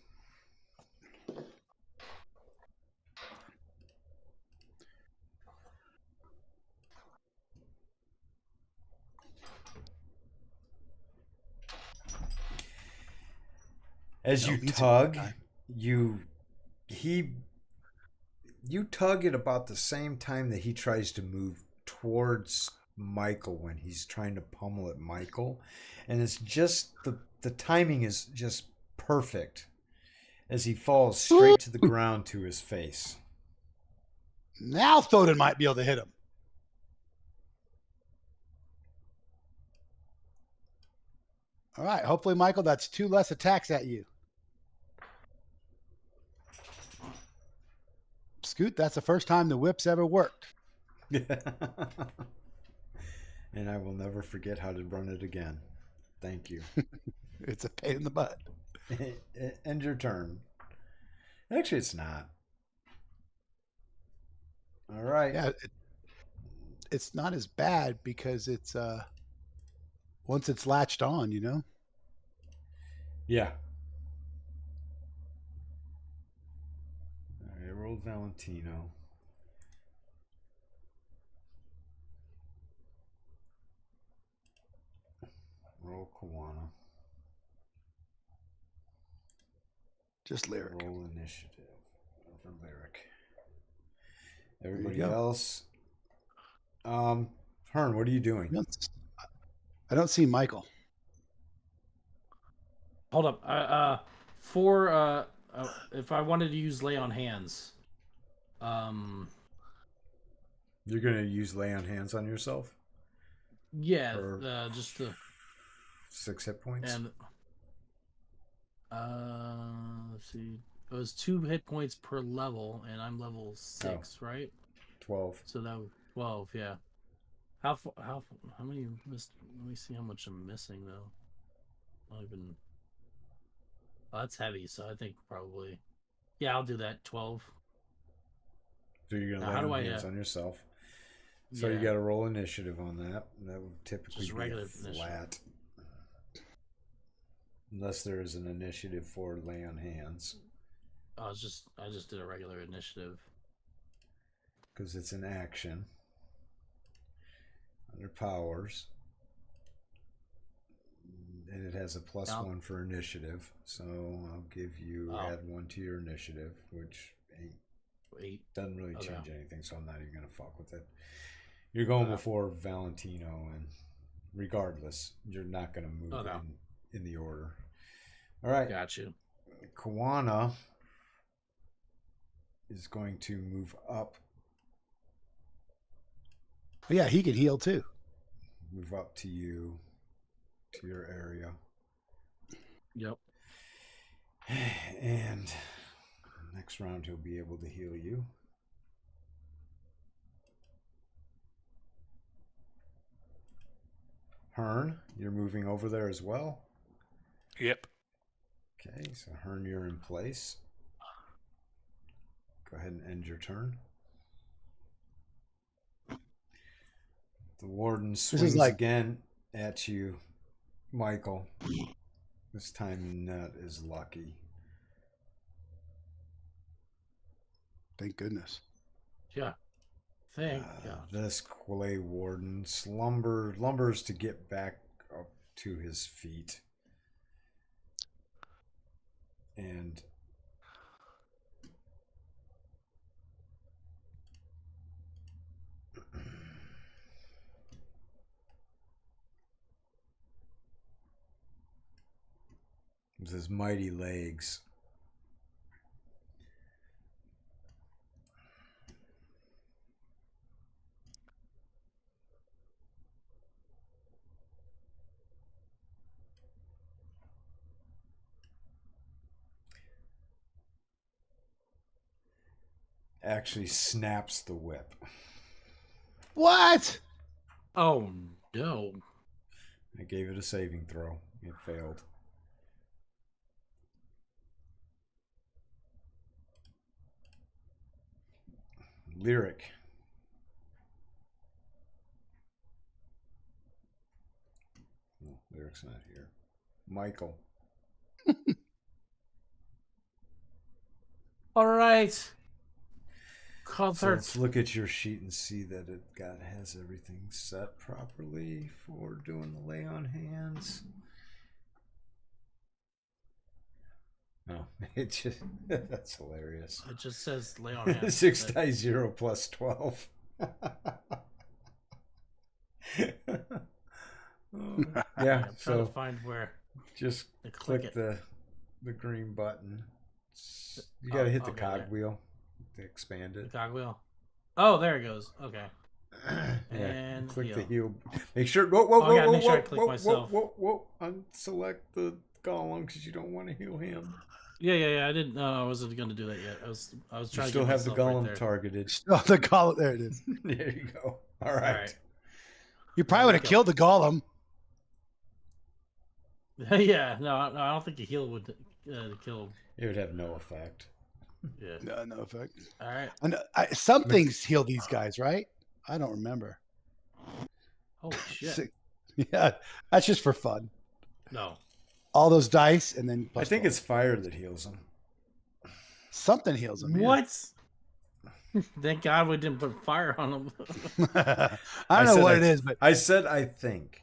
S1: As
S4: No,
S1: you
S4: he's a good
S1: tug,
S4: guy.
S1: you tug at about the same time that he tries to move towards Michael when he's trying to pummel at Michael, and it's just the timing is just perfect as he falls straight to the ground to his face.
S4: Now Thoden might be able to hit him. All right. Hopefully, Michael, that's 2 less attacks at you. Scoot, that's the first time the whip's ever worked.
S1: And I will never forget how to run it again. Thank you.
S4: It's a pain in the butt.
S1: End your turn. Actually, it's not. All right.
S4: Yeah, it's not as bad because it's once it's latched on, you know.
S1: Yeah. All right, I rolled Valentino. Roll Kawana.
S4: Just lyric.
S1: Roll initiative for Lyric.
S4: you
S1: Everybody
S4: go.
S1: else. Hearn, what are you doing?
S4: I don't see Michael.
S3: Hold up. For if I wanted to use lay on hands,
S1: You're gonna use lay on hands on yourself
S3: yeah,
S1: Or-
S3: just to
S1: 6 hit points.
S3: and let's see, it was 2 hit points per level, and I'm level 6, right?
S1: 12.
S3: So that was 12, yeah. How many missed? Let me see how much I'm missing though. Not even. Oh, that's heavy, so I think probably. Yeah, I'll do that. 12.
S1: So you're gonna
S3: Now,
S1: lay
S3: how do
S1: on
S3: I,
S1: hands on yourself. So
S3: yeah.
S1: you got to roll initiative on that. That would typically
S3: Just
S1: be
S3: regular
S1: a
S3: initiative.
S1: flat, unless there is an initiative for lay on hands,
S3: I just did a regular initiative.
S1: because it's an action. Under powers, and it has a +1 for initiative. So I'll give you add 1 to your initiative, which
S3: 8.
S1: doesn't really
S3: Okay.
S1: change anything. So I'm not even gonna fuck with it. You're going before Valentino, and regardless, you're not gonna move in the order. All right.
S3: Got you.
S1: Kawana is going to move up.
S4: Yeah, he can heal too.
S1: Move up to you, to your area.
S3: Yep.
S1: And next round he'll be able to heal you. Hearn, you're moving over there as well.
S2: Yep.
S1: Okay, so Hearn, you're in place. Go ahead and end your turn. The warden swings again at you, Michael. This time Nut is lucky.
S4: Thank goodness.
S3: Yeah. Thank God.
S1: This Clay Warden lumbers to get back up to his feet. And with his mighty legs, actually snaps the whip.
S4: What?
S3: Oh no.
S1: I gave it a saving throw. It failed. Lyric. No, Lyric's not here. Michael.
S3: All right.
S1: So
S3: Concert.
S1: let's look at your sheet and see that it has everything set properly for doing the lay on hands. No, it just that's hilarious.
S3: It just says lay on hands.
S1: 6 dice 0 plus 12. Yeah,
S3: I'm trying
S1: so
S3: to find where
S1: just
S3: to click
S1: click
S3: it.
S1: the green button. You got to hit the
S3: okay, there.
S1: cogwheel to expand
S3: The
S1: it.
S3: cogwheel. Oh, there it goes. Okay.
S1: Yeah,
S3: And
S1: click the
S3: heal.
S1: heal. Make sure. Whoa, whoa,
S3: Oh, I
S1: whoa,
S3: gotta
S1: whoa,
S3: make sure I
S1: whoa,
S3: click
S1: whoa,
S3: myself.
S1: whoa. Unselect the golem because you don't want to heal him.
S3: Yeah. I didn't. No, I wasn't going to do that yet. I was
S1: You
S3: trying
S1: still
S3: to get
S1: have the
S3: myself right
S1: golem
S3: there.
S1: targeted.
S4: Oh, the golem. There it is.
S1: There you go. All right.
S3: All right.
S4: You probably would have killed the golem.
S3: Yeah. No, I don't think a heal would kill.
S1: It would have no effect.
S3: Yeah.
S4: No effect.
S3: All right.
S4: And some things heal these guys, right? I don't remember.
S3: Holy shit.
S4: Yeah, that's just for fun.
S3: No.
S4: All those dice and then
S1: I think it's fire that heals him.
S4: something heals them.
S3: What? Thank God we didn't put fire on them.
S4: Yeah. I don't know what it is, but
S1: I said I think.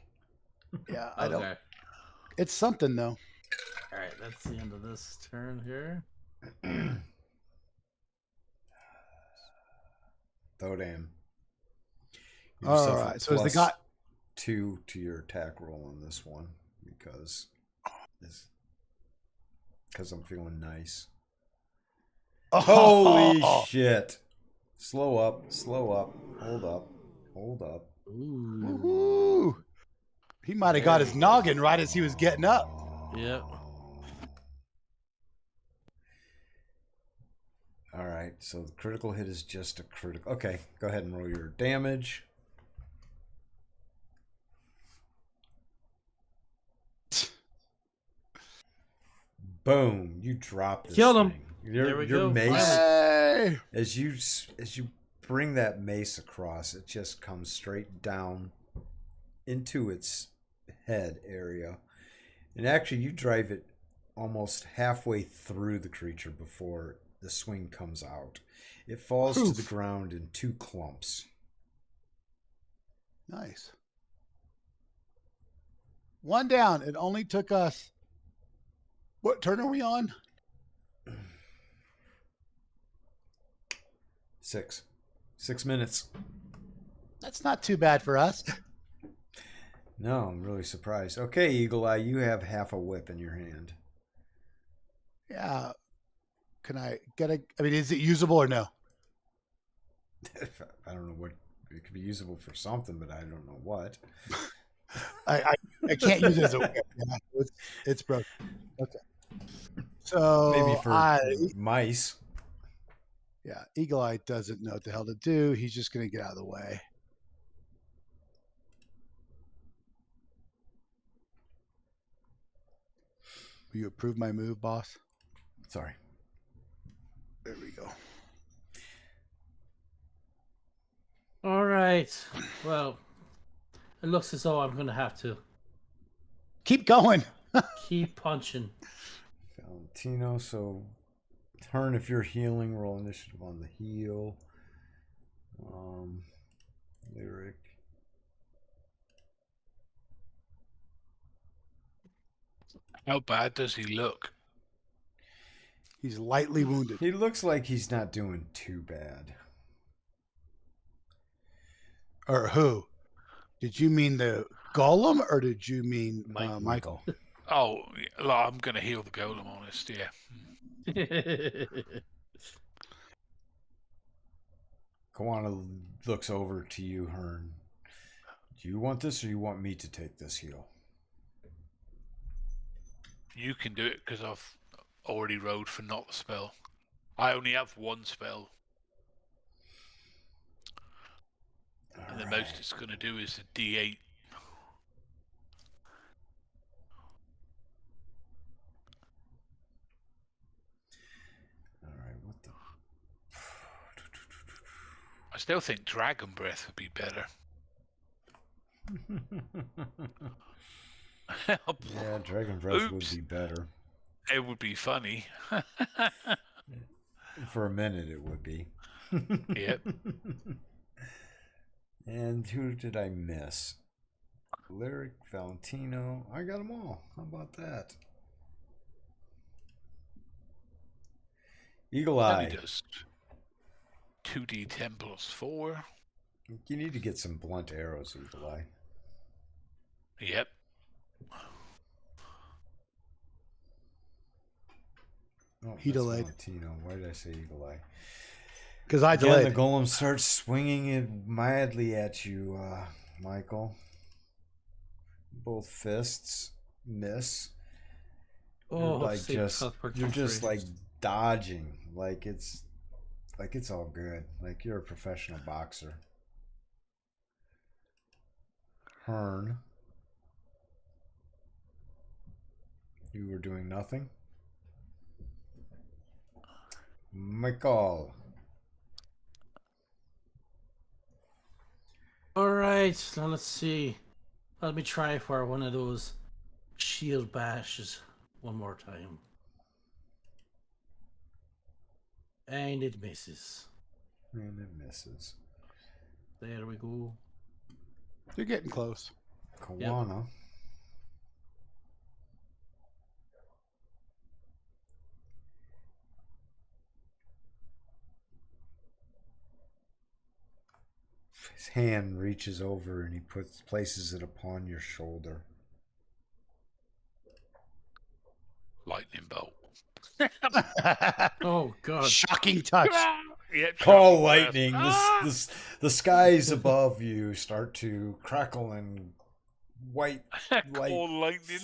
S4: yeah, I don't.
S3: Okay.
S4: It's something though.
S3: All right, that's the end of this turn here.
S1: Thodan.
S4: All right. So is the guy
S1: 2 to your attack roll on this one because I'm feeling nice. Holy
S4: Oh,
S1: shit. Slow up. Hold up.
S3: Ooh.
S4: woohoo. He might have got his noggin right as he was getting up.
S3: Yep.
S1: All right, so the critical hit is just a critical. Okay, go ahead and roll your damage. Boom! You drop this
S3: Killed him.
S1: thing.
S3: There we
S1: Your
S3: go,
S1: mace,
S4: Hey!
S1: as you bring that mace across, it just comes straight down into its head area, and actually you drive it almost halfway through the creature before the swing comes out. It falls to the
S4: Oof.
S1: ground in 2 clumps.
S4: Nice. One down. It only took us. What turn are we on?
S1: 6 minutes.
S4: That's not too bad for us.
S1: No, I'm really surprised. Okay, Eagle Eye, you have half a whip in your hand.
S4: Yeah. Can I get a? I mean, is it usable or no?
S1: I don't know what it could be usable for something, but I don't know what.
S4: I can't use it as a whip. Yeah, it's broken. Okay. So
S1: Maybe for mice.
S4: Yeah, Eagle Eye doesn't know what the hell to do. He's just going to get out of the way. Will you approve my move, boss?
S1: Sorry.
S4: There we go.
S3: All right. Well, it looks as though I'm going to have to
S4: Keep going.
S3: keep punching.
S1: Valentino, so turn if you're healing, roll initiative on the heal. Lyric.
S2: How bad does he look?
S4: He's lightly wounded.
S1: He looks like he's not doing too bad.
S4: Or who? Did you mean the golem or did you mean Michael?
S2: Oh, I'm going to heal the golem, honest, yeah.
S1: Kawana looks over to you, Hearn. Do you want this or you want me to take this heal?
S2: You can do it because I've already rolled for not the spell. I only have 1 spell. And the most it's going to do is a D8.
S1: Alright, what the...
S2: I still think Dragon Breath would be better.
S1: Yeah, Dragon Breath would
S2: Oops.
S1: be better.
S2: It would be funny.
S1: For a minute, it would be.
S2: Yep.
S1: And who did I miss? Lyric, Valentino. I got them all. How about that? Eagle Eye.
S2: He does 2d10 plus 4.
S1: You need to get some blunt arrows, Eagle Eye.
S2: Yep.
S1: Oh,
S4: He
S1: that's
S4: delayed.
S1: Valentino. Why did I say Eagle Eye?
S4: Because I
S1: Again,
S4: delayed.
S1: the golem starts swinging it madly at you, Michael. Both fists miss.
S3: Oh,
S1: You're
S3: save Cuthbert
S1: you're
S3: for
S1: just
S3: free.
S1: like dodging, like it's all good, like you're a professional boxer. Hearn, you were doing nothing. Michael.
S3: All right, now let's see. Let me try for one of those shield bashes one more time. And it misses.
S1: And it misses.
S3: There we go.
S4: You're getting close.
S1: Kawana. His hand reaches over and he places it upon your shoulder.
S2: Lightning bolt.
S3: Oh god.
S4: Shocking touch.
S2: Yeah,
S1: Call
S2: shocking blast.
S1: lightning.
S2: Ah!
S1: The skies above you start to crackle and white light
S2: Call lightning.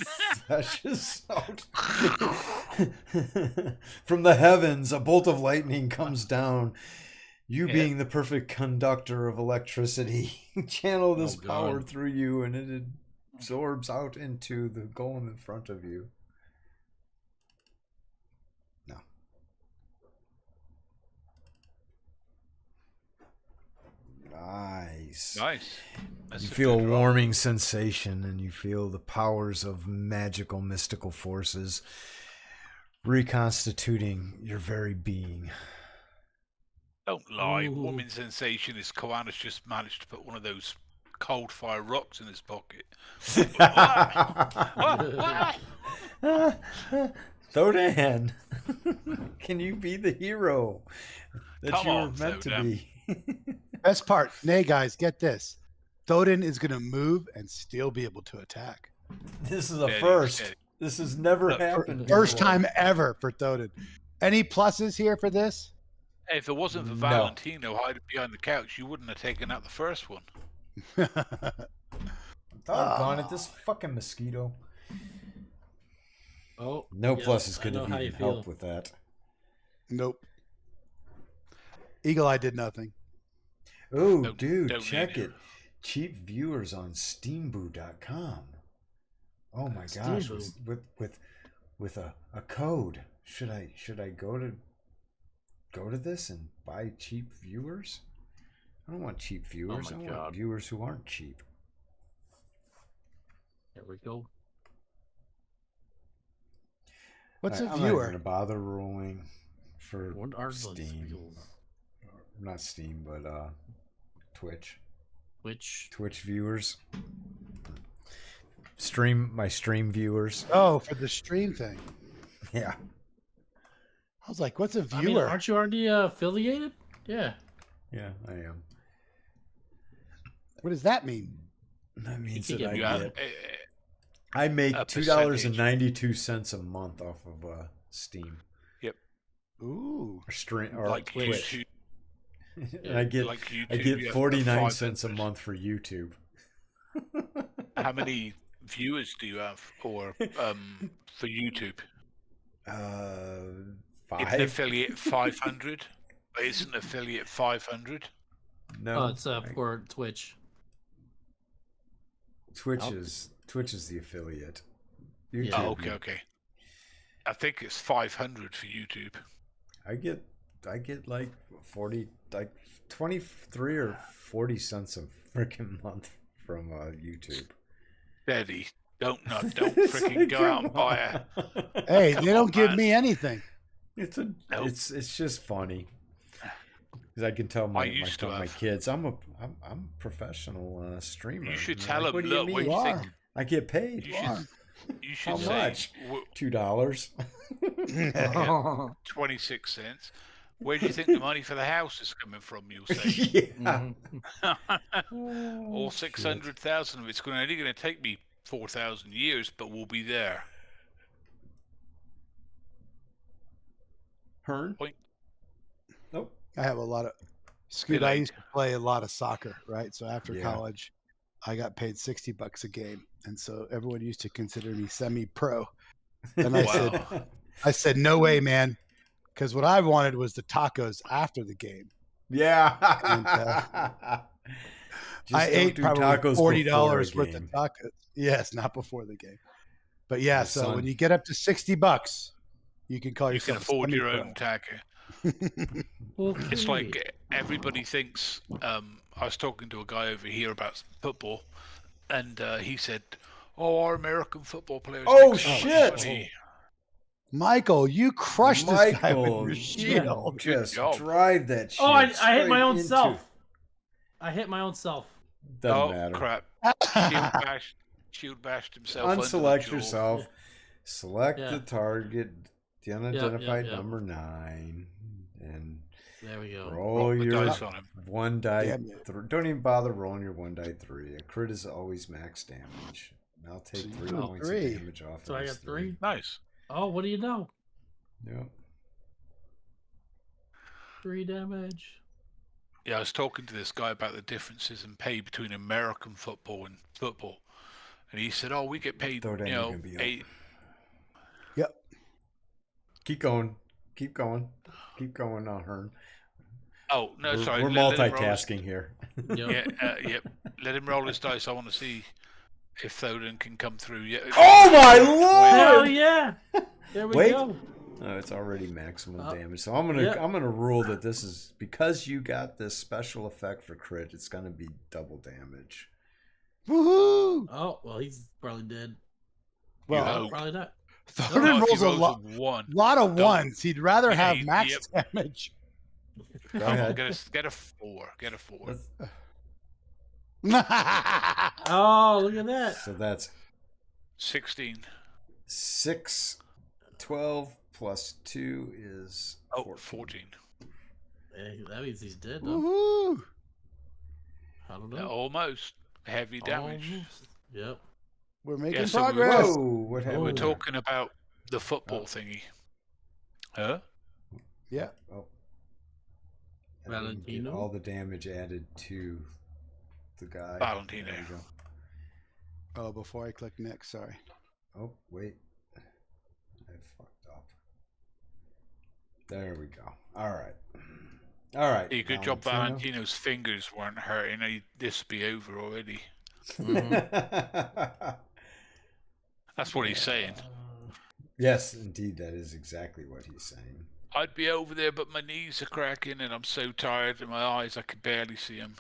S1: flashes out. From the heavens, a bolt of lightning comes down. You,
S2: Yeah.
S1: being the perfect conductor of electricity, channel this
S3: Oh, God.
S1: power through you, and it absorbs out into the golem in front of you. No. Nice.
S2: Nice. That's
S1: You
S2: a
S1: feel a
S2: good roll.
S1: warming sensation, and you feel the powers of magical, mystical forces reconstituting your very being.
S2: Don't lie.
S3: Ooh.
S2: Warming sensation is Koana's just managed to put one of those cold fire rocks in his pocket.
S1: Thodan, can you be the hero that
S2: Come
S1: you were
S2: on,
S1: meant to
S2: Thodan.
S1: be?
S4: Best part. Nay, guys, get this. Thodan is going to move and still be able to attack.
S1: This is a
S2: Steady,
S1: first.
S2: steady.
S1: This has never
S2: Look,
S1: happened.
S4: First
S1: before.
S4: time ever for Thodan. Any pluses here for this?
S2: Hey, if it wasn't for
S1: No.
S2: Valentino hiding behind the couch, you wouldn't have taken out the first one.
S1: Doggone it, this fucking mosquito.
S3: Oh.
S1: No
S3: yes,
S1: pluses
S3: I
S1: could
S3: know
S1: have
S3: how you
S1: even
S3: feel.
S1: helped with that.
S4: Nope. Eagle Eye did nothing.
S1: Oh,
S2: Don't-
S1: dude,
S2: don't
S1: check
S2: need
S1: it. Cheap viewers on steamboo.com. Oh my gosh,
S3: Steamboo.
S1: with a code. Should I go to this and buy cheap viewers? I don't want cheap viewers.
S3: my
S1: I
S3: God.
S1: want viewers who aren't cheap.
S3: There we go.
S4: What's
S1: Alright,
S4: a
S1: I'm not
S4: viewer?
S1: going to bother rolling for
S3: What are the
S1: Steam.
S3: skills?
S1: Not Steam, but Twitch.
S3: Which
S1: Twitch viewers. My stream viewers.
S4: Oh, for the stream thing.
S1: Yeah.
S4: I was like, what's a
S3: I mean,
S4: viewer?
S3: aren't you already affiliated? Yeah.
S1: Yeah, I am.
S4: What does that mean?
S1: That means
S3: can
S1: that
S3: get
S1: I
S2: You
S1: get.
S2: have,
S1: I make
S2: a
S1: $2.92 a month off of Steam
S4: Ooh.
S1: or stream or
S2: like
S1: Twitch,
S2: YouTube,
S1: and I get
S2: like YouTube,
S1: I
S2: you
S1: get
S2: have
S1: 49 cents a
S2: 500.
S1: month for YouTube.
S2: How many viewers do you have, or for YouTube?
S1: Uh,
S2: It's an
S1: 5.
S2: affiliate 500. Isn't affiliate 500?
S1: No,
S3: Oh, it's for Twitch.
S1: Twitch
S3: Oh.
S1: is the affiliate.
S3: Yeah.
S1: YouTube,
S2: Oh, okay. I think it's 500 for YouTube.
S1: I get like 23 or 40 cents a freaking month from YouTube.
S2: Steady. Don't
S1: It's
S2: freaking
S1: like,
S2: go out and
S1: come
S2: buy it.
S1: on.
S4: Hey,
S2: Come
S4: they don't
S2: on,
S4: give
S2: man.
S4: me anything.
S2: Nope.
S1: It's just funny because I can tell
S2: I
S1: my
S2: used to
S1: my
S2: have.
S1: kids I'm a professional streamer.
S2: You should
S1: And they're
S2: tell
S1: like,
S2: them,
S1: what do you
S2: look,
S1: mean?
S2: what
S4: You
S2: you
S4: are.
S2: think?
S1: I get paid.
S2: You
S4: You are.
S2: You should
S1: How
S2: say
S1: much?
S2: w-
S1: $2.
S2: 26 cents. Where do you think the money for the house is coming from? You'll say,
S1: Yeah.
S2: all 600,000 of it's only going to take me 4,000 years, but we'll be there.
S1: Hearn?
S2: Point.
S1: Nope.
S4: I have a lot of Scoot. I used to play a lot of soccer, right? So after
S1: Yeah.
S4: college, I got paid $60 a game, and so everyone used to consider me semi-pro. And I said, no way, man, because what I wanted was the tacos after the game.
S1: Yeah.
S4: And,
S1: Just
S4: I
S1: don't
S4: ate
S1: do
S4: probably
S1: tacos
S4: $40
S1: before a
S4: worth of
S1: game.
S4: tacos. Yes, not before the game. But yeah,
S1: My
S4: so
S1: son-
S4: when you get up to $60, you can call
S2: You can
S4: yourself
S2: afford
S4: a
S2: your
S4: semi-pro.
S2: own tacker.
S3: Okay.
S2: It's like everybody thinks. I was talking to a guy over here about football, and he said, "Oh, our American football players."
S1: Oh,
S2: make so much
S1: shit.
S2: money."
S4: Michael, you crushed this guy with
S1: Michael,
S4: your
S1: you
S4: shield.
S1: just
S2: job.
S1: drive that shit.
S3: Oh, I hit
S1: straight
S3: my own
S1: into-
S3: self. I hit my own self.
S1: Doesn't
S2: Oh
S1: matter.
S2: crap! Shield bashed himself. under the
S1: Unselect
S2: jaw.
S1: yourself. Select
S3: Yeah.
S1: the target. The unidentified
S3: yep.
S1: number 9, and
S3: There we go.
S1: roll
S2: Roll the
S1: your
S2: dice on him.
S1: one die.
S4: Damn it.
S1: Don't even bother rolling your 1 die 3. A crit is always max damage. And I'll take
S4: So you
S1: 3
S4: got
S1: points
S4: 3.
S1: of damage off.
S3: So
S1: of
S3: I
S1: this
S3: got 3.
S2: Nice.
S3: Oh, what do you know?
S1: Yep.
S3: 3 damage.
S2: Yeah, I was talking to this guy about the differences in pay between American football and football, and he said, "Oh, we get paid,
S1: Throw it in,
S2: you
S1: you're
S2: know,
S1: gonna be up.
S2: 8."
S4: Yep.
S1: Keep going. Keep going. Keep going on Hearn.
S2: Oh no, sorry.
S1: We're
S2: let him roll his-
S1: multitasking here.
S3: Yep.
S2: Yep. Let him roll his dice. I want to see if Thoden can come through. Yeah.
S1: Oh my
S3: Hell
S1: lord!
S3: yeah! There we
S1: Wait.
S3: go.
S1: Oh, it's already maximum
S3: Oh,
S1: damage. So I'm gonna rule that this is because you got this special effect for crit. It's gonna be double damage.
S4: Woohoo!
S3: Oh, well, he's probably dead.
S4: Well,
S2: hope.
S3: Probably not.
S4: Thorin
S2: Not if he
S4: rolls a
S2: rolls
S4: lot,
S2: a 1.
S4: lot of
S2: Don't-
S4: ones. He'd rather
S2: Yeah,
S4: have
S2: he-
S4: max damage.
S1: Go
S2: Come on,
S1: ahead.
S2: get a 4. Get a 4.
S1: Let's-
S3: Oh, look at that.
S1: So that's
S2: 16.
S1: 6, 12 plus 2 is
S2: Oh,
S1: 14.
S2: 14.
S3: That means he's dead, though.
S4: Woohoo!
S3: I don't
S2: Yeah,
S3: know.
S2: almost heavy damage.
S3: Almost. Yep.
S4: We're making
S2: so we-
S4: progress.
S1: Whoa! What happened?
S2: We're
S3: Oh.
S2: talking about the football
S1: Oh.
S2: thingy. Huh?
S4: Yeah.
S1: Oh. And then get
S3: Valentino?
S1: all the damage added to the guy.
S2: Valentino.
S1: There you go.
S4: Oh, before I click next, sorry.
S1: Oh, wait. I fucked up. There we go. All right. All right.
S2: Hey, good job
S1: Valentino.
S2: Valentino's fingers weren't hurting. This be over already. That's what he's saying.
S1: Yes, indeed. That is exactly what he's saying.
S2: I'd be over there, but my knees are cracking and I'm so tired and my eyes, I could barely see them.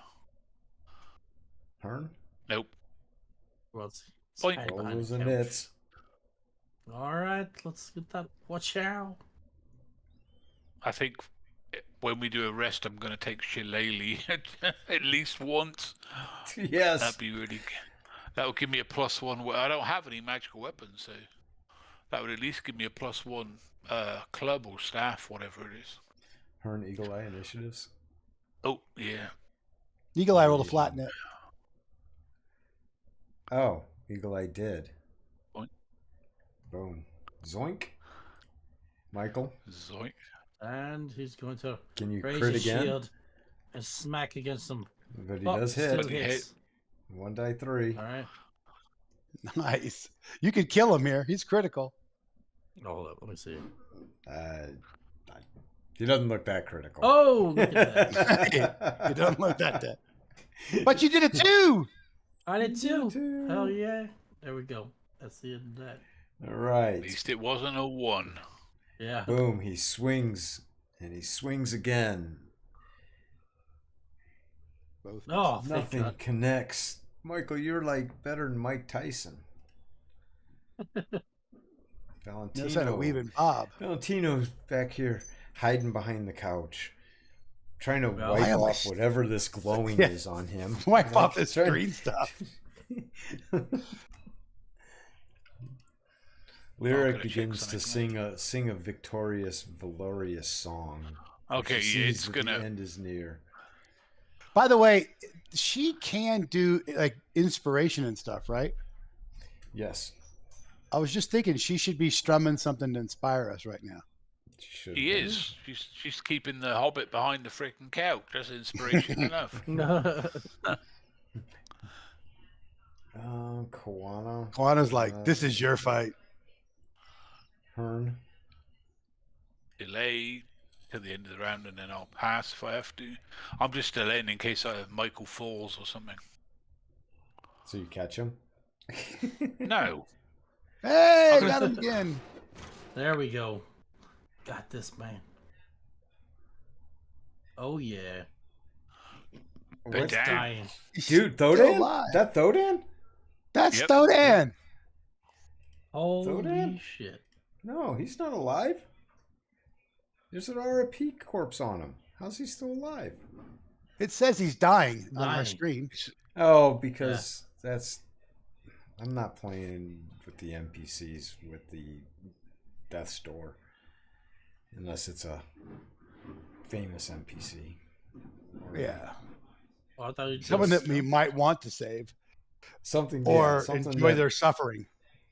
S1: Hearn?
S2: Nope.
S3: Well, it's
S2: Boink.
S3: hiding
S1: Roll
S3: behind
S1: those
S3: the
S1: and
S3: couch.
S1: hits.
S3: All right, let's get that. Watch out.
S2: I think when we do a rest, I'm going to take Shillelagh at least once.
S1: Yes.
S2: That'd be really good. That would give me a +1. I don't have any magical weapons, so that would at least give me a +1 club or staff, whatever it is.
S1: Hearn, Eagle Eye initiatives.
S2: Oh, yeah.
S4: Eagle Eye rolled a flat net.
S1: Oh, Eagle Eye did.
S2: Boink.
S1: Boom. Zoink. Michael,
S2: Zoink.
S3: And he's going to
S1: can you
S3: raise
S1: crit
S3: his
S1: again?
S3: shield and smack against him.
S1: But he
S3: Oh,
S1: does
S3: still
S1: hit.
S3: hits.
S1: 1 die 3.
S3: All right.
S4: Nice. You could kill him here. He's critical.
S3: Oh, hold up. Let me see.
S1: He doesn't look that critical.
S3: Oh, look at that.
S4: You don't look that dead. But you did it too.
S3: I did too.
S1: too.
S3: Hell yeah. There we go. That's the end of that.
S1: All
S2: At
S1: right.
S2: least it wasn't a 1.
S3: Yeah.
S1: Boom. He swings and he swings again.
S4: Both.
S3: Oh, thank
S1: Nothing
S3: God.
S1: connects. Michael, you're like better than Mike Tyson. Valentino.
S4: Knows how to weave and bob.
S1: Valentino's back here hiding behind the couch, trying to
S3: Well,
S1: wipe
S4: I
S1: off
S4: always-
S1: whatever this glowing
S4: Yeah.
S1: is on him.
S4: Wipe off this
S1: trying-
S4: green stuff.
S1: Lyric
S2: gonna check
S1: begins to
S2: something
S1: sing a victorious, valorious song.
S2: Okay,
S1: She
S2: yeah,
S1: sees
S2: it's
S1: that
S2: going
S1: the
S2: to...
S1: end is near.
S4: By the way, she can do like inspiration and stuff, right?
S1: Yes,
S4: I was just thinking she should be strumming something to inspire us right now.
S1: she should.
S2: He is. She's keeping the Hobbit behind the freaking couch. That's inspiration enough.
S1: Koana,
S4: Juana's like, "This is your fight."
S1: Hearn.
S2: Delay till the end of the round, and then I'll pass if I have to. I'm just delaying in case Michael falls or something.
S1: So you catch him?
S2: No.
S4: Hey, got him again.
S3: There we go. Got this, man. Oh, yeah.
S1: What's
S2: Damn.
S3: Dying.
S4: He's
S1: Dude,
S4: still
S1: Thodan?
S4: alive.
S1: That Thodan?
S4: That's
S2: Yep.
S4: Thodan.
S3: Holy
S1: Thodan?
S3: shit.
S1: No, he's not alive. There's an RIP corpse on him. How's he still alive?
S4: It says he's dying on our
S3: Dying.
S4: screen.
S1: Oh, because that's... I'm not playing with the NPCs with the Death's Door. Unless it's a famous NPC. Or
S4: Yeah,
S3: Oh, I thought you
S4: someone
S3: just...
S4: that we might want to save
S1: Something,
S4: or
S1: something
S4: enjoy
S1: that-
S4: their suffering.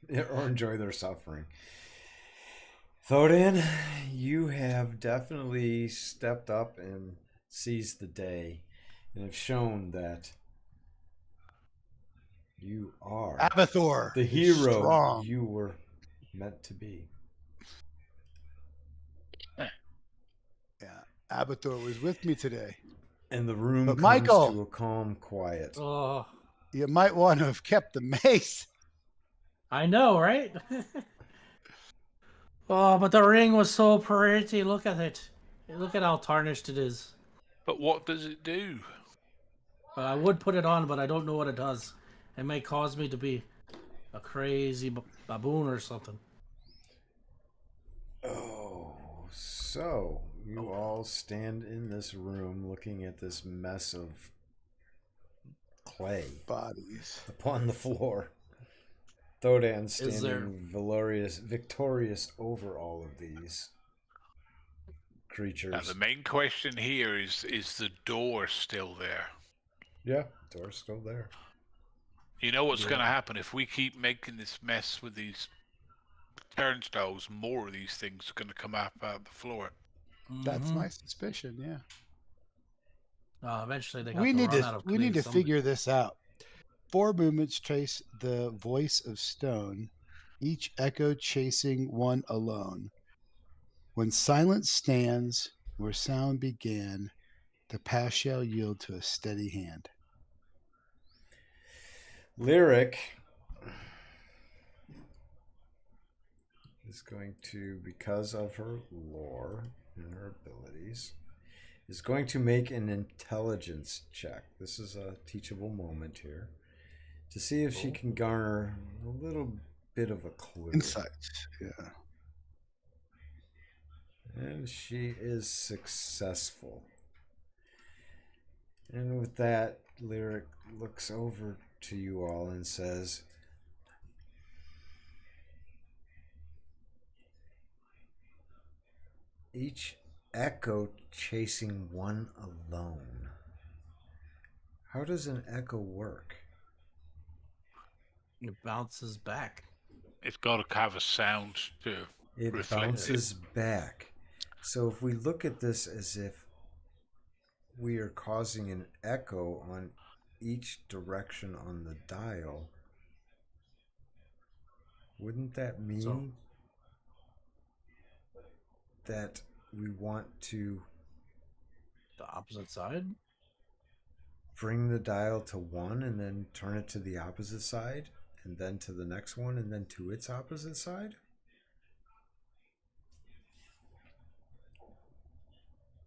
S1: Yeah, or enjoy their suffering. Thodan, you have definitely stepped up and seized the day and have shown that you are
S4: Abathor,
S1: the
S4: is
S1: hero
S4: strong.
S1: you were meant to be.
S4: Yeah, Abathor was with me today.
S1: And the room
S4: But
S1: comes
S4: Michael-
S1: to a calm quiet.
S3: Oh,
S4: You might want to have kept the mace.
S3: I know, right? Oh, but the ring was so pretty. Look at it. Look at how tarnished it is.
S2: But what does it do?
S3: I would put it on, but I don't know what it does. It may cause me to be a crazy baboon or something.
S1: Oh, so you all stand in this room looking at this mess of clay
S4: Bodies.
S1: upon the floor. Thodan
S3: Is there-
S1: standing victorious over all of these creatures.
S2: Now, the main question here is the door still there?
S1: Yeah, door's still there.
S2: You know what's going to happen if we keep making this mess with these turnstiles? More of these things are going to come up out of the floor.
S4: That's
S3: Mhm.
S4: my suspicion. Yeah.
S3: Eventually, they got
S4: We
S3: to
S4: need
S3: run out
S4: to
S3: of
S4: we need
S3: clay
S4: to
S3: someday.
S4: figure this out. 4 movements trace the voice of stone, each echo chasing one alone. When silence stands where sound began, the past shall yield to a steady hand.
S1: Lyric is going to, because of her lore and her abilities, is going to make an intelligence check. This is a teachable moment here to see if she can garner a little bit of a clue.
S4: Insights. Yeah.
S1: And she is successful. And with that, Lyric looks over to you all and says, each echo chasing one alone. How does an echo work?
S3: It bounces back.
S2: It's got to have a sound to
S1: It
S2: reflect
S1: bounces back. So if we look at this as if we are causing an echo on each direction on the dial, wouldn't that mean that we want to
S3: The opposite side?
S1: bring the dial to 1 and then turn it to the opposite side and then to the next one and then to its opposite side?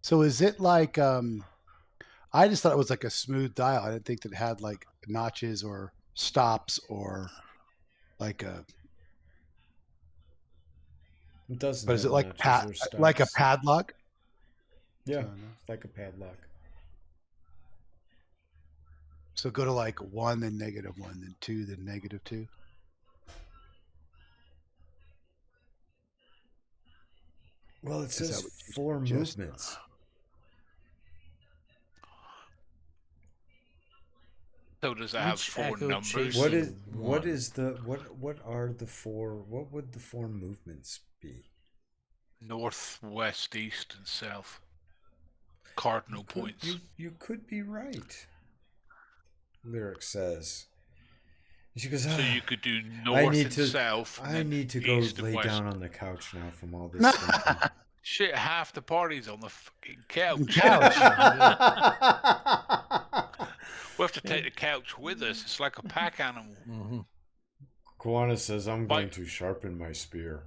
S4: So is it like I just thought it was like a smooth dial. I didn't think that it had like notches or stops or like a
S1: It doesn't.
S4: but is it
S1: have
S4: like
S1: notches or
S4: like a
S1: stops.
S4: padlock?
S1: Yeah,
S4: So,
S1: like a padlock.
S4: so go to like 1, then -1, then 2, then -2.
S1: Well, it
S4: Is that
S1: says
S4: what you
S1: 4
S4: suggest?
S1: movements.
S2: So does that have
S3: Each
S2: 4
S3: echo
S2: numbers?
S3: chasing-
S1: What is
S3: One.
S1: what is the what are the 4? What would the 4 movements be?
S2: North, west, east, and south. Cardinal points.
S1: You could be right. Lyric says. And she goes,
S2: So
S1: "Ah,
S2: you could do north and south. and
S1: I
S2: then
S1: need to go
S2: east and
S1: lay
S2: west.
S1: down on the couch now from all this thinking."
S2: Shit, half the party's on the fucking couch. We have to take the couch with us. It's like a pack animal
S3: Mm-hmm.
S1: Kwana says, "I'm going
S2: Mike-
S1: to sharpen my spear."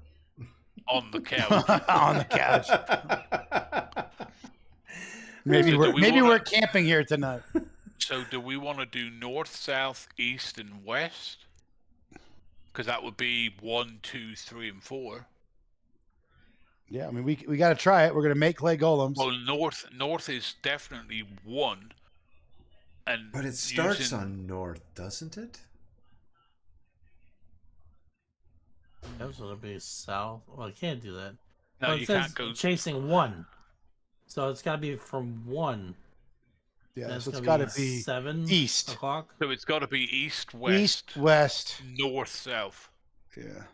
S2: on the couch.
S4: On the couch. Maybe
S2: So do we
S4: we're
S2: wanna-
S4: camping here tonight.
S2: So do we want to do north, south, east, and west? Because that would be 1, 2, 3, and 4.
S4: Yeah, I mean we got to try it. We're gonna make clay golems.
S2: Well, north is definitely 1. And
S1: But it starts
S2: using-
S1: on north, doesn't it?
S3: That's gonna be south. Well, I can't do that.
S2: No,
S3: Well, it
S2: you
S3: says
S2: can't go.
S3: chasing 1. So it's got to be from 1.
S4: Yeah,
S3: That's
S4: so it's
S3: gonna
S4: got to be
S3: 7
S4: east.
S3: o'clock.
S2: So it's got to be east, west,
S4: east, west.
S2: north, south.
S4: Yeah.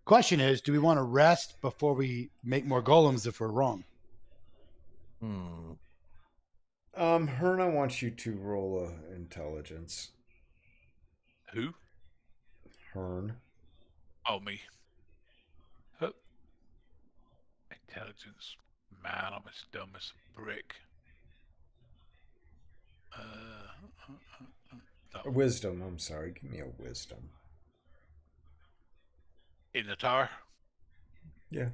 S4: Question is, do we want to rest before we make more golems if we're wrong?
S1: Herna wants you to roll a intelligence.
S2: Who?
S1: Hern.
S2: Oh, me. Huh. Intelligence. Man, I'm as dumb as a brick. No.
S1: Wisdom, I'm sorry. Give me a wisdom.
S2: In the tower?
S1: Yeah.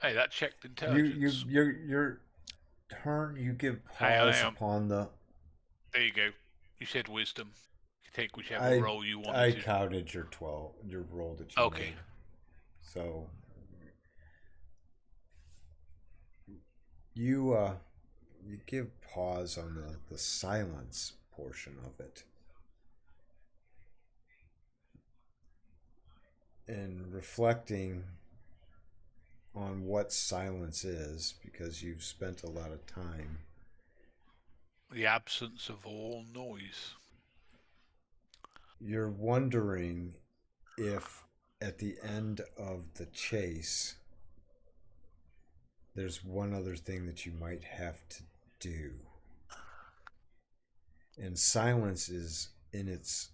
S2: Hey, that checked intelligence.
S1: You're Hern, you give
S2: Hang on,
S1: pause
S2: hang on.
S1: upon the...
S2: There you go. You said wisdom. You take whichever roll you wanted
S1: I
S2: to.
S1: counted your roll that you
S2: Okay.
S1: made. So you give pause on the silence portion of it. And reflecting on what silence is, because you've spent a lot of time.
S2: The absence of all noise.
S1: You're wondering if at the end of the chase there's one other thing that you might have to do. And silence is in its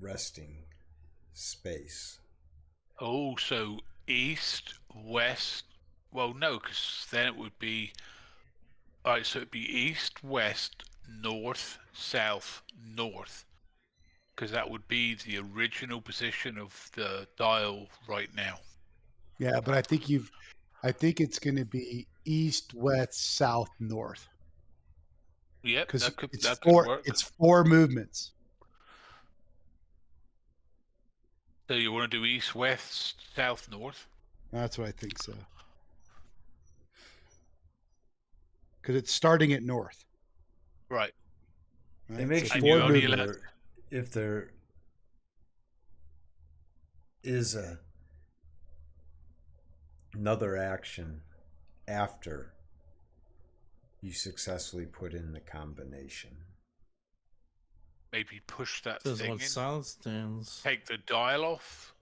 S1: resting space.
S2: Oh, so east, west. Well, no, because then it would be. Alright, so it'd be east, west, north, south, north. Because that would be the original position of the dial right now.
S4: Yeah, but I think it's going to be east, west, south, north.
S2: Yep,
S4: Because
S2: that could work.
S4: It's 4 movements.
S2: So you want to do east, west, south, north?
S4: That's what I think so. Because it's starting at north.
S2: Right.
S4: Right?
S1: It makes
S4: So
S1: you
S4: 4
S2: only
S4: movements.
S1: wonder if there is another action after you successfully put in the combination.
S2: Maybe push that
S3: Says
S2: thing
S3: what
S2: in.
S3: silence stands.
S2: Take the dial off.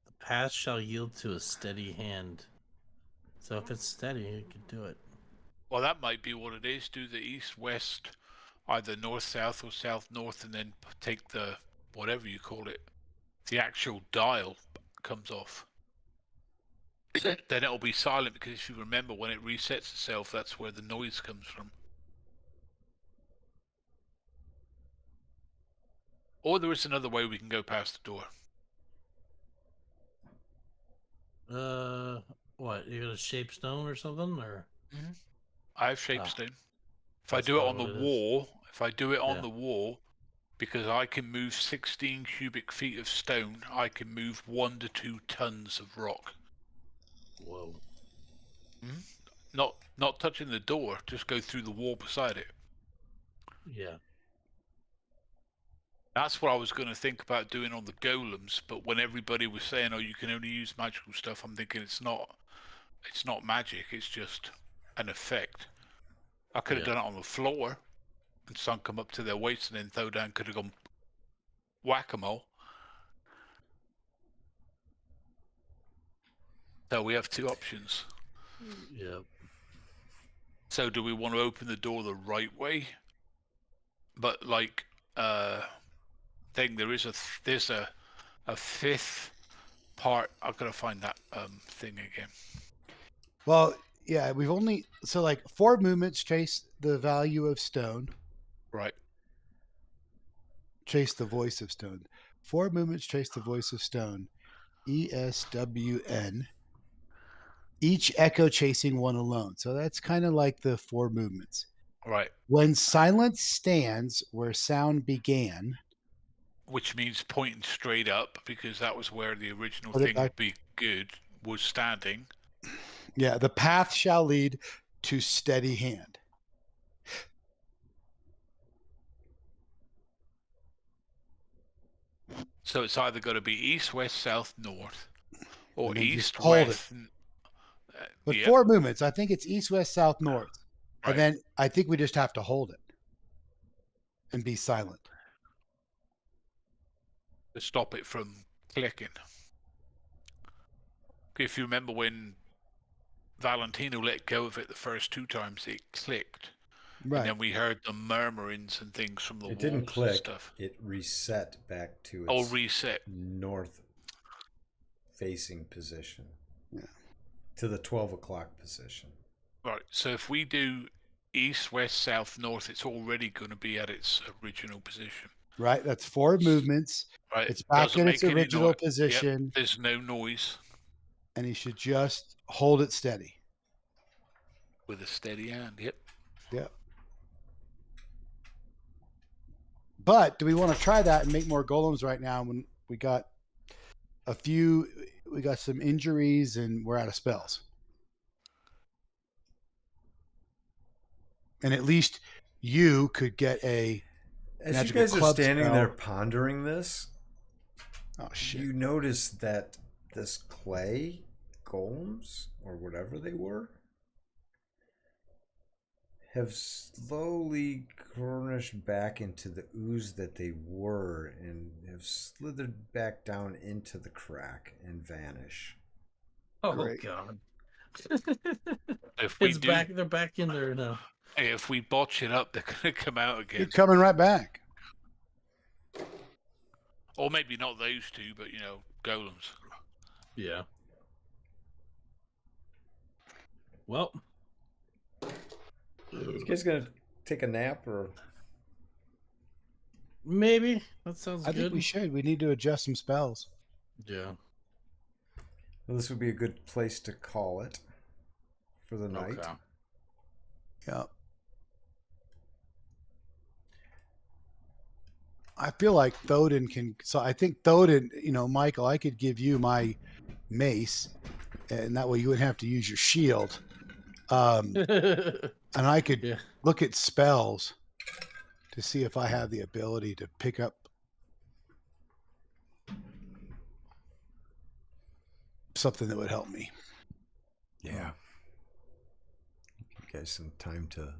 S3: The path shall yield to a steady hand. So if it's steady, you can do it.
S2: Well, that might be what it is. Do the east, west, either north, south, or south, north, and then take the whatever you call it. The actual dial comes off. Then it'll be silent because if you remember, when it resets itself, that's where the noise comes from. Or there is another way we can go past the door.
S3: What? You're gonna shape stone or something, or?
S2: I have shapestone. If I
S3: That's
S2: do it on
S3: probably
S2: the
S3: what it is.
S2: wall, the wall, because I can move 16 cubic feet of stone, I can move 1 to 2 tons of rock.
S3: Whoa.
S2: Not touching the door, just go through the wall beside it.
S3: Yeah.
S2: That's what I was going to think about doing on the golems, but when everybody was saying, "Oh, you can only use magical stuff," I'm thinking it's not magic. It's just an effect. I could have done it on the floor and sunk them up to their waist, and then throw down. Could have gone whack-a-mole. So we have 2 options.
S3: Yep.
S2: So do we want to open the door the right way? But like thing, there's a 5th part. I've got to find that thing again.
S4: Well, yeah, we've only so like 4 movements chase the value of stone.
S2: Right.
S4: Chase the voice of stone. 4 movements chase the voice of stone. ESWN. Each echo chasing one alone. So that's kind of like the 4 movements.
S2: Right.
S4: When silence stands where sound began.
S2: Which means pointing straight up, because that was where the original
S4: Put it
S2: thing
S4: back.
S2: would be good, was standing.
S4: Yeah, the path shall lead to steady hand.
S2: So it's either got to be east, west, south, north, or
S4: And then just
S2: east,
S4: hold it.
S2: west.
S4: But
S2: Yep.
S4: 4 movements. I think it's east, west, south, north. And then I think we just have to hold it and be silent.
S2: To stop it from clicking. If you remember when Valentino let go of it the first 2 times, it clicked.
S4: Right.
S2: And then we heard the murmurings and things from the walls.
S1: It didn't click.
S2: And stuff.
S1: It reset back to
S2: Oh,
S1: its
S2: reset.
S1: north-facing position.
S4: Yeah.
S1: To the 12 o'clock position.
S2: Right. So if we do east, west, south, north, it's already going to be at its original position.
S4: Right. That's 4 movements.
S2: Right.
S4: It's back
S2: Doesn't
S4: in its
S2: make any
S4: original
S2: noise.
S4: position.
S2: Yep. There's no noise.
S4: And he should just hold it steady.
S2: With a steady hand. Yep.
S4: Yep. But do we want to try that and make more golems right now when we got some injuries and we're out of spells? And at least you could get a
S1: As you
S4: magical
S1: guys are
S4: club
S1: standing
S4: spell.
S1: there pondering this,
S4: Oh shit.
S1: you notice that this clay golems, or whatever they were, have slowly garnished back into the ooze that they were and have slithered back down into the crack and vanish.
S3: Oh
S4: Great.
S3: god.
S2: If we
S3: It's
S2: do,
S3: back. They're back in there now.
S2: if we botch it up, they're going to come out
S4: You're
S2: again.
S4: coming right back.
S2: Or maybe not those 2, but golems.
S3: Yeah. Well.
S1: You guys gonna take a nap or?
S3: Maybe. That sounds
S4: I
S3: good.
S4: think we should. We need to adjust some spells.
S3: Yeah.
S1: Well, this would be a good place to call it for the night.
S3: Okay.
S4: Yeah. I feel like Thoden can. So I think Thoden, Michael, I could give you my mace, and that way you wouldn't have to use your shield. And I could look at spells to see if I have the ability to pick up something that would help me.
S1: Yeah. Give you guys some time to